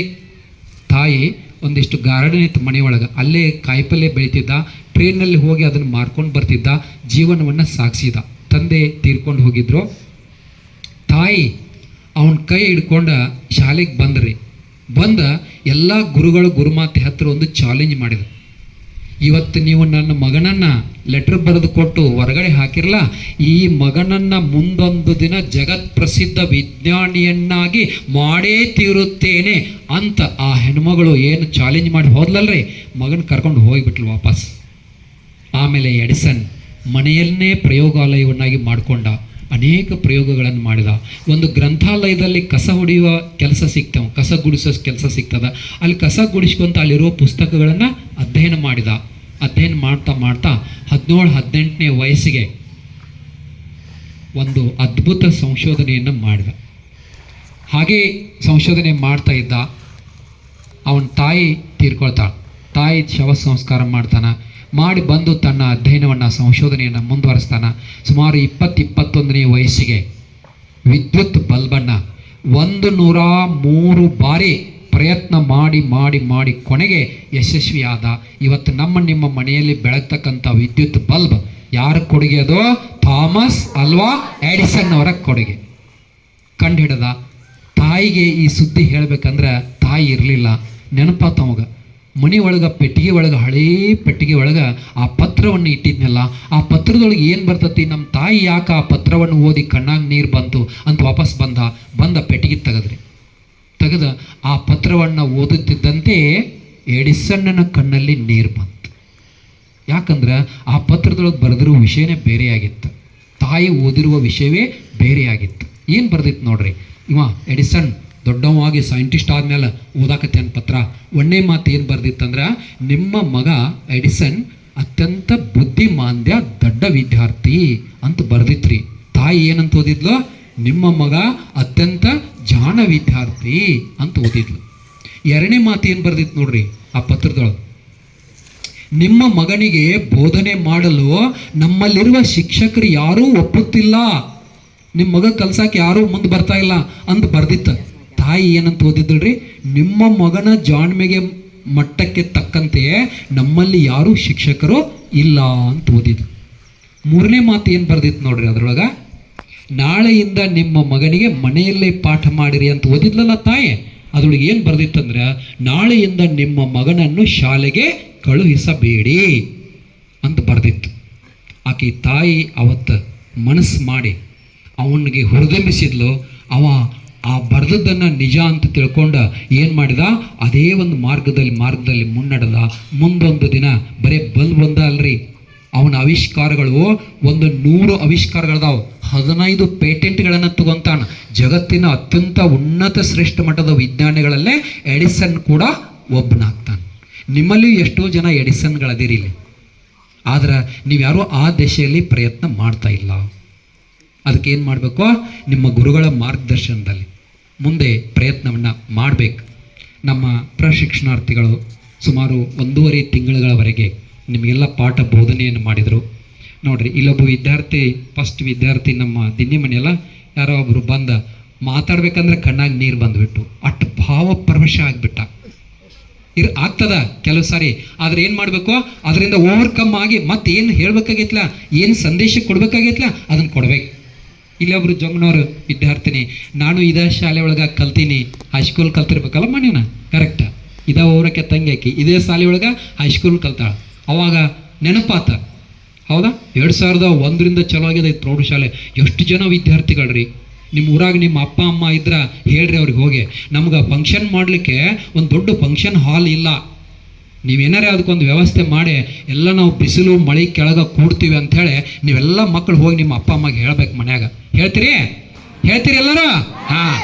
ತಾಯಿ ಒಂದಿಷ್ಟು ಗಾರ್ಡನ್ ಇತ್ತು ಮನೆಯೊಳಗೆ, ಅಲ್ಲೇ ಕಾಯಿಪಲ್ಯ ಬೆಳೀತಿದ್ದ. ಟ್ರೈನಲ್ಲಿ ಹೋಗಿ ಅದನ್ನು ಮಾರ್ಕೊಂಡು ಬರ್ತಿದ್ದ, ಜೀವನವನ್ನು ಸಾಗಿಸಿದ. ತಂದೆ ತೀರ್ಕೊಂಡು ಹೋಗಿದ್ರು. ತಾಯಿ ಅವನ ಕೈ ಹಿಡ್ಕೊಂಡು ಶಾಲೆಗೆ ಬಂದ್ರಿ. ಬಂದ ಎಲ್ಲ ಗುರುಗಳು ಗುರುಮಾತೆ ಹತ್ರ ಒಂದು ಚಾಲೆಂಜ್ ಮಾಡಿದ್ರು. ಇವತ್ತು ನೀವು ನನ್ನ ಮಗನನ್ನು ಲೆಟ್ರ್ ಬರೆದು ಕೊಟ್ಟು ಹೊರಗಡೆ ಹಾಕಿರಲ್ಲ, ಈ ಮಗನನ್ನು ಮುಂದೊಂದು ದಿನ ಜಗತ್ ಪ್ರಸಿದ್ಧ ವಿಜ್ಞಾನಿಯನ್ನಾಗಿ ಮಾಡೇ ತೀರುತ್ತೇನೆ ಅಂತ ಆ ಹೆಣ್ಮಗಳು ಏನು ಚಾಲೆಂಜ್ ಮಾಡಿ ಹೋದ್ಲಲ್ರಿ, ಮಗನ ಕರ್ಕೊಂಡು ಹೋಗಿಬಿಟ್ಲು ವಾಪಸ್. ಆಮೇಲೆ ಎಡಿಸನ್ ಮನೆಯಲ್ಲೇ ಪ್ರಯೋಗಾಲಯವನ್ನಾಗಿ ಮಾಡಿಕೊಂಡ. ಅನೇಕ ಪ್ರಯೋಗಗಳನ್ನು ಮಾಡಿದ. ಒಂದು ಗ್ರಂಥಾಲಯದಲ್ಲಿ ಕಸ ಹೊಡೆಯುವ ಕೆಲಸ ಸಿಗ್ತಾವೆ, ಕಸ ಗುಡಿಸೋ ಕೆಲಸ ಸಿಗ್ತದ. ಅಲ್ಲಿ ಕಸ ಗುಡಿಸ್ಕೊಂತ ಅಲ್ಲಿರೋ ಪುಸ್ತಕಗಳನ್ನು ಅಧ್ಯಯನ ಮಾಡಿದ. ಅಧ್ಯಯನ ಮಾಡ್ತಾ ಮಾಡ್ತಾ 17-18ನೇ ವಯಸ್ಸಿಗೆ ಒಂದು ಅದ್ಭುತ ಸಂಶೋಧನೆಯನ್ನು ಮಾಡಿದ. ಹಾಗೆ ಸಂಶೋಧನೆ ಮಾಡ್ತಾ ಇದ್ದ. ಅವನ ತಾಯಿ ತೀರ್ಕೊಳ್ತಾಳೆ. ತಾಯಿ ಶವ ಸಂಸ್ಕಾರ ಮಾಡ್ತಾನೆ. ಮಾಡಿ ಬಂದು ತನ್ನ ಅಧ್ಯಯನವನ್ನು ಸಂಶೋಧನೆಯನ್ನು ಮುಂದುವರಿಸ್ತಾನೆ. ಸುಮಾರು 20-21ನೇ ವಯಸ್ಸಿಗೆ ವಿದ್ಯುತ್ ಬಲ್ಬನ್ನು 103 ಬಾರಿ ಪ್ರಯತ್ನ ಮಾಡಿ ಮಾಡಿ ಮಾಡಿ ಕೊನೆಗೆ ಯಶಸ್ವಿಯಾದ. ಇವತ್ತು ನಿಮ್ಮ ಮನೆಯಲ್ಲಿ ಬೆಳಗ್ತಕ್ಕಂಥ ವಿದ್ಯುತ್ ಬಲ್ಬ್ ಯಾರ ಕೊಡುಗೆ? ಅದು ಥಾಮಸ್ ಅಲ್ವಾ ಎಡಿಸನ್ ಅವರ ಕೊಡುಗೆ. ಕಂಡುಹಿಡಿದ. ತಾಯಿಗೆ ಈ ಸುದ್ದಿ ಹೇಳಬೇಕಂದ್ರೆ ತಾಯಿ ಇರಲಿಲ್ಲ. ನೆನಪಾತವಾಗ ಮನೆ ಒಳಗೆ ಪೆಟ್ಟಿಗೆ ಒಳಗೆ ಹಳೇ ಪೆಟ್ಟಿಗೆ ಒಳಗೆ ಆ ಪತ್ರವನ್ನು ಇಟ್ಟಿದ್ನಲ್ಲ, ಆ ಪತ್ರದೊಳಗೆ ಏನು ಬರ್ತತಿ, ನಮ್ಮ ತಾಯಿ ಯಾಕೆ ಆ ಪತ್ರವನ್ನು ಓದಿ ಕಣ್ಣಾಗ ನೀರು ಬಂತು ಅಂತ ವಾಪಸ್ ಬಂದ ಪೆಟ್ಟಿಗೆ ತೆಗೆದ ಆ ಪತ್ರವನ್ನು ಓದುತ್ತಿದ್ದಂತೆ ಎಡಿಸನ್ನನ ಕಣ್ಣಲ್ಲಿ ನೀರು ಬಂತು. ಯಾಕಂದ್ರೆ ಆ ಪತ್ರದೊಳಗೆ ಬರೆದಿರೋ ವಿಷಯನೇ ಬೇರೆಯಾಗಿತ್ತು, ತಾಯಿ ಓದಿರುವ ವಿಷಯವೇ ಬೇರೆಯಾಗಿತ್ತು. ಏನು ಬರ್ದಿತ್ತು ನೋಡ್ರಿ. ಇವ ಎಡಿಸನ್ ದೊಡ್ಡವಾಗಿ ಸೈಂಟಿಸ್ಟ್ ಆದಮೇಲೆ ಓದಾಕತ್ತೇನು ಪತ್ರ. ಒಂದೇ ಮಾತು ಏನು ಬರ್ದಿತ್ತಂದ್ರೆ, ನಿಮ್ಮ ಮಗ ಎಡಿಸನ್ ಅತ್ಯಂತ ಬುದ್ಧಿಮಾಂದ್ಯ ದೊಡ್ಡ ವಿದ್ಯಾರ್ಥಿ ಅಂತ ಬರ್ದಿತ್ರಿ. ತಾಯಿ ಏನಂತ ಓದಿದ್ಲು? ನಿಮ್ಮ ಮಗ ಅತ್ಯಂತ ಜಾಣ ವಿದ್ಯಾರ್ಥಿ ಅಂತ ಓದಿದ್ಲು. ಎರಡನೇ ಮಾತು ಏನು ಬರ್ದಿತ್ತು ನೋಡ್ರಿ ಆ ಪತ್ರದೊಳಗೆ, ನಿಮ್ಮ ಮಗನಿಗೆ ಬೋಧನೆ ಮಾಡಲು ನಮ್ಮಲ್ಲಿರುವ ಶಿಕ್ಷಕರು ಯಾರೂ ಒಪ್ಪುತ್ತಿಲ್ಲ, ನಿಮ್ಮ ಮಗ ಕಲ್ಸಕ್ಕೆ ಯಾರೂ ಮುಂದೆ ಬರ್ತಾ ಇಲ್ಲ ಅಂತ ಬರ್ದಿತ್ತ. ತಾಯಿ ಏನಂತ ಓದಿದ್ರಿ? ನಿಮ್ಮ ಮಗನ ಜಾಣ್ಮೆಗೆ ಮಟ್ಟಕ್ಕೆ ತಕ್ಕಂತೆ ನಮ್ಮಲ್ಲಿ ಯಾರೂ ಶಿಕ್ಷಕರು ಇಲ್ಲ ಅಂತ ಓದಿದ್ರು. ಮೂರನೇ ಮಾತು ಏನು ಬರ್ದಿತ್ತು ನೋಡ್ರಿ ಅದರೊಳಗೆ, ನಾಳೆಯಿಂದ ನಿಮ್ಮ ಮಗನಿಗೆ ಮನೆಯಲ್ಲೇ ಪಾಠ ಮಾಡಿರಿ ಅಂತ ಓದಿದ್ಲಲ್ಲ ತಾಯಿ. ಅದರೊಳಗೆ ಏನು ಬರ್ದಿತ್ತಂದ್ರೆ, ನಾಳೆಯಿಂದ ನಿಮ್ಮ ಮಗನನ್ನು ಶಾಲೆಗೆ ಕಳುಹಿಸಬೇಡಿ ಅಂತ ಬರ್ದಿತ್ತು. ಆಕೆ ತಾಯಿ ಅವತ್ತು ಮನಸ್ಸು ಮಾಡಿ ಅವನಿಗೆ ಹುರಿದಂಬಿಸಿದ್ಲು. ಅವ ಆ ಬರೆದದ್ದನ್ನು ನಿಜ ಅಂತ ತಿಳ್ಕೊಂಡು ಏನು ಮಾಡಿದ, ಅದೇ ಒಂದು ಮಾರ್ಗದಲ್ಲಿ ಮುನ್ನಡೆದ. ಮುಂದೊಂದು ದಿನ ಬರೀ ಬಲ್ಬ್ ಒಂದ ಅಲ್ರಿ, ಅವನ ಆವಿಷ್ಕಾರಗಳು 100 ಆವಿಷ್ಕಾರಗಳದಾವ. 15 ಪೇಟೆಂಟ್ಗಳನ್ನು ತಗೊಂತಾನ. ಜಗತ್ತಿನ ಅತ್ಯಂತ ಉನ್ನತ ಶ್ರೇಷ್ಠ ಮಟ್ಟದ ವಿಜ್ಞಾನಿಗಳಲ್ಲೇ ಎಡಿಸನ್ ಕೂಡ ಒಬ್ಬನಾಗ್ತಾನೆ. ನಿಮ್ಮಲ್ಲಿ ಎಷ್ಟೋ ಜನ ಎಡಿಸನ್ಗಳದಿರಿ ಇಲ್ಲಿ, ಆದ್ರೆ ನೀವ್ಯಾರೂ ಆ ದಿಶೆಯಲ್ಲಿ ಪ್ರಯತ್ನ ಮಾಡ್ತಾ ಇಲ್ಲ. ಅದಕ್ಕೆ ಏನು ಮಾಡಬೇಕು? ನಿಮ್ಮ ಗುರುಗಳ ಮಾರ್ಗದರ್ಶನದಲ್ಲಿ ಮುಂದೆ ಪ್ರಯತ್ನವನ್ನು ಮಾಡಬೇಕು. ನಮ್ಮ ಪ್ರಶಿಕ್ಷಣಾರ್ಥಿಗಳು ಸುಮಾರು 1.5 ತಿಂಗಳುಗಳವರೆಗೆ ನಿಮಗೆಲ್ಲ ಪಾಠ ಬೋಧನೆಯನ್ನು ಮಾಡಿದರು ನೋಡ್ರಿ. ಇಲ್ಲೊಬ್ಬ ವಿದ್ಯಾರ್ಥಿ, ಫಸ್ಟ್ ವಿದ್ಯಾರ್ಥಿ ನಮ್ಮ ದಿನ್ನಿ ಮನೆಯಲ್ಲ, ಯಾರೋ ಒಬ್ಬರು ಬಂದ ಮಾತಾಡ್ಬೇಕಂದ್ರೆ ಕಣ್ಣಾಗಿ ನೀರು ಬಂದುಬಿಟ್ಟು ಅಷ್ಟು ಭಾವಪರವಶ ಆಗಿಬಿಟ್ಟ. ಆಗ್ತದ ಕೆಲವು ಸಾರಿ. ಆದ್ರೆ ಏನು ಮಾಡಬೇಕು? ಅದರಿಂದ ಓವರ್ಕಮ್ ಆಗಿ ಮತ್ತೆ ಏನು ಹೇಳ್ಬೇಕಾಗಿತ್ತಲ್ಲ, ಏನು ಸಂದೇಶ ಕೊಡ್ಬೇಕಾಗಿತ್ತಲ್ಲ ಅದನ್ನು ಕೊಡ್ಬೇಕು. ಇಲ್ಲೊಬ್ರು ಜೊಂಗ್ನವ್ರು ವಿದ್ಯಾರ್ಥಿನಿ, ನಾನು ಇದೇ ಶಾಲೆ ಒಳಗೆ ಕಲ್ತೀನಿ, ಹೈಸ್ಕೂಲ್ ಕಲ್ತಿರ್ಬೇಕಲ್ಲ ಮನೇನ ಕರೆಕ್ಟ್. ಇದ ಊರಕ್ಕೆ ತಂಗಿ ಆಕಿ ಇದೇ ಶಾಲೆ ಒಳಗೆ ಹೈಸ್ಕೂಲ್ ಕಲ್ತಾಳ. ಅವಾಗ ನೆನಪಾತ, ಹೌದಾ? 2001ರಿಂದ ಚಲೋ ಆಗಿದೆ ಈ ಪ್ರೌಢಶಾಲೆ. ಎಷ್ಟು ಜನ ವಿದ್ಯಾರ್ಥಿಗಳ್ರಿ ನಿಮ್ಮ ಊರಾಗ ನಿಮ್ಮ ಅಪ್ಪ ಅಮ್ಮ ಇದ್ರ ಹೇಳ್ರಿ ಅವ್ರಿಗೆ ಹೋಗಿ. ನಮ್ಗೆ ಫಂಕ್ಷನ್ ಮಾಡಲಿಕ್ಕೆ ಒಂದು ದೊಡ್ಡ ಫಂಕ್ಷನ್ ಹಾಲ್ ಇಲ್ಲ, ನೀವೇನಾರೇ ಅದಕ್ಕೊಂದು ವ್ಯವಸ್ಥೆ ಮಾಡಿ ಎಲ್ಲ ನಾವು ಬಿಸಿಲು ಮಳೆ ಕೆಳಗೆ ಕೂಡ್ತೀವಿ ಅಂಥೇಳಿ ನೀವೆಲ್ಲ ಮಕ್ಕಳು ಹೋಗಿ ನಿಮ್ಮ ಅಪ್ಪ ಅಮ್ಮಗೆ ಹೇಳ್ಬೇಕು ಮನ್ಯಾಗ. ಹೇಳ್ತೀರಿ ಎಲ್ಲರೂ? ಹಾಂ,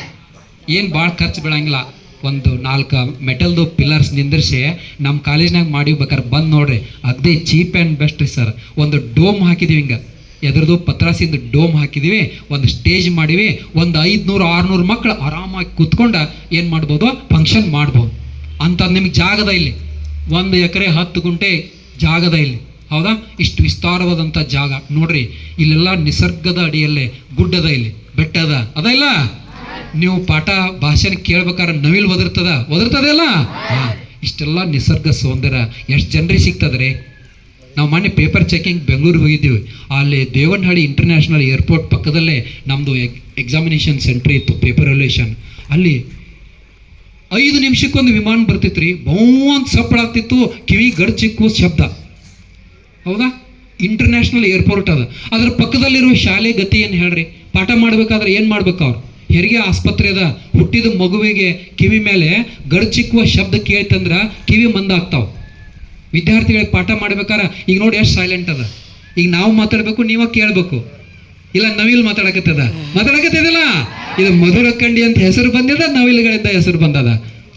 ಏನು ಭಾಳ ಖರ್ಚು ಬೀಳಂಗಿಲ್ಲ. ಒಂದು 4 ಮೆಟಲ್ದು ಪಿಲ್ಲರ್ಸ್ ನಿಂದಿರಿಸಿ ನಮ್ಮ ಕಾಲೇಜ್ನಾಗ ಮಾಡಿಬೇಕಾರೆ ಬಂದು ನೋಡ್ರಿ, ಅದೇ ಚೀಪ್ ಆ್ಯಂಡ್ ಬೆಸ್ಟ್ ರೀ ಸರ್. ಒಂದು ಡೋಮ್ ಹಾಕಿದ್ದೀವಿ, ಹಿಂಗೆ ಎದ್ರದ್ದು ಪತ್ರಾಸಿಂದ ಡೋಮ್ ಹಾಕಿದ್ದೀವಿ, ಒಂದು ಸ್ಟೇಜ್ ಮಾಡಿವಿ, ಒಂದು 500-600 ಮಕ್ಕಳು ಆರಾಮಾಗಿ ಕೂತ್ಕೊಂಡು ಏನು ಮಾಡ್ಬೋದು, ಫಂಕ್ಷನ್ ಮಾಡ್ಬೋದು ಅಂತ. ನಿಮ್ಗೆ ಜಾಗದ ಇಲ್ಲಿ 1 ಎಕರೆ 10 ಗುಂಟೆ ಜಾಗದ ಇಲ್ಲಿ, ಹೌದಾ? ಇಷ್ಟು ವಿಸ್ತಾರವಾದಂಥ ಜಾಗ ನೋಡ್ರಿ. ಇಲ್ಲೆಲ್ಲ ನಿಸರ್ಗದ ಅಡಿಯಲ್ಲೇ ಗುಡ್ಡದ, ಇಲ್ಲಿ ಬೆಟ್ಟದ ಅದ ಇಲ್ಲ. ನೀವು ಪಾಠ ಭಾಷಣ ಕೇಳ್ಬೇಕಾದ್ರೆ ನವಿಲ್ ಒದರ್ತದ ಅಲ್ಲ? ಹಾಂ, ಇಷ್ಟೆಲ್ಲ ನಿಸರ್ಗ ಸೌಂದರ್ಯ ಎಷ್ಟು ಜನರಿಗೆ ಸಿಗ್ತದ್ರಿ. ನಾವು ಮೊನ್ನೆ ಪೇಪರ್ ಚೆಕಿಂಗ್ ಬೆಂಗಳೂರಿಗೆ ಹೋಗಿದ್ದೀವಿ. ಅಲ್ಲಿ ದೇವನಹಳ್ಳಿ ಇಂಟರ್ನ್ಯಾಷನಲ್ ಏರ್ಪೋರ್ಟ್ ಪಕ್ಕದಲ್ಲೇ ನಮ್ಮದು ಎಕ್ಸಾಮಿನೇಷನ್ ಸೆಂಟ್ರ್ ಇತ್ತು, ಪೇಪರ್ ಎವ್ಯಾಲ್ಯೂಯೇಷನ್. ಅಲ್ಲಿ 5 ನಿಮಿಷಕ್ಕೊಂದು ವಿಮಾನ ಬರ್ತಿತ್ತು ರೀ, ಬಹು ಅಂತ ಸಪ್ಪಳ ಆಗ್ತಿತ್ತು, ಕಿವಿ ಗಡ್ಚಿಕ್ಕುವ ಶಬ್ದ, ಹೌದಾ? ಇಂಟರ್ನ್ಯಾಷನಲ್ ಏರ್ಪೋರ್ಟ್ ಅದ. ಅದ್ರ ಪಕ್ಕದಲ್ಲಿರುವ ಶಾಲೆ ಗತಿ ಏನು ಹೇಳ್ರಿ? ಪಾಠ ಮಾಡ್ಬೇಕಾದ್ರೆ ಏನು ಮಾಡ್ಬೇಕು ಅವ್ರು? ಹೆರಿಗೆ ಆಸ್ಪತ್ರೆ ಅದ, ಹುಟ್ಟಿದ ಮಗುವಿಗೆ ಕಿವಿ ಮೇಲೆ ಗಡ್ಚಿಕ್ಕುವ ಶಬ್ದ ಕೇಳ್ತಂದ್ರೆ ಕಿವಿ ಮಂದಾಗ್ತಾವ. ವಿದ್ಯಾರ್ಥಿಗಳಿಗೆ ಪಾಠ ಮಾಡ್ಬೇಕಾರೆ ಈಗ ನೋಡಿ ಎಷ್ಟು ಸೈಲೆಂಟ್ ಅದ. ಈಗ ನಾವು ಮಾತಾಡಬೇಕು, ನೀವ ಕೇಳಬೇಕು, ಇಲ್ಲ ನವಿಲ್ ಮಾತಾಡಕತ್ತದಲ್ಲ. ಇದು ಮಧುರ ಕಂಡಿ ಅಂತ ಹೆಸರು ಬಂದಿದ, ನವಿಲುಗಳಿಂದ ಹೆಸರು ಬಂದದ,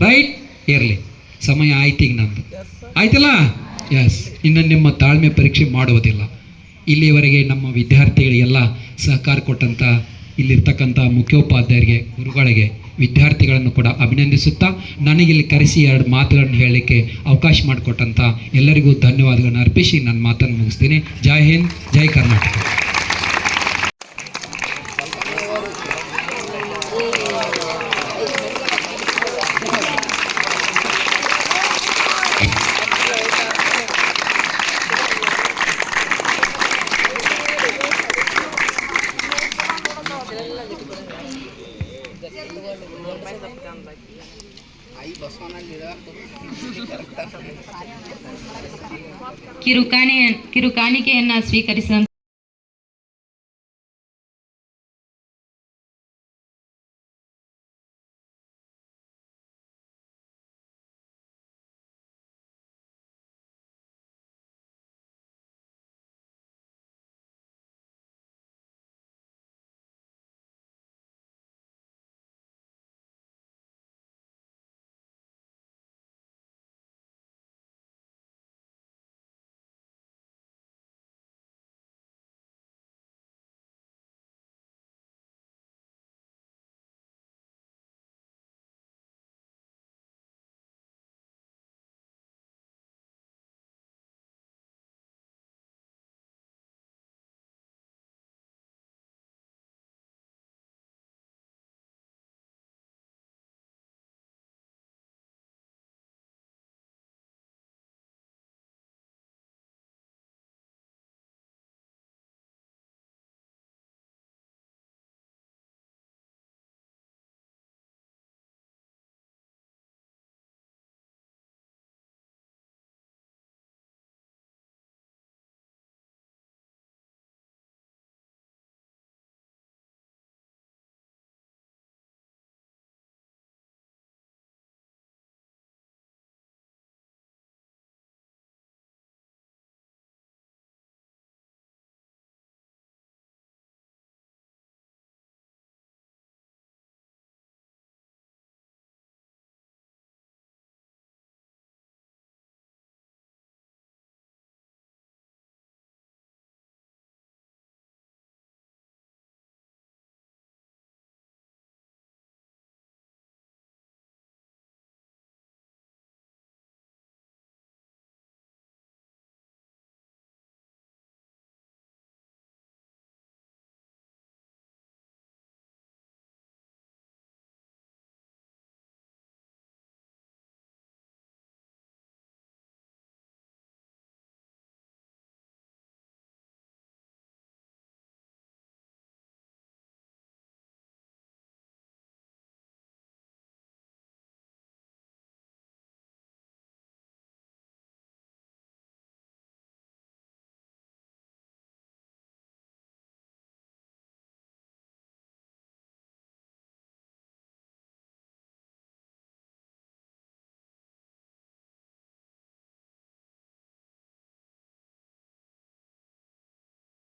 ರೈಟ್? ಇರಲಿ, ಸಮಯ ಆಯ್ತು ಈಗ ನಂದು, ಆಯ್ತಲ್ಲ? ಎಸ್, ಇನ್ನು ನಿಮ್ಮ ತಾಳ್ಮೆ ಪರೀಕ್ಷೆ ಮಾಡುವುದಿಲ್ಲ. ಇಲ್ಲಿಯವರೆಗೆ ನಮ್ಮ ವಿದ್ಯಾರ್ಥಿಗಳಿಗೆಲ್ಲ ಸಹಕಾರ ಕೊಟ್ಟಂಥ ಇಲ್ಲಿರ್ತಕ್ಕಂಥ ಮುಖ್ಯೋಪಾಧ್ಯಾಯರಿಗೆ, ಗುರುಗಳಿಗೆ, ವಿದ್ಯಾರ್ಥಿಗಳನ್ನು ಕೂಡ ಅಭಿನಂದಿಸುತ್ತಾ ನನಗಿಲ್ಲಿ ಕರೆಸಿ 2 ಮಾತುಗಳನ್ನು ಹೇಳಲಿಕ್ಕೆ ಅವಕಾಶ ಮಾಡಿಕೊಟ್ಟಂಥ ಎಲ್ಲರಿಗೂ ಧನ್ಯವಾದಗಳನ್ನು ಅರ್ಪಿಸಿ ನನ್ನ ಮಾತನ್ನು ಮುಗಿಸ್ತೀನಿ. ಜೈ ಹಿಂದ್, ಜೈ ಕರ್ನಾಟಕ. ಕಿರುಕಾಣಿಕೆಯನ್ನು ಸ್ವೀಕರಿಸಿದ